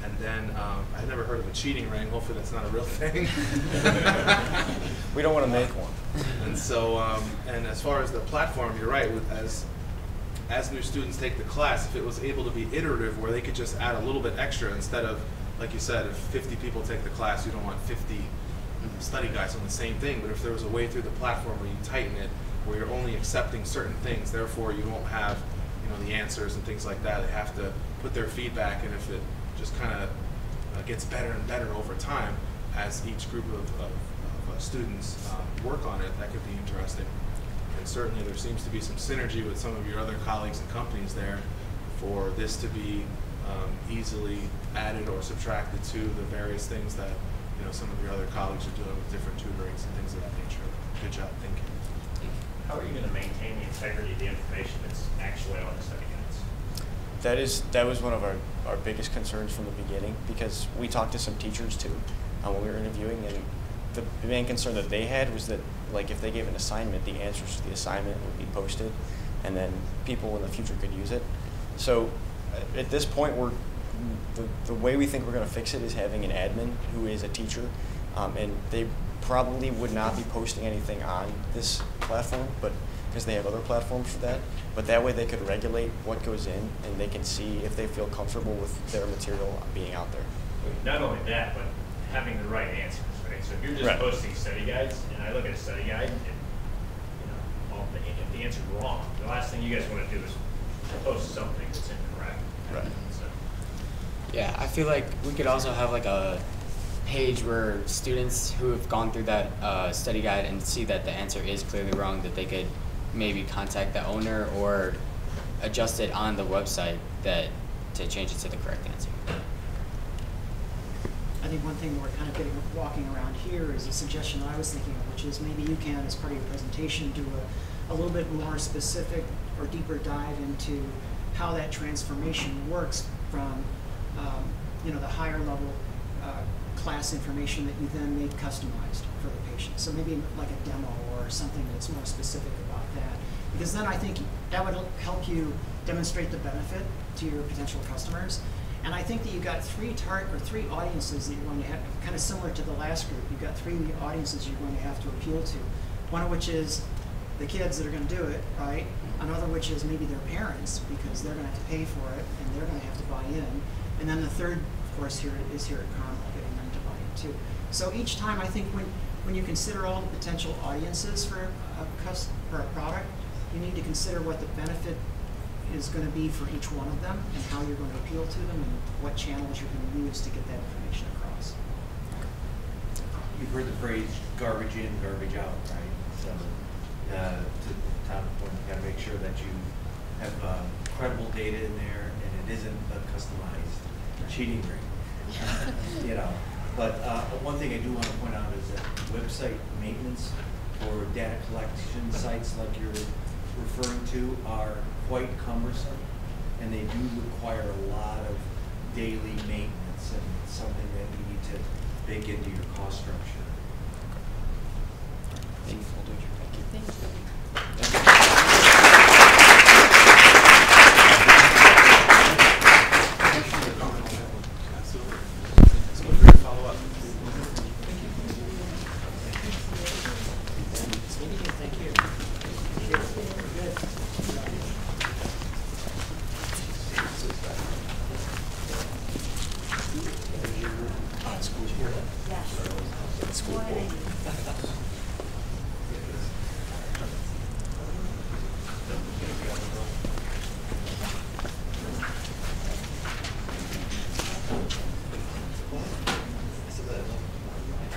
And then I had never heard of a cheating ring. Hopefully that's not a real thing. We don't want to make one. And so, and as far as the platform, you're right. As new students take the class, if it was able to be iterative, where they could just add a little bit extra instead of, like you said, if 50 people take the class, you don't want 50 study guides on the same thing. But if there was a way through the platform where you tighten it, where you're only accepting certain things, therefore you won't have, the answers and things like that. They have to put their feedback, and if it just kind of gets better and better over time as each group of students work on it, that could be interesting. And certainly there seems to be some synergy with some of your other colleagues and companies there for this to be easily added or subtracted to the various things that some of your other colleagues are doing with different tutorings and things of that nature. Good job, thank you. How are you going to maintain the integrity of the information that's actually on the study guides? That was one of our biggest concerns from the beginning, because we talked to some teachers too when we were interviewing, and the main concern that they had was that, like, if they gave an assignment, the answers to the assignment would be posted, and then people in the future could use it. So at this point, the way we think we're going to fix it is having an admin who is a teacher, and they probably would not be posting anything on this platform, but because they have other platforms for that. But that way they could regulate what goes in, and they can see if they feel comfortable with their material being out there. Not only that, but having the right answers, right? So if you're just posting study guides, and I look at a study guide, and if the answer's wrong, the last thing you guys want to do is post something that's incorrect. Right. So. Yeah, I feel like we could also have like a page where students who have gone through that study guide and see that the answer is clearly wrong, that they could maybe contact the owner or adjust it on the website to change it to the correct answer. I think one thing we're kind of walking around here is a suggestion that I was thinking of, which is maybe you can, as part of your presentation, do a little bit more specific or deeper dive into how that transformation works from the higher level class information that you then make customized for the patient. So maybe like a demo or something that's more specific about that. Because then I think that would help you demonstrate the benefit to your potential customers. And I think that you've got three audiences that you're going to have, kind of similar to the last group. You've got three audiences you're going to have to appeal to. One of which is the kids that are going to do it, right? Another which is maybe their parents, because they're going to have to pay for it and they're going to have to buy in. And then the third, of course, here at Carmel, getting them to buy in too. So each time, I think when you consider all the potential audiences for a product, you need to consider what the benefit is going to be for each one of them, and how you're going to appeal to them, and what channels you're going to use to get that information across. You've heard the phrase garbage in, garbage out, right? So to Tom's point, you got to make sure that you have credible data in there, and it isn't a customized cheating ring. You know, but one thing I do want to point out is that website maintenance or data collection sites like you're referring to are quite cumbersome, and they do require a lot of daily maintenance, and it's something that you need to bake into your cost structure. Thank you. Thank you.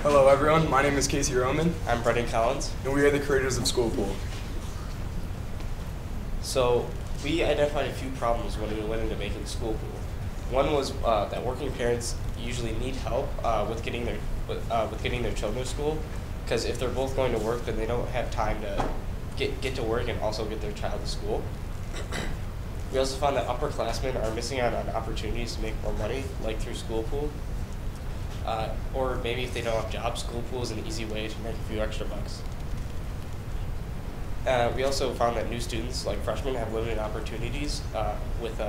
Hello everyone, my name is Casey Roman. I'm Brendan Collins. And we are the creators of School Pool. So we identified a few problems when we went into making School Pool. One was that working parents usually need help with getting their children to school, because if they're both going to work, then they don't have time to get to work and also get their child to school. We also found that upperclassmen are missing out on opportunities to make more money, like through School Pool. Or maybe if they don't have jobs, School Pool is an easy way to make a few extra bucks. We also found that new students, like freshmen, have limited opportunities with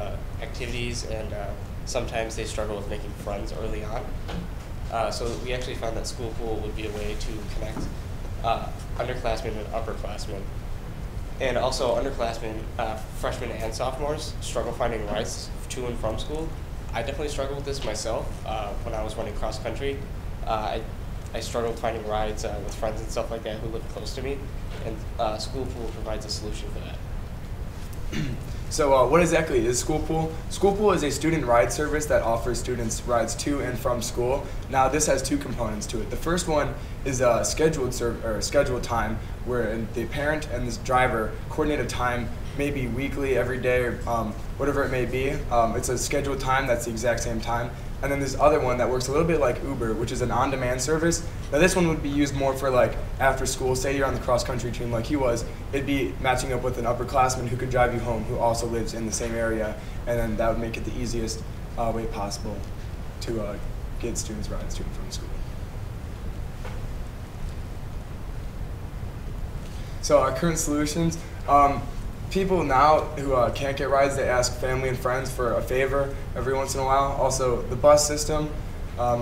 activities, and sometimes they struggle with making friends early on. So we actually found that School Pool would be a way to connect underclassmen and upperclassmen. And also underclassmen, freshmen and sophomores, struggle finding rides to and from school. I definitely struggled with this myself when I was running cross country. I struggled finding rides with friends and stuff like that who lived close to me, and School Pool provides a solution for that. So what exactly is School Pool? School Pool is a student ride service that offers students rides to and from school. Now this has two components to it. The first one is a scheduled time, where the parent and this driver coordinate a time, maybe weekly, every day, or whatever it may be. It's a scheduled time that's the exact same time. And then there's other one that works a little bit like Uber, which is an on-demand service. Now this one would be used more for like after school. Say you're on the cross-country team like he was, it'd be matching up with an upperclassman who could drive you home, who also lives in the same area, and then that would make it the easiest way possible to get students rides to and from school. So our current solutions, people now who can't get rides, they ask family and friends for a favor every once in a while. Also the bus system,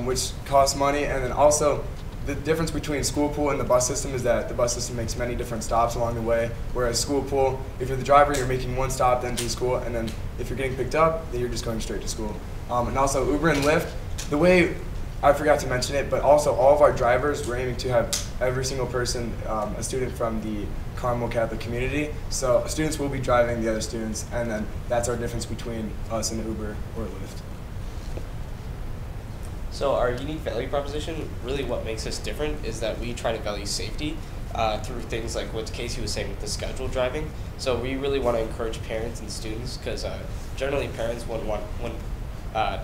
which costs money, and then also the difference between School Pool and the bus system is that the bus system makes many different stops along the way, whereas School Pool, if you're the driver, you're making one stop then to school, and then if you're getting picked up, then you're just going straight to school. And also Uber and Lyft, the way, I forgot to mention it, but also all of our drivers, we're aiming to have every single person a student from the Carmel Catholic community. So students will be driving the other students, and then that's our difference between us and Uber or Lyft. So our unique value proposition, really what makes us different is that we try to value safety through things like what Casey was saying with the scheduled driving. So we really want to encourage parents and students, because generally parents wouldn't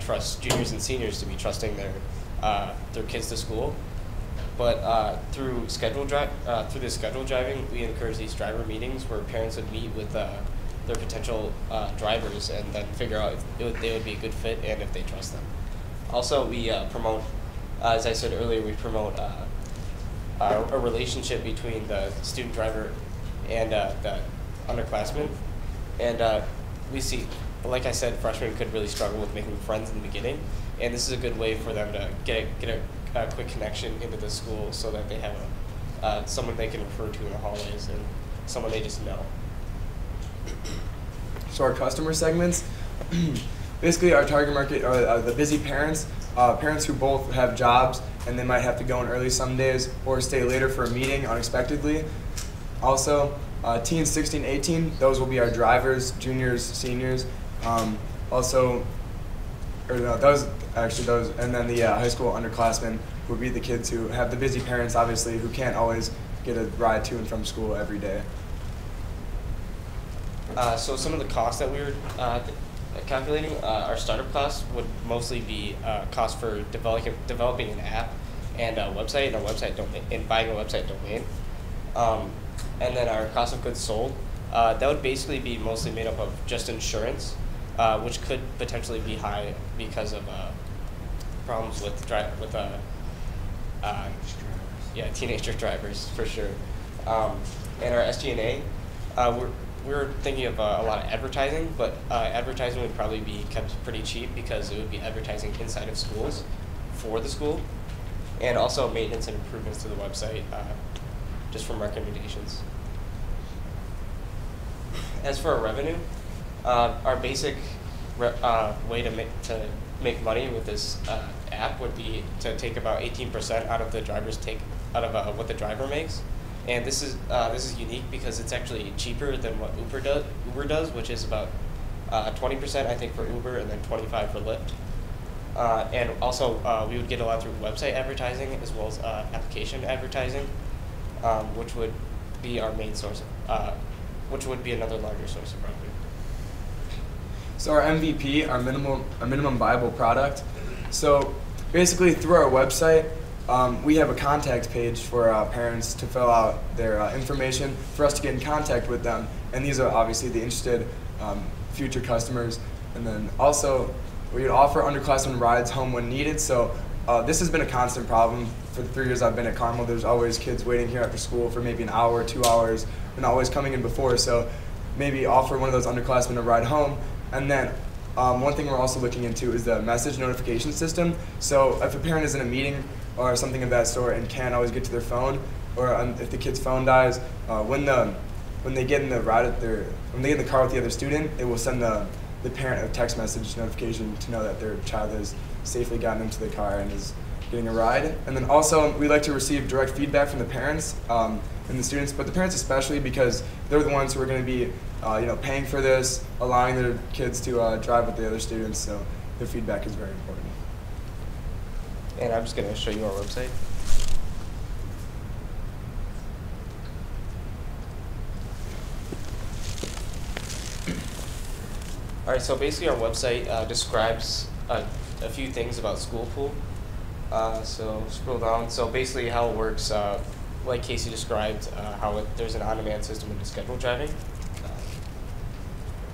trust juniors and seniors to be trusting their kids to school. But through the scheduled driving, we encourage these driver meetings where parents would meet with their potential drivers and then figure out if they would be a good fit and if they trust them. Also, we promote, as I said earlier, we promote a relationship between the student driver and the underclassmen. And we see, like I said, freshmen could really struggle with making friends in the beginning, and this is a good way for them to get a quick connection into the school, so that they have someone they can refer to in the hallways and someone they just know. So our customer segments, basically our target market are the busy parents, parents who both have jobs and they might have to go in early some days or stay later for a meeting unexpectedly. Also, Teens 16, 18, those will be our drivers, juniors, seniors. And then the high school underclassmen would be the kids who have the busy parents, obviously, who can't always get a ride to and from school every day. So some of the costs that we were calculating, our startup cost would mostly be cost for developing an app and a website and buying a website domain. And then our cost of goods sold, that would basically be mostly made up of just insurance, which could potentially be high because of problems with teenager drivers for sure. And our SG&A, we're thinking of a lot of advertising, but advertising would probably be kept pretty cheap because it would be advertising inside of schools for the school, and also maintenance and improvements to the website, just from recommendations. As for our revenue, our basic way to make money with this app would be to take about 18% out of the driver's what the driver makes, and this is unique because it's actually cheaper than what Uber does, which is about 20% I think for Uber and then 25% for Lyft. And also we would get a lot through website advertising as well as application advertising, which would be our main source which would be another larger source of revenue. So our MVP, our minimum viable product. So basically through our website, we have a contact page for parents to fill out their information for us to get in contact with them. And these are obviously the interested future customers. And then also we would offer underclassmen rides home when needed. So this has been a constant problem for the 3 years I've been at Carmel. There's always kids waiting here after school for maybe an hour, 2 hours, and always coming in before. So maybe offer one of those underclassmen a ride home. And then one thing we're also looking into is the message notification system. So if a parent is in a meeting or something of that sort and can't always get to their phone, or if the kid's phone dies, when they get in the car with the other student, it will send the parent a text message notification to know that their child has safely gotten into the car and is getting a ride. And then also we like to receive direct feedback from the parents and the students, but the parents especially because they're the ones who are going to be paying for this, allowing their kids to drive with the other students, so their feedback is very important. And I'm just going to show you our website. All right, so basically our website describes a few things about School Pool. So scroll down. So basically how it works, like Casey described, there's an on-demand system into scheduled driving.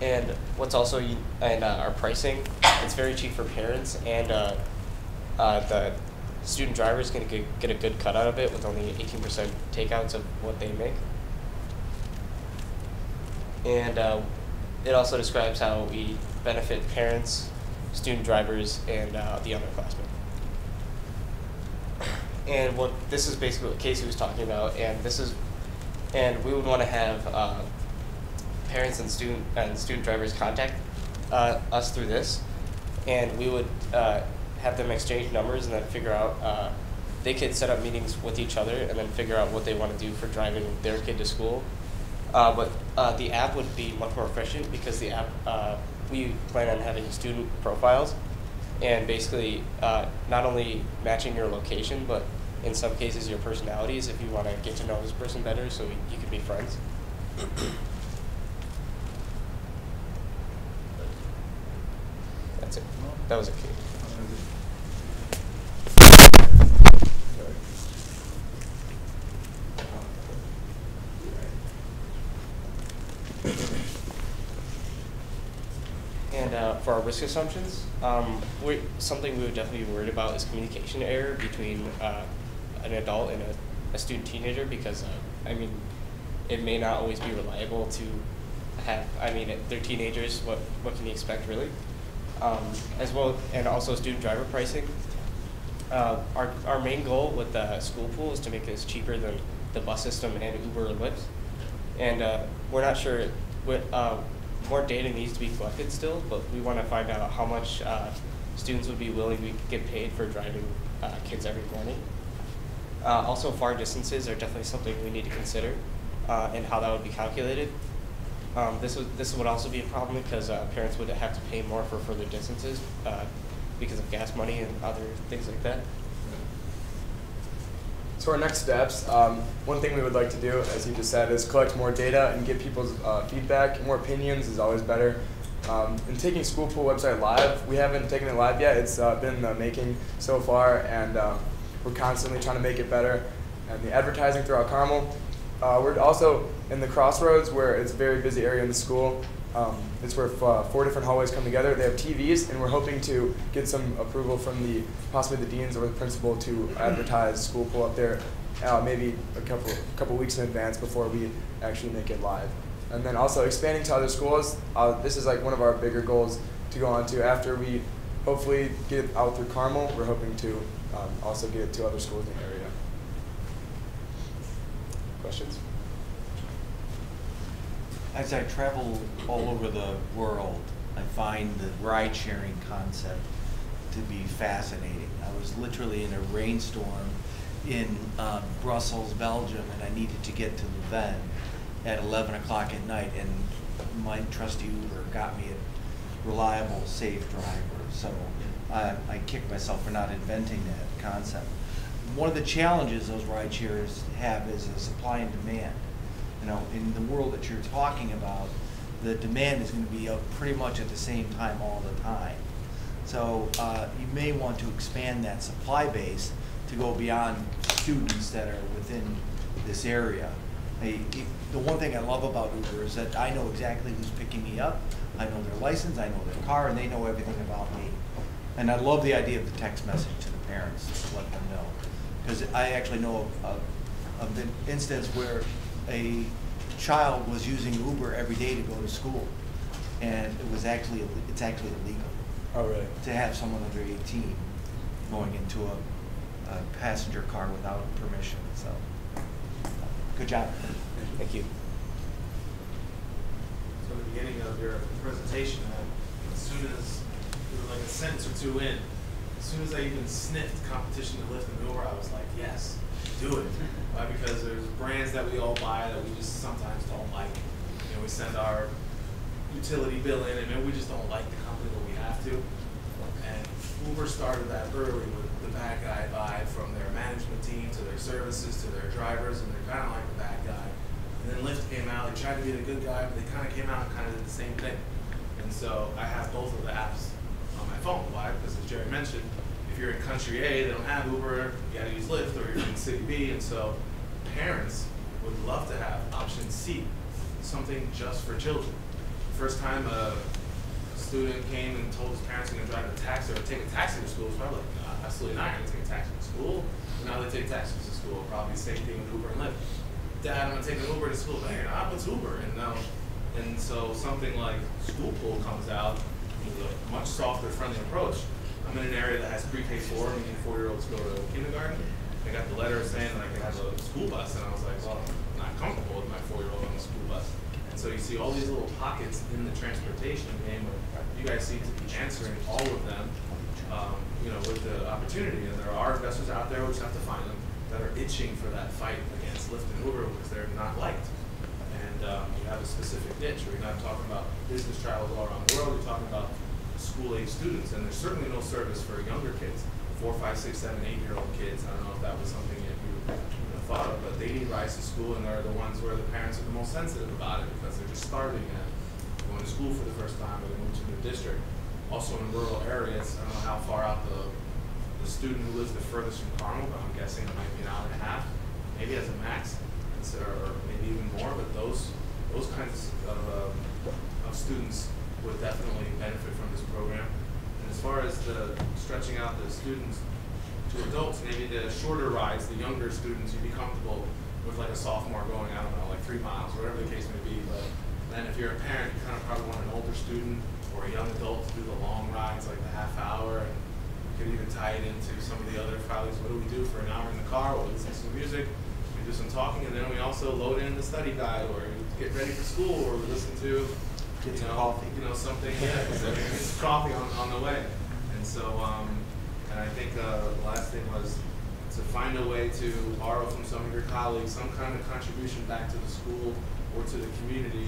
And what's also our pricing, it's very cheap for parents, and the student driver is going to get a good cut out of it with only 18% takeouts of what they make. And it also describes how we benefit parents, student drivers, and the underclassmen. And this is basically what Casey was talking about, and we would want to have parents and student drivers contact us through this, and we would have them exchange numbers and then figure out, they could set up meetings with each other and then figure out what they want to do for driving their kid to school. But the app would be much more efficient because the app, we plan on having student profiles and basically not only matching your location, but in some cases your personalities if you want to get to know this person better so you can be friends. That's it. That was a key. And for our risk assumptions, something we would definitely be worried about is communication error between an adult and a student teenager because, it may not always be reliable to have, they're teenagers, what can you expect really? As well, and also student driver pricing. Our main goal with the School Pool is to make this cheaper than the bus system and Uber or Lyft. And we're not sure more data needs to be collected still, but we want to find out how much students would be willing to get paid for driving kids every morning. Also, far distances are definitely something we need to consider. and how that would be calculated. This would also be a problem because parents would have to pay more for further distances because of gas money and other things like that. So our next steps, one thing we would like to do, as you just said, is collect more data and get people's feedback. More opinions is always better. And taking School Pool website live, we haven't taken it live yet. It's been in the making so far, and we're constantly trying to make it better. And the advertising throughout Carmel. We're also in the Crossroads, where it's a very busy area in the school. It's where 4 different hallways come together. They have TVs, and we're hoping to get some approval from possibly the deans or the principal to advertise School Pool up there, maybe a couple weeks in advance before we actually make it live. And then also expanding to other schools. This is like one of our bigger goals to go on to after we hopefully get it out through Carmel. We're hoping to also get it to other schools in the area. Questions? As I travel all over the world, I find the ride-sharing concept to be fascinating. I was literally in a rainstorm in Brussels, Belgium, and I needed to get to Louvain at 11 o'clock at night, and my trusty Uber got me a reliable, safe driver. So I kick myself for not inventing that concept. One of the challenges those ride shares have is a supply and demand. You know, in the world that you're talking about, the demand is going to be up pretty much at the same time all the time. So you may want to expand that supply base to go beyond students that are within this area. The one thing I love about Uber is that I know exactly who's picking me up. I know their license, I know their car, and they know everything about me. And I love the idea of the text message to the parents to let them know. Because I actually know of the instance where a child was using Uber every day to go to school, and it's actually illegal. Oh, really? To have someone under 18 going into a passenger car without permission. So, good job. Thank you. So at the beginning of your presentation, as soon as we were like a sentence or two in, as soon as I even sniffed competition to Lyft and Uber, I was like, yes, do it. Right? Because there's brands that we all buy that we just sometimes don't like. You know, we send our utility bill in, and maybe we just don't like the company, but we have to. And Uber started that early with the bad guy vibe from their management team to their services to their drivers, and they're kind of like the bad guy. And then Lyft came out, they tried to be the good guy, but they kind of came out and kind of did the same thing. And so I have both of the apps on my phone. Why? Because as Jerry mentioned, if you're in country A, they don't have Uber, you gotta use Lyft, or you're in city B, and so parents would love to have option C, something just for children. The first time a student came and told his parents they're gonna drive a taxi or take a taxi to school, it was probably like, no, absolutely not, you're gonna take a taxi to school. And now they take taxis to school, probably the same thing with Uber and Lyft. Dad, I'm gonna take an Uber to school. No, you're not, what's Uber? And so something like School Pool comes out with a much softer, friendly approach. I'm in an area that has pre-K4, meaning 4-year-olds go to kindergarten. I got the letter saying that I could have a school bus, and I was like, well, I'm not comfortable with my 4-year-old on the school bus. And so you see all these little pockets in the transportation game where you guys seem to be answering all of them, you know, with the opportunity. And there are investors out there, we just have to find them, that are itching for that fight against Lyft and Uber because they're not liked. And you have a specific niche where you're not talking about business travels all around the world, you're talking about school-age students, and there's certainly no service for younger kids, 4, 5, 6, 7, 8-year-old kids. I don't know if that was something that you thought of, but they need rides to school, and they're the ones where the parents are the most sensitive about it because they're just starting at going to school for the first time, or they move to a new district. Also in rural areas, I don't know how far out the student who lives the furthest from Carmel, but I'm guessing it might be an hour and a half, maybe as a max, or maybe even more. But those kinds of students would definitely benefit from this program. And as far as the stretching out the students to adults, maybe the shorter rides, the younger students, you'd be comfortable with like a sophomore going, I don't know, like 3 miles, whatever the case may be. But then if you're a parent, you kind of probably want an older student or a young adult to do the long rides, like the half hour. And you could even tie it into some of the other values. What do we do for an hour in the car? We'll listen to some music, we do some talking, and then we also load in the study guide, or we get ready for school, or we listen to coffee. You know, something, yeah, it's coffee on the way. And so, and I think the last thing was to find a way to borrow from some of your colleagues some kind of contribution back to the school or to the community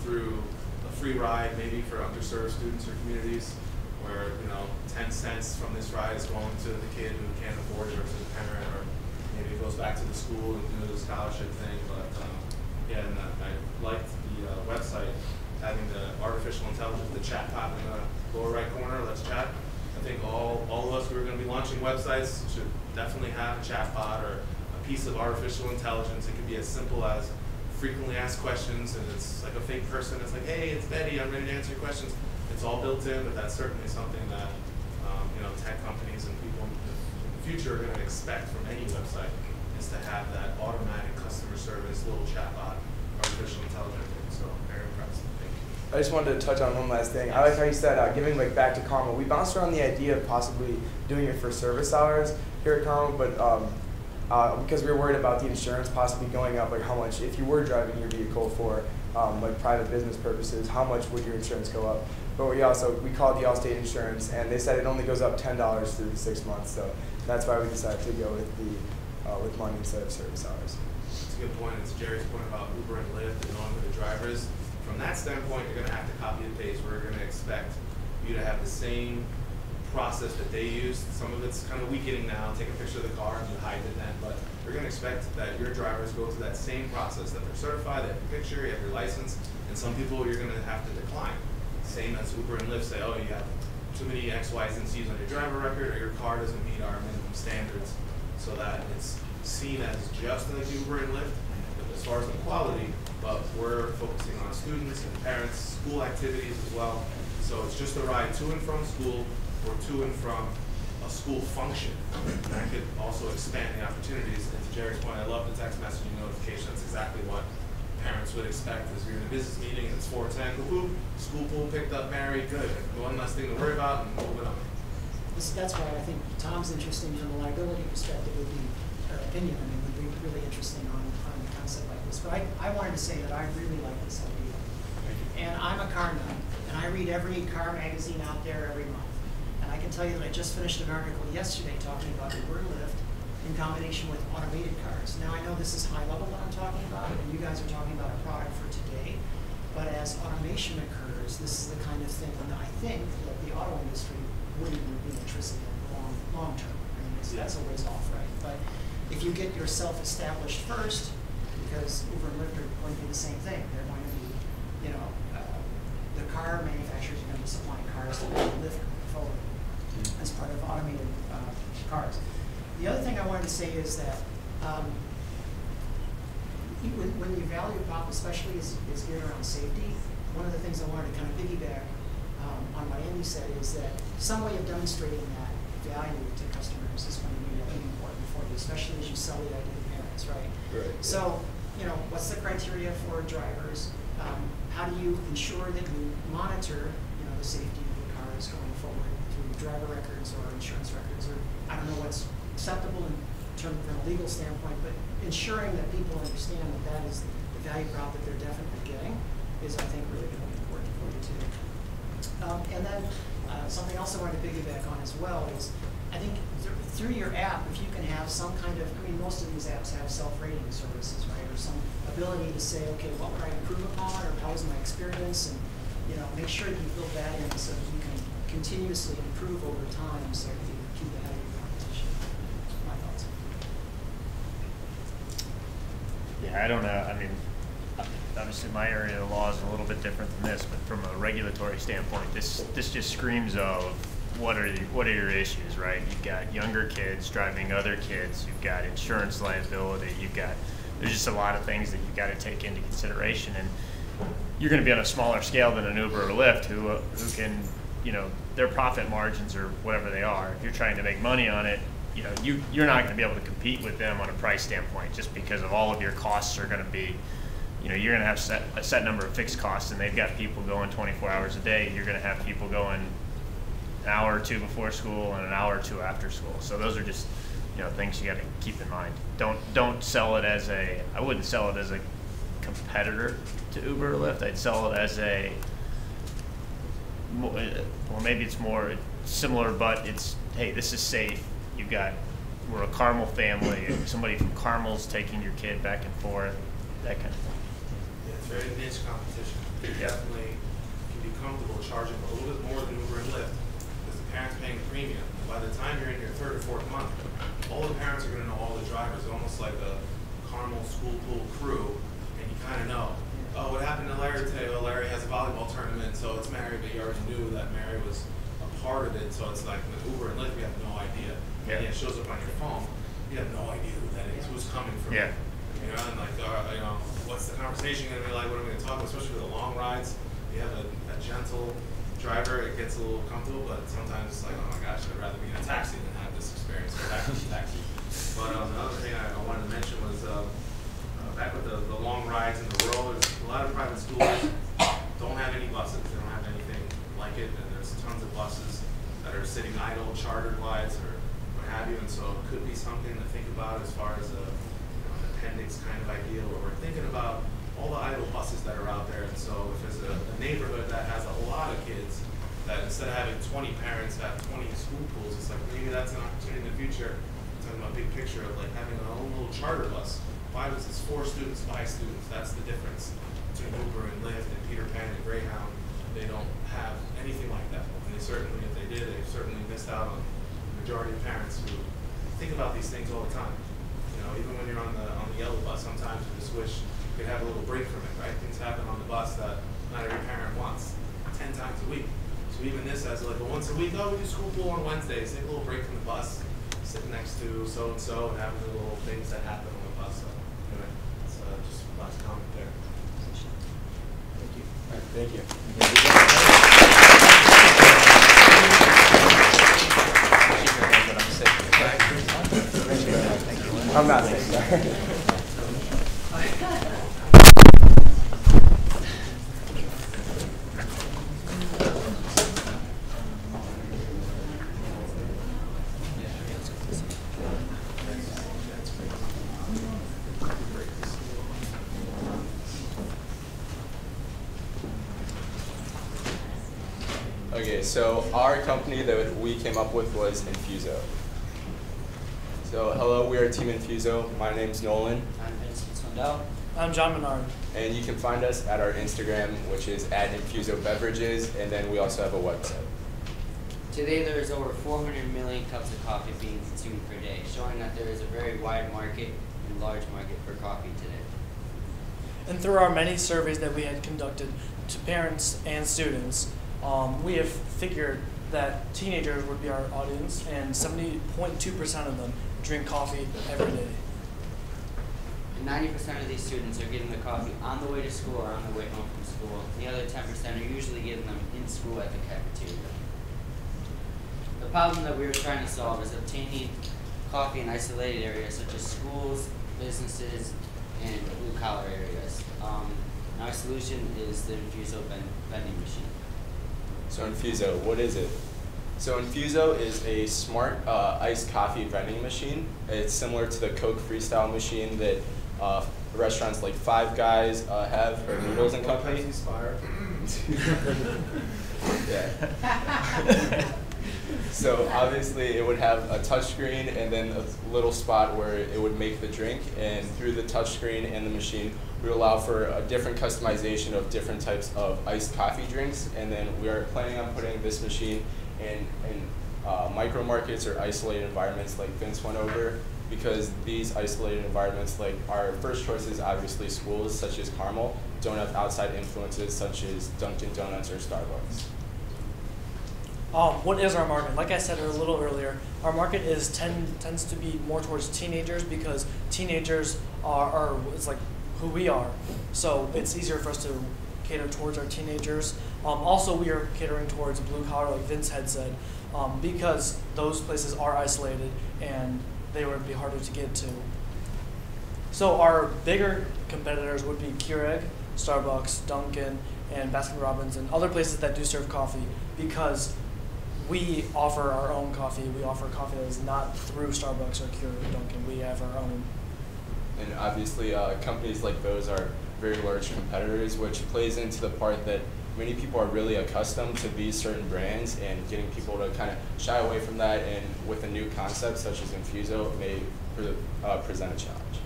through a free ride, maybe for underserved students or communities, where 10 cents from this ride is going to the kid who can't afford it, or to the parent, or maybe it goes back to the school and do the scholarship thing. But yeah, and I liked the website having the artificial intelligence, the chat pod in the lower right corner. Let's chat. I think all of us who are going to be launching websites should definitely have a chat pod or a piece of artificial intelligence. It could be as simple as frequently asked questions, and it's like a fake person. It's like, hey, it's Betty, I'm ready to answer your questions. It's all built in, but that's certainly something that tech companies and people in the future are going to expect from any website, is to have that automatic customer service, little chatbot, artificial intelligence. So very impressed. Thank you. I just wanted to touch on one last thing. I like how you said giving back to Carmel. We bounced around the idea of possibly doing it for service hours here at Carmel, but because we were worried about the insurance possibly going up, like how much, if you were driving your vehicle for private business purposes, how much would your insurance go up? But we called the Allstate Insurance, and they said it only goes up $10 through the 6 months. So that's why we decided to go with with money instead of service hours. That's a good point. It's Jerry's point about Uber and Lyft and knowing who the driver is. From that standpoint, you're going to have to copy and paste. We're going to expect you to have the same process that they used. Some of it's kind of weakening now. Take a picture of the car and you hide it then. But you're going to expect that your drivers go through that same process, that they're certified, they have your picture, you have your license, and some people you're going to have to decline. Same as Uber and Lyft say, oh, you have too many X, Y's, and C's on your driver record, or your car doesn't meet our minimum standards, so that it's seen as just like Uber and Lyft as far as the quality, but we're focusing on students and parents, school activities as well. So it's just a ride to and from school or to and from a school function. And that could also expand the opportunities. And to Jerry's point, I love the text messaging notification. That's exactly what parents would expect as you're in a business meeting and it's 4:10, whoop, school pool picked up Mary, good. One less thing to worry about and move it on. That's why I think Tom's interesting from a liability perspective would be, or opinion, I mean, would be really interesting on a concept like this. But I wanted to say that I really like this idea. And I'm a car nut, and I read every car magazine out there every month. And I can tell you that I just finished an article yesterday talking about Uber and Lyft in combination with automated cars. Now I know this is high level what I'm talking about, and you guys are talking about a product for today. But as automation occurs, this is the kind of thing that I think that the auto industry wouldn't even be interested in long term. I mean, that's a ways off, right? But if you get yourself established first, because Uber and Lyft are going to be the same thing. They're going to be, the car manufacturers are going to be supplying cars to Lyft going forward as part of automated cars. The other thing I wanted to say is that when you value prop, especially is geared around safety, one of the things I wanted to kind of piggyback on what Andy said is that some way of demonstrating that value to customers is going to be really important for you, especially as you sell the idea to parents, right? Right. So, what's the criteria for drivers? How do you ensure that you monitor, the safety of the cars going forward through driver records or insurance records, or I don't know what's acceptable in terms from a legal standpoint, but ensuring that people understand that that is the value prop that they're definitely getting is, I think, really going to be important for you too. And then something else I wanted to piggyback on as well is, I think through your app, if you can have some kind of, most of these apps have self-rating services, right, or some ability to say, okay, what would I improve upon, or how was my experience, and make sure that you build that in so that you can continuously improve over time, so that you keep ahead of your competition. My thoughts. Yeah, I don't know. I mean, obviously my area of the law is a little bit different than this, but from a regulatory standpoint, this just screams of what are your issues, right? You've got younger kids driving other kids, you've got insurance liability, there's just a lot of things that you've got to take into consideration, and you're going to be on a smaller scale than an Uber or Lyft who can, their profit margins or whatever they are. If you're trying to make money on it, you're not going to be able to compete with them on a price standpoint, just because of all of your costs are going to be, you're going to have a set number of fixed costs, and they've got people going 24 hours a day. You're going to have people going an hour or two before school and an hour or two after school. So those are just, things you got to keep in mind. Don't sell it as I wouldn't sell it as a competitor to Uber or Lyft. I'd sell it as maybe it's more similar, but it's, hey, this is safe. You've got we're a Carmel family, and somebody from Carmel's taking your kid back and forth, that kind of thing. Yeah, it's very niche competition. You definitely can be comfortable charging a little bit more than Uber and Lyft because the parent's paying a premium. And by the time you're in your third or fourth month, all the parents are going to know all the drivers, almost like a Carmel school pool crew, and you kind of know, oh, what happened to Larry today? Oh, Larry has a volleyball tournament, so it's Mary, but you already knew that Mary was a part of it, so it's like with Uber and Lyft, you have no idea. Yeah. And it shows up on your phone, you have no idea who that is, who's coming from Yeah. you know, and like, you know, what's the conversation going to be like? What are we going to talk about? Especially with the long rides, you have a gentle driver, it gets a little comfortable, but sometimes it's like, oh my gosh, I'd rather be in a taxi than have this experience with taxi. But another thing I wanted to mention was back with the long rides in the rural, there's a lot of private schools don't have any buses. They don't have anything like it, and there's tons of buses that are sitting idle, chartered rides, or what have you, and so it could be something to think about as far as an appendix kind of idea, where we're thinking about all the idle buses that are out there, and so if there's a neighborhood that has a lot of kids, that instead of having 20 parents have 20 school pools, it's like maybe that's an opportunity in the future. I'm talking about a big picture of like having our own little charter bus. 5 is 4 students, 5 students. That's the difference between Uber and Lyft and Peter Pan and Greyhound. They don't have anything like that. And they certainly, if they did, they certainly missed out on the majority of parents who think about these things all the time. You know, even when you're on the yellow bus, sometimes you just wish you could have a little break from it, right? Things happen on the bus that not every parent wants 10 times a week. So even this as like a once a week, oh, we do school pool on Wednesdays, take a little break from the bus, sit next to so-and-so and have the little things that happen on the bus. So anyway, it's just last comment there. Thank you. All right, thank you. I'm not sick. Okay, so our company that we came up with was INCubator. So hello, we are Team INCubator. My name's Nolan. I'm Vincent Swindell. I'm John Menard. And you can find us at our Instagram, which is @INCubator Beverages, and then we also have a website. Today there is over 400 million cups of coffee being consumed per day, showing that there is a very wide market and large market for coffee today. And through our many surveys that we had conducted to parents and students, we have figured that teenagers would be our audience, and 70.2% of them drink coffee every day. And 90% of these students are getting the coffee on the way to school or on the way home from school. The other 10% are usually getting them in school at the cafeteria. The problem that we were trying to solve is obtaining coffee in isolated areas such as schools, businesses, and blue-collar areas. Our solution is the INCubator vending machine. So INCubator, what is it? So INCubator is a smart iced coffee vending machine. It's similar to the Coke Freestyle machine that restaurants like Five Guys have, or Noodles and Company. Yeah. So obviously it would have a touchscreen and then a little spot where it would make the drink, and through the touchscreen and the machine we allow for a different customization of different types of iced coffee drinks. And then we are planning on putting this machine in micro markets or isolated environments like Vince went over, because these isolated environments, like our first choice is obviously schools such as Carmel, don't have outside influences such as Dunkin' Donuts or Starbucks. What is our market? Like I said a little earlier, our market tends to be more towards teenagers, because teenagers are it's like who we are. So it's easier for us to cater towards our teenagers. Also, we are catering towards blue collar, like Vince had said, because those places are isolated and they would be harder to get to. So our bigger competitors would be Keurig, Starbucks, Dunkin', and Baskin-Robbins, and other places that do serve coffee, because we offer our own coffee. We offer coffee that is not through Starbucks or Keurig or Dunkin'. We have our own. And obviously companies like those are very large competitors, which plays into the part that many people are really accustomed to these certain brands, and getting people to kind of shy away from that and with a new concept such as Infuso may present a challenge.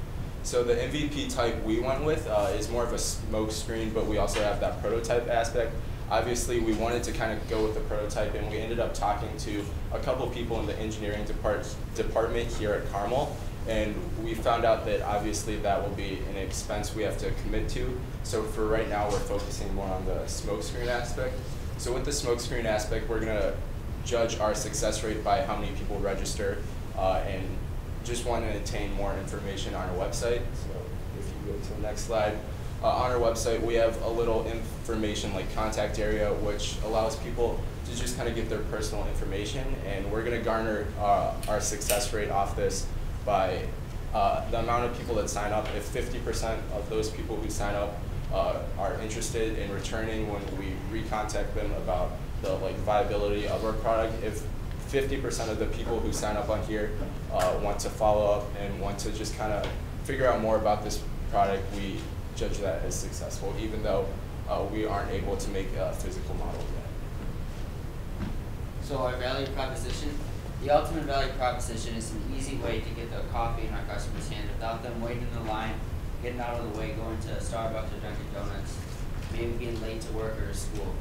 So the MVP type we went with is more of a smoke screen, but we also have that prototype aspect. Obviously, we wanted to kind of go with the prototype, and we ended up talking to a couple people in the engineering department here at Carmel, and we found out that obviously that will be an expense we have to commit to. So for right now, we're focusing more on the smokescreen aspect. So with the smokescreen aspect, we're going to judge our success rate by how many people register, and just want to attain more information on our website. So if you go to the next slide. On our website, we have a little information like contact area, which allows people to just kind of give their personal information, and we're going to garner our success rate off this by the amount of people that sign up. If 50% of those people who sign up are interested in returning when we recontact them about the viability of our product, if 50% of the people who sign up on here want to follow up and want to just kind of figure out more about this product, we judge that as successful, even though we aren't able to make a physical model yet. So our value proposition, the ultimate value proposition is an easy way to get the coffee in our customers' hands without them waiting in the line, getting out of the way, going to Starbucks or Dunkin' Donuts, maybe being late to work or to school.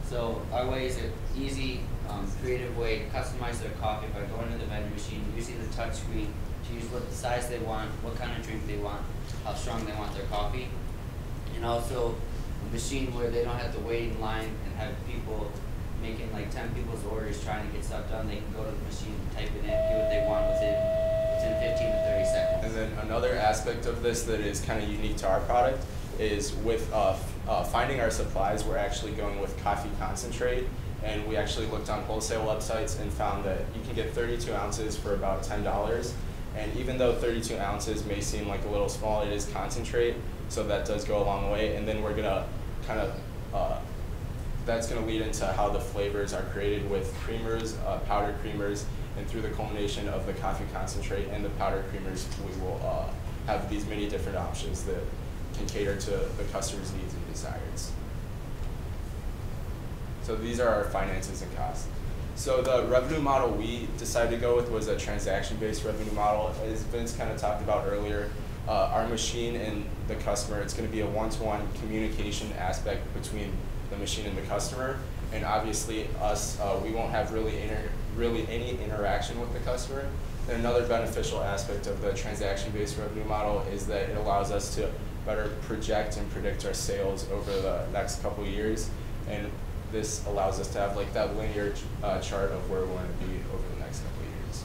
So our way is an easy, creative way to customize their coffee by going to the vending machine, using the touch screen to use what size they want, what kind of drink they want, how strong they want their coffee, and also a machine where they don't have to wait in line and have people making 10 people's orders trying to get stuff done. They can go to the machine, type it in, get what they want within 15 to 30 seconds. And then another aspect of this that is kind of unique to our product is with finding our supplies, we're actually going with coffee concentrate, and we actually looked on wholesale websites and found that you can get 32 ounces for about $10. And even though 32 ounces may seem like a little small, it is concentrate, so that does go a long way. And then we're gonna kind of, that's gonna lead into how the flavors are created with creamers, powdered creamers, and through the culmination of the coffee concentrate and the powdered creamers, we will have these many different options that can cater to the customer's needs and desires. So these are our finances and costs. So the revenue model we decided to go with was a transaction-based revenue model. As Vince kind of talked about earlier, our machine and the customer, it's going to be a one-to-one communication aspect between the machine and the customer. And obviously us, we won't have really any interaction with the customer. And another beneficial aspect of the transaction-based revenue model is that it allows us to better project and predict our sales over the next couple of years. And this allows us to have that linear chart of where we want to be over the next couple of years.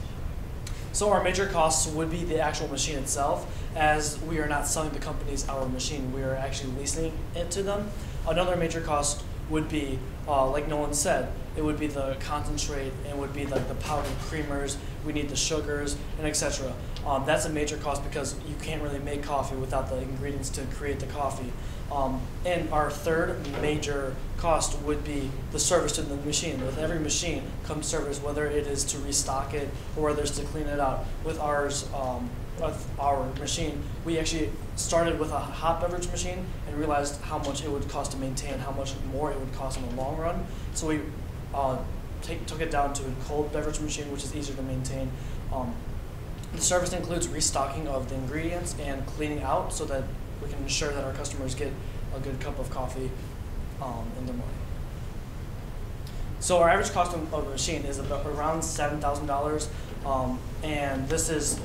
So our major costs would be the actual machine itself, as we are not selling the companies our machine, we are actually leasing it to them. Another major cost would be, like Nolan said, it would be the concentrate, it would be the powdered creamers, we need the sugars, and etc. That's a major cost because you can't really make coffee without the ingredients to create the coffee. And our third major cost would be the service to the machine. With every machine comes service, whether it is to restock it or whether it's to clean it out. With ours, with our machine, we actually started with a hot beverage machine and realized how much it would cost to maintain, how much more it would cost in the long run. So we took it down to a cold beverage machine, which is easier to maintain. The service includes restocking of the ingredients and cleaning out so that we can ensure that our customers get a good cup of coffee in the morning. So our average cost of a machine is around $7,000, and this is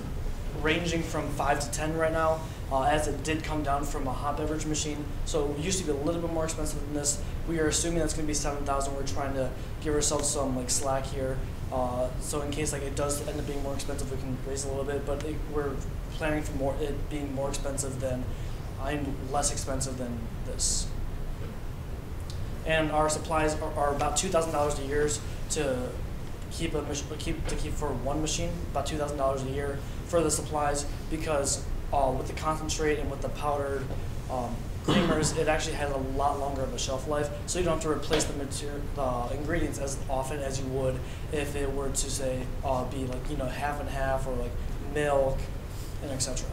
ranging from 5 to 10 right now, as it did come down from a hot beverage machine. So it used to be a little bit more expensive than this. We are assuming that's going to be 7,000. We're trying to give ourselves some slack here. So in case it does end up being more expensive, we can raise a little bit. But we're planning for it being more expensive than, less expensive than this. And our supplies are about $2,000 a year to keep for one machine. About $2,000 a year for the supplies, because with the concentrate and with the powdered creamers, it actually has a lot longer of a shelf life, so you don't have to replace the ingredients as often as you would if it were to say be half and half, or milk and etc.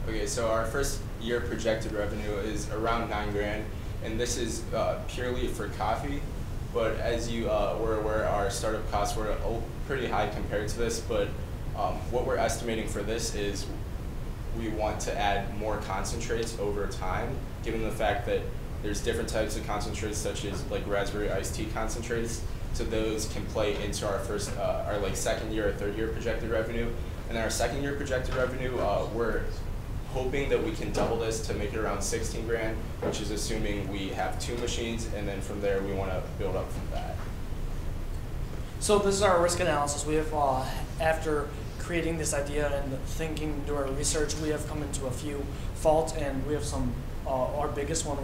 Okay, so our first year projected revenue is around $9,000, and this is purely for coffee. But as you were aware, our startup costs were pretty high compared to this. But what we're estimating for this is we want to add more concentrates over time, given the fact that there's different types of concentrates, such as like raspberry iced tea concentrates. So those can play into our our like second year or third year projected revenue. And our second year projected revenue, we're hoping that we can double this to make it around $16,000, which is assuming we have 2 machines, and then from there we want to build up from that. So this is our risk analysis. We have, after creating this idea and thinking, doing our research, we have come into a few faults, and we have some. Our biggest one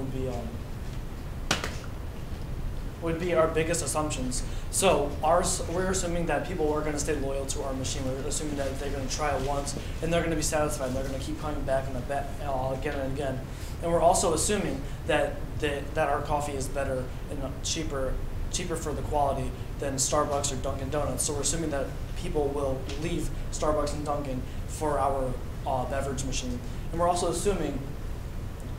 would be our biggest assumptions. So we're assuming that people are going to stay loyal to our machine. We're assuming that they're going to try it once and they're going to be satisfied. And they're going to keep coming back and again and again. And we're also assuming that our coffee is better and cheaper for the quality than Starbucks or Dunkin' Donuts. So we're assuming that people will leave Starbucks and Dunkin' for our beverage machine. And we're also assuming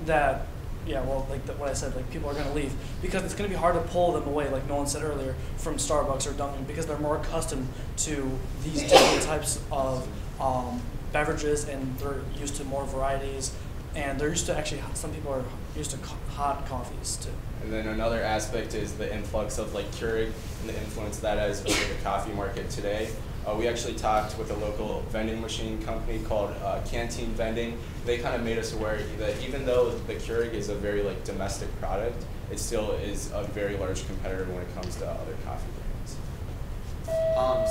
that, yeah, well, like what I said, like people are going to leave because it's going to be hard to pull them away, like Nolan said earlier, from Starbucks or Dunkin' because they're more accustomed to these different types of beverages, and they're used to more varieties, and they're used to actually, some people are used to hot coffees too. And then another aspect is the influx of like Keurig and the influence that has over the coffee market today. We actually talked with a local vending machine company called Canteen Vending. They kind of made us aware that even though the Keurig is a very like domestic product, it still is a very large competitor when it comes to other coffee brands.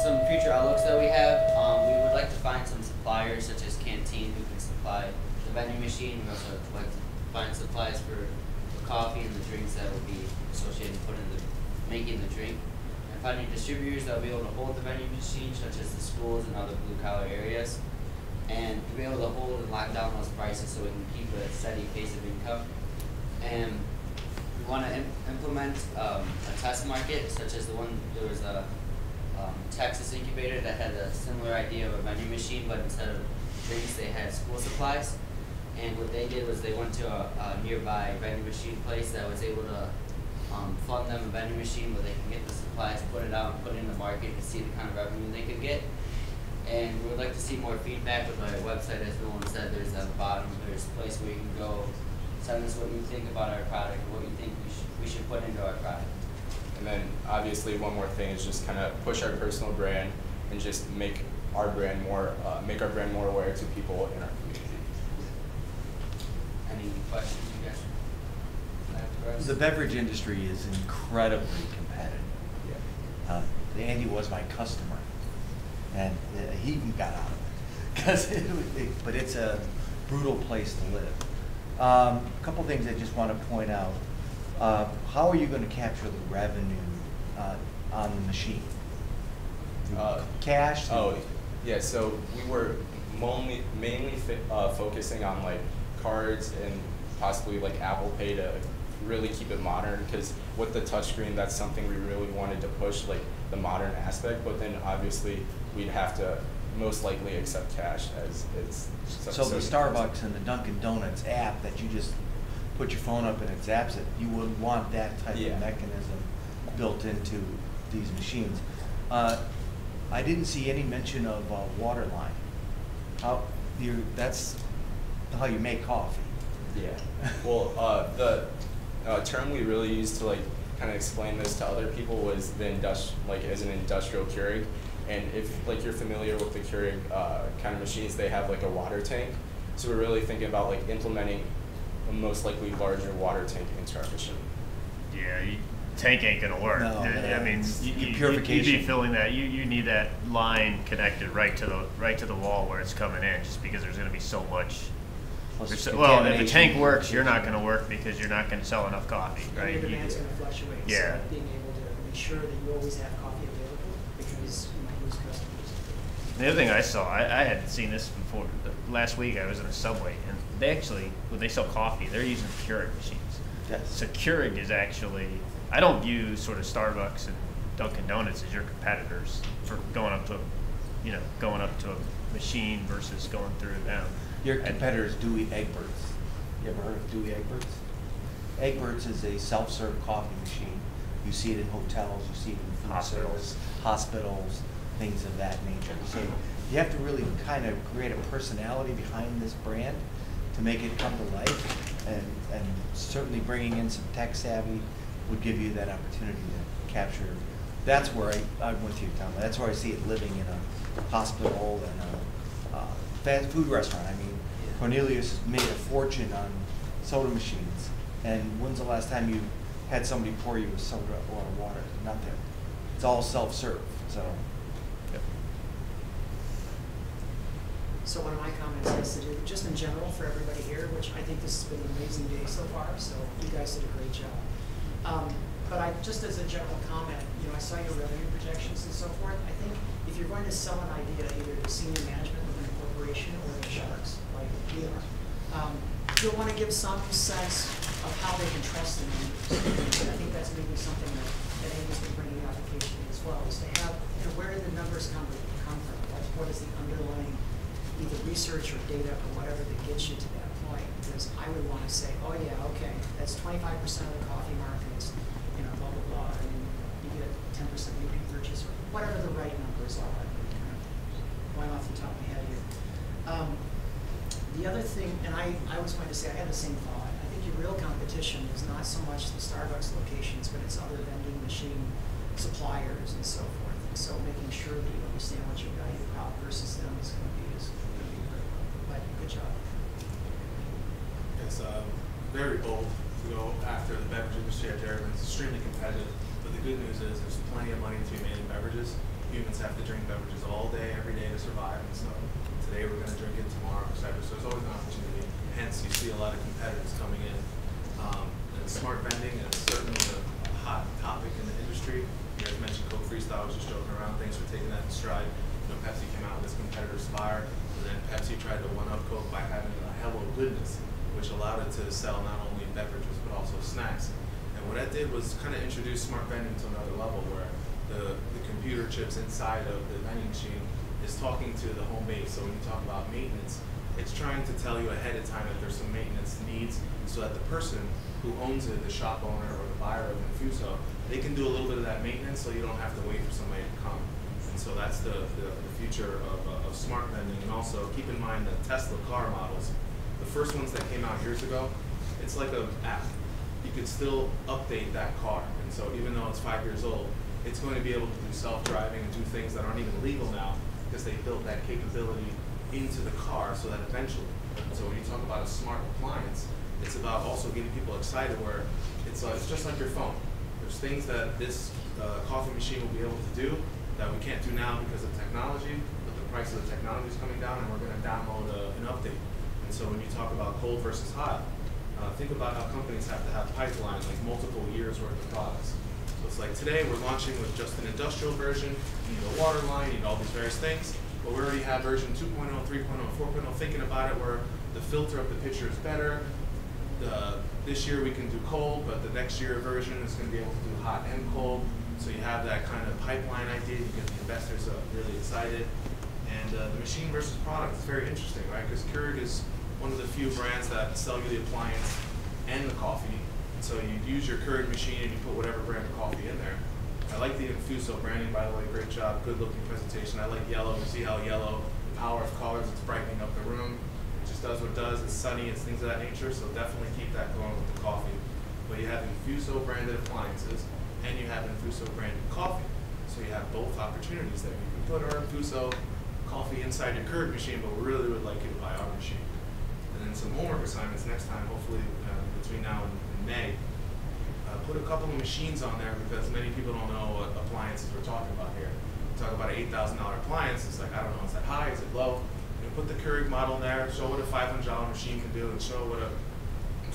Some future outlooks that we have, we would like to find some suppliers such as Canteen who can supply the vending machine. We also would like to find supplies for the coffee and the drinks that would be associated with making the drink. Finding distributors that will be able to hold the vending machine, such as the schools and other blue-collar areas, and to be able to hold and lock down those prices so we can keep a steady pace of income. And we want to implement a test market, such as there was a Texas incubator that had a similar idea of a vending machine, but instead of drinks, they had school supplies. And what they did was they went to a nearby vending machine place that was able to fund them a vending machine where they can get the supplies, put it out, and put it in the market and see the kind of revenue they could get. And we would like to see more feedback with our website. As Nolan said, there's at the bottom, there's a place where you can go, send us what you think about our product, what you think we should put into our product. And then obviously one more thing is just kind of push our personal brand and just make our brand more aware to people in our community. Any questions, you guys? The beverage industry is incredibly competitive. Yeah. Andy was my customer, and he even got out of it, but it's a brutal place to live. A couple things I just want to point out. How are you going to capture the revenue on the machine? Cash? Yeah, so we were mainly focusing on like cards and possibly like Apple Pay to really keep it modern, because with the touchscreen, that's something we really wanted to push, like the modern aspect, but then obviously we'd have to most likely accept cash as it's so the Starbucks and the Dunkin' Donuts app that you just put your phone up and it zaps it, you would want that type of mechanism built into these machines. I didn't see any mention of water line. That's how you make coffee. Yeah. Well, the term we really used to like kind of explain this to other people was the as an industrial Keurig. And if like you're familiar with the Keurig kind of machines, they have like a water tank. So we're really thinking about like implementing a most likely larger water tank into our machine. Yeah, tank ain't gonna work. No, I mean, you'd be filling that. You need that line connected right to the wall where it's coming in, just because there's gonna be so much. Well, if the tank works, you're not going to work because you're not going to sell enough coffee, right? Your demand's going to fluctuate. Yeah. So being able to make sure that you always have coffee available, because you might lose customers. The other thing I saw, I hadn't seen this before. Last week I was in a Subway, and they actually, when they sell coffee, they're using Keurig machines. Yes. So Keurig is actually, I don't view sort of Starbucks and Dunkin' Donuts as your competitors for going up to a machine versus going through them. Your competitors do eat Egberts. You ever heard of Dewey Egberts? Egberts is a self-serve coffee machine. You see it in hotels, you see it in food service, hospitals, things of that nature. So you have to really kind of create a personality behind this brand to make it come to life, and certainly bringing in some tech savvy would give you that opportunity to capture. That's where I'm with you, Tom. That's where I see it living in a hospital and a fast food restaurant. I mean, Cornelius made a fortune on soda machines, and when's the last time you had somebody pour you a soda or water? Nothing. It's all self-serve. So. So one of my comments has to do just in general for everybody here, which I think this has been an amazing day so far. So you guys did a great job. But just as a general comment, I saw your revenue projections and so forth. I think if you're going to sell an idea either to senior management within a corporation or the sharks, like we are, you'll want to give some sense of how they can trust the numbers. And I think that's maybe something that Amy's been bringing out occasionally as well, is to have, where do the numbers come from? What is the underlying either research or data or whatever that gets you to that point? Because I would want to say, oh yeah, okay, that's 25% of the coffee markets, blah, blah, blah, and you get 10% repeat purchase, or whatever the right numbers are. I'm kind of going off the top of my head here. The other thing, and I was going to say, I had the same thought. I think your real competition is not so much the Starbucks locations, but it's other vending machine suppliers and so forth. And so making sure that you understand what your value prop versus them is going to be critical. But good job. It's very bold to go after the beverage industry at Dairy. It's extremely competitive. But the good news is there's plenty of money to be made in beverages. Humans have to drink beverages all day, every day to survive. And so today we're going to drink it, tomorrow, etc. So there's always an opportunity. Hence, you see a lot of competitors coming in. And smart vending is certainly a hot topic in the industry. You guys mentioned Coke Freestyle. I was just joking around. Thanks for taking that in stride. Pepsi came out with this competitor Spire, and then Pepsi tried to one-up Coke by having a Hello Goodness, which allowed it to sell not only beverages but also snacks. And what that did was kind of introduce smart vending to another level, where the computer chips inside of the vending machine is talking to the home base. So when you talk about maintenance, it's trying to tell you ahead of time that there's some maintenance needs, so that the person who owns it, the shop owner or the buyer of Infuso, they can do a little bit of that maintenance, so you don't have to wait for somebody to come. And so that's the future of smart vending. And also keep in mind the Tesla car models. The first ones that came out years ago, it's like an app. You could still update that car. And so even though it's 5 years old, it's going to be able to do self-driving and do things that aren't even legal now, because they built that capability into the car, so that eventually. So when you talk about a smart appliance, it's about also getting people excited, where it's just like your phone. There's things that this coffee machine will be able to do that we can't do now because of technology, but the price of the technology is coming down, and we're going to download an update. And so when you talk about cold versus hot, think about how companies have to have pipelines, like multiple years worth of products. So it's like today we're launching with just an industrial version. You need a water line, you need all these various things, but we already have version 2.0, 3.0, 4.0, thinking about it where the filter of the pitcher is better. This year we can do cold, but the next year version is going to be able to do hot and cold. So you have that kind of pipeline idea. You get the investors really excited. And the machine versus product is very interesting, right? Because Keurig is one of the few brands that sell you the appliance and the coffee. And so you use your Keurig machine and you put whatever brand of coffee in there. I like the Infuso branding, by the way. Great job. Good looking presentation. I like yellow. You see how yellow, the power of colors, it's brightening up the room. It just does what it does. It's sunny. It's things of that nature. So definitely keep that going with the coffee. But you have Infuso branded appliances, and you have Infuso branded coffee. So you have both opportunities there. You can put our Infuso coffee inside your Keurig machine, but we really would like you to buy our machine. And then some homework assignments next time, hopefully between now and May. Put a couple of machines on there, because many people don't know what appliances we're talking about here. We talk about an $8,000 appliance. It's like, I don't know, is that high? Is it low? You put the Keurig model in there, show what a $500 machine can do, and show what a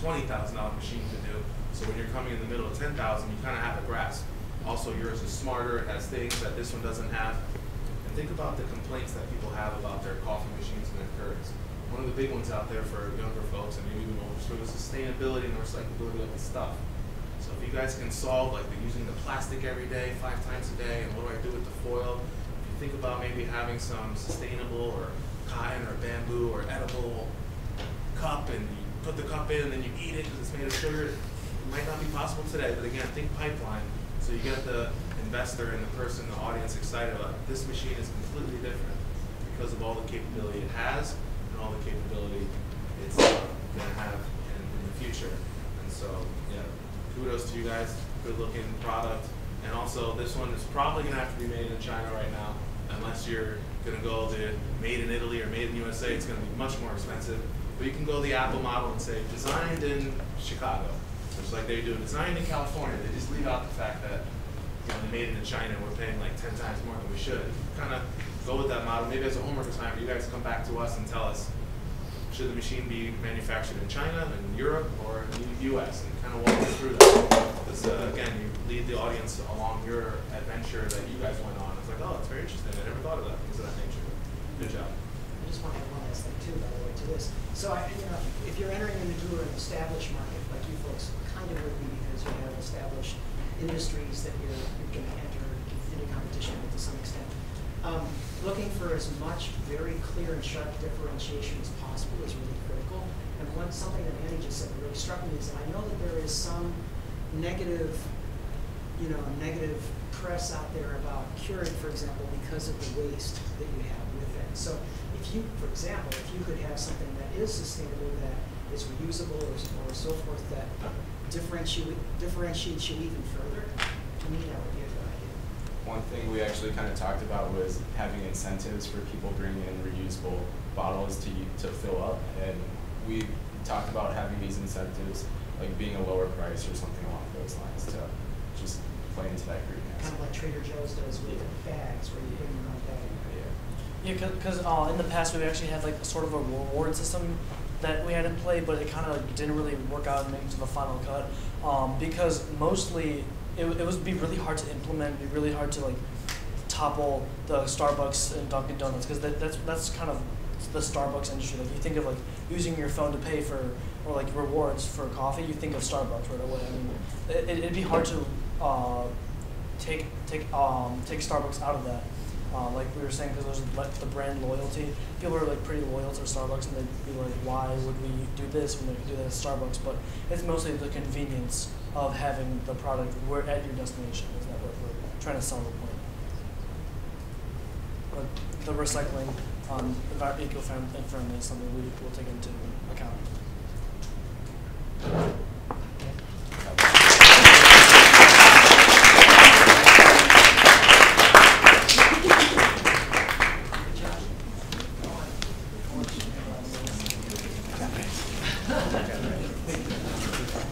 $20,000 machine can do. So when you're coming in the middle of 10,000, you kind of have a grasp. Also, yours is smarter. It has things that this one doesn't have. And think about the complaints that people have about their coffee machines and their Keurigs. One of the big ones out there for younger folks, and maybe even older, is sustainability and the recyclability of the stuff. So if you guys can solve, like, using the plastic every day, 5 times a day, and what do I do with the foil? If you think about maybe having some sustainable or cotton or bamboo or edible cup, and you put the cup in and then you eat it because it's made of sugar. It might not be possible today, but again, think pipeline. So you get the investor and the person, the audience excited about it. This machine is completely different because of all the capability it has and all the capability it's going to have in the future. And so, yeah, kudos to you guys. Good looking product. And also, this one is probably going to have to be made in China right now, unless you're going to go the made in Italy or made in USA. It's going to be much more expensive. But you can go the Apple model and say designed in Chicago, just like they do designed in California. They just leave out the fact that they made it in China and we're paying like 10 times more than we should. Kind of go with that model. Maybe as a homework assignment, you guys come back to us and tell us, should the machine be manufactured in China, in Europe, or in the US? And kind of walk us through that. Because again, you lead the audience along your adventure that you guys went on. It's like, oh, it's very interesting. I never thought of that, things of that nature. Good job. I just want to add one last thing too, by the way, to this. So, if you're entering into an established market, like you folks kind of would be, because you have established industries that you're going to enter into competition with to some extent, looking for as much very clear and sharp differentiation as possible is really critical. And something that Annie just said that really struck me is that I know that there is some negative, negative press out there about Keurig, for example, because of the waste that you have with it. So if you, for example, if you could have something that is sustainable, that is reusable or so forth, that differentiates you even further, to me that would be a good idea. One thing we actually kind of talked about was having incentives for people bringing in reusable bottles to fill up, and we talked about having these incentives like being a lower price or something along those lines to just play into that greenhouse. Kind of like Trader Joe's does with bags, where you bring your own bag. Yeah, because in the past we've actually had like sort of a reward system that we had in play, but it kind of didn't really work out and make it to the final cut because mostly it would be really hard to implement, be really hard to like topple the Starbucks and Dunkin' Donuts, because that's kind of the Starbucks industry. Like you think of like using your phone to pay for, or like rewards for coffee, you think of Starbucks right away. I mean, it'd be hard to take Starbucks out of that. Like we were saying, because there's like the brand loyalty. People are like pretty loyal to Starbucks, and they'd be like, why would we do this when they could do that at Starbucks? But it's mostly the convenience of having the product at your destination. Is that what we're trying to sell the point? But the recycling, eco-friendly is something we will take into account.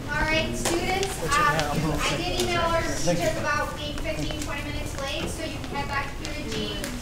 Alright, students, I did email our teachers about being 15, 20 minutes late, so you can head back to Period G